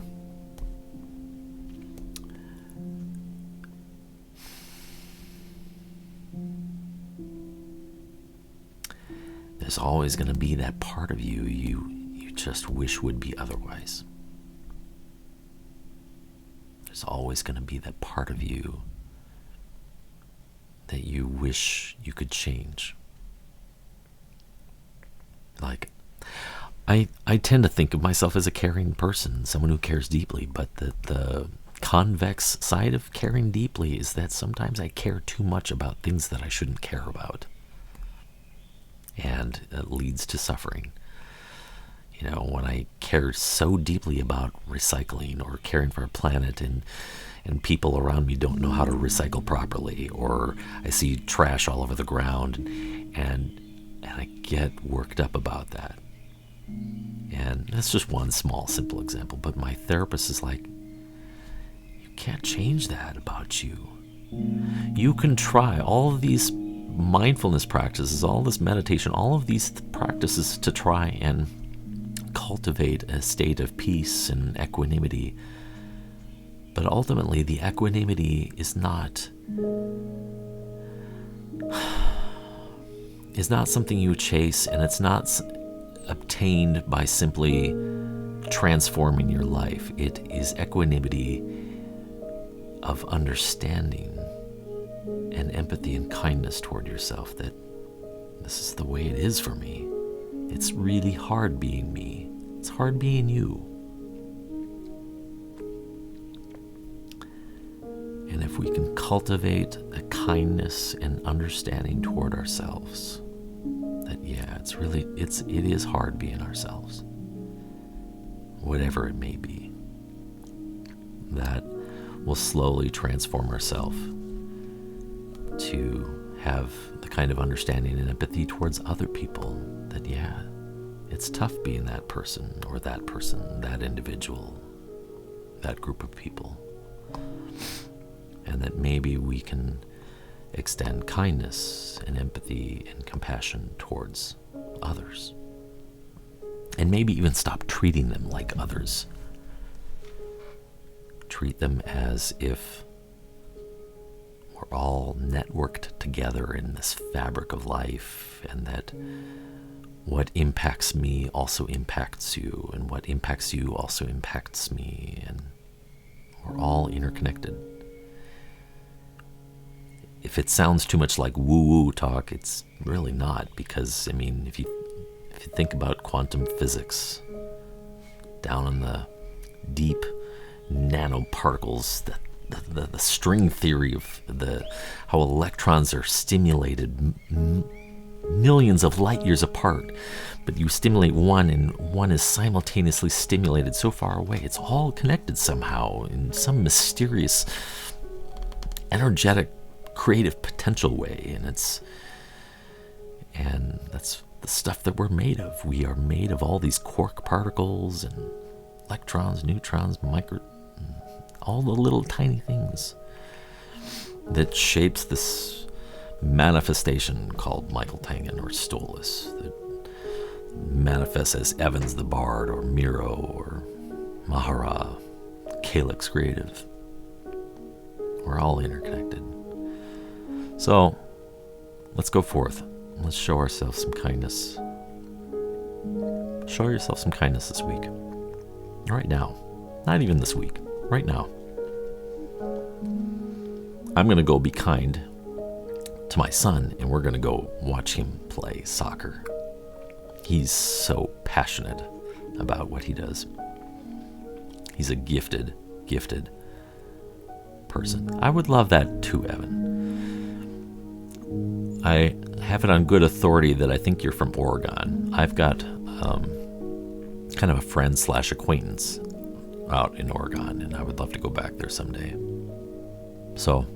There's always going to be that part of you you just wish would be otherwise. There's always going to be that part of you that you wish you could change. Like, I tend to think of myself as a caring person, someone who cares deeply, but the convex side of caring deeply is that sometimes I care too much about things that I shouldn't care about. And it leads to suffering. when I care so deeply about recycling or caring for our planet, and people around me don't know how to recycle properly, or I see trash all over the ground, and I get worked up about that. And that's just one small, simple example. But my therapist is like, you can't change that about you. You can try all of these mindfulness practices, all this meditation, all of these practices to try and cultivate a state of peace and equanimity. But ultimately, the equanimity is not something you chase, and it's not obtained by simply transforming your life. It is equanimity of understanding and empathy and kindness toward yourself, that this is the way it is for me. It's really hard being me. It's hard being you. And if we can cultivate a kindness and understanding toward ourselves, that it is hard being ourselves, whatever it may be, that will slowly transform ourselves to have the kind of understanding and empathy towards other people, that it's tough being that person, that individual, that group of people. And that maybe we can extend kindness and empathy and compassion towards others. And maybe even stop treating them like others. Treat them as if we're all networked together in this fabric of life, and that what impacts me also impacts you, and what impacts you also impacts me, and we're all interconnected. If it sounds too much like woo-woo talk, it's really not, because, if you think about quantum physics, down in the deep nanoparticles, the string theory of how electrons are stimulated millions of light years apart, but you stimulate one and one is simultaneously stimulated so far away. It's all connected somehow in some mysterious, energetic, creative potential way, and that's the stuff that we're made of. We are made of all these quark particles and electrons, neutrons, all the little tiny things that shapes this manifestation called Michael Tangen or Stolas, that manifests as Evans the Bard or Miro or Mahara, Calyx Creative. We're all interconnected. So, let's go forth. Let's show ourselves some kindness. Show yourself some kindness this week. Right now. Not even this week. Right now. I'm going to go be kind to my son, and we're going to go watch him play soccer. He's so passionate about what he does. He's a gifted person. I would love that too, Evan. I have it on good authority that I think you're from Oregon. I've got kind of a friend/acquaintance out in Oregon, and I would love to go back there someday. So,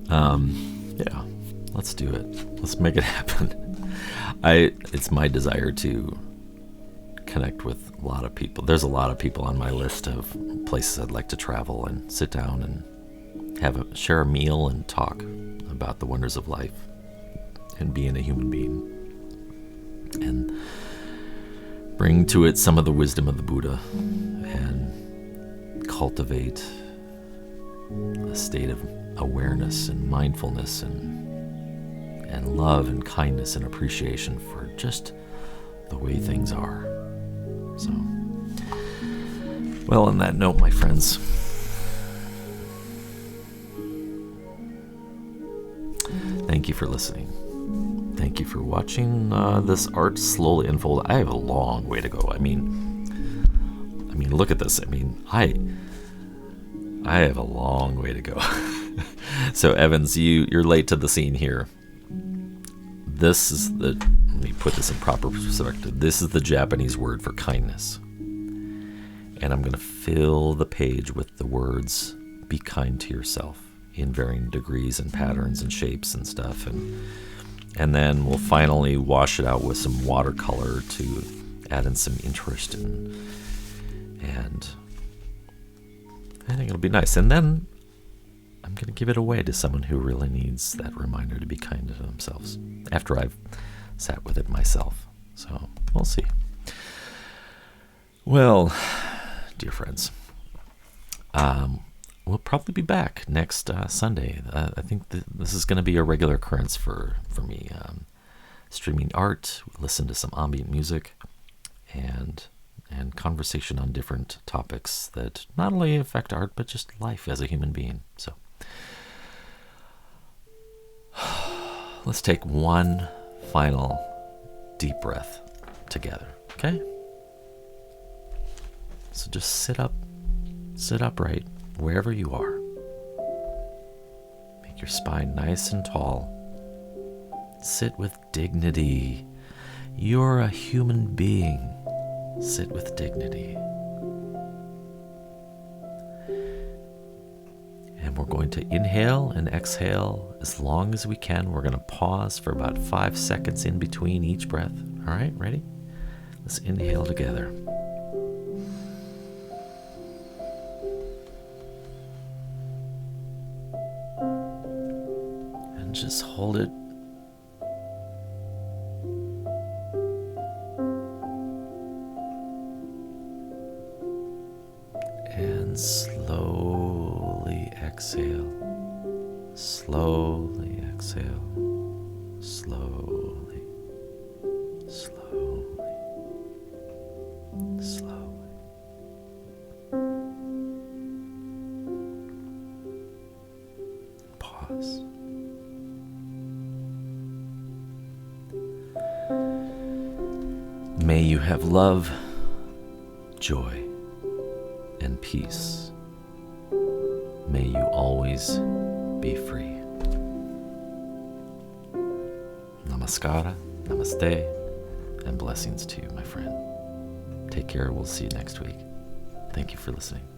yeah, let's do it. Let's make it happen. It's my desire to connect with a lot of people. There's a lot of people on my list of places I'd like to travel and sit down and share a meal and talk about the wonders of life and being a human being, and bring to it some of the wisdom of the Buddha, and cultivate a state of awareness and mindfulness and love and kindness and appreciation for just the way things are. So, well, on that note, my friends, thank you for listening. Thank you for watching this art slowly unfold. I have a long way to go. I mean, look at this. I have a long way to go. So, Evans, you're late to the scene here. This is let me put this in proper perspective. This is the Japanese word for kindness. And I'm going to fill the page with the words, be kind to yourself, in varying degrees and patterns and shapes and stuff. And then we'll finally wash it out with some watercolor to add in some interest. And I think it'll be nice. And then I'm going to give it away to someone who really needs that reminder to be kind to themselves after I've sat with it myself. So we'll see. Well, dear friends, we'll probably be back next Sunday. I think this is going to be a regular occurrence for me. Streaming art, listen to some ambient music, and conversation on different topics that not only affect art, but just life as a human being. So let's take one final deep breath together, okay? So just sit upright wherever you are. Make your spine nice and tall. Sit with dignity. You're a human being. Sit with dignity. And we're going to inhale and exhale as long as we can. We're going to pause for about 5 seconds in between each breath. All right, ready? Let's inhale together. And just hold it. And slowly exhale. Slowly exhale. Slowly. Slowly. Slowly. Pause. May you have love, joy, and peace. May you always be free. Namaskara, namaste, and blessings to you, my friend. Take care. We'll see you next week. Thank you for listening.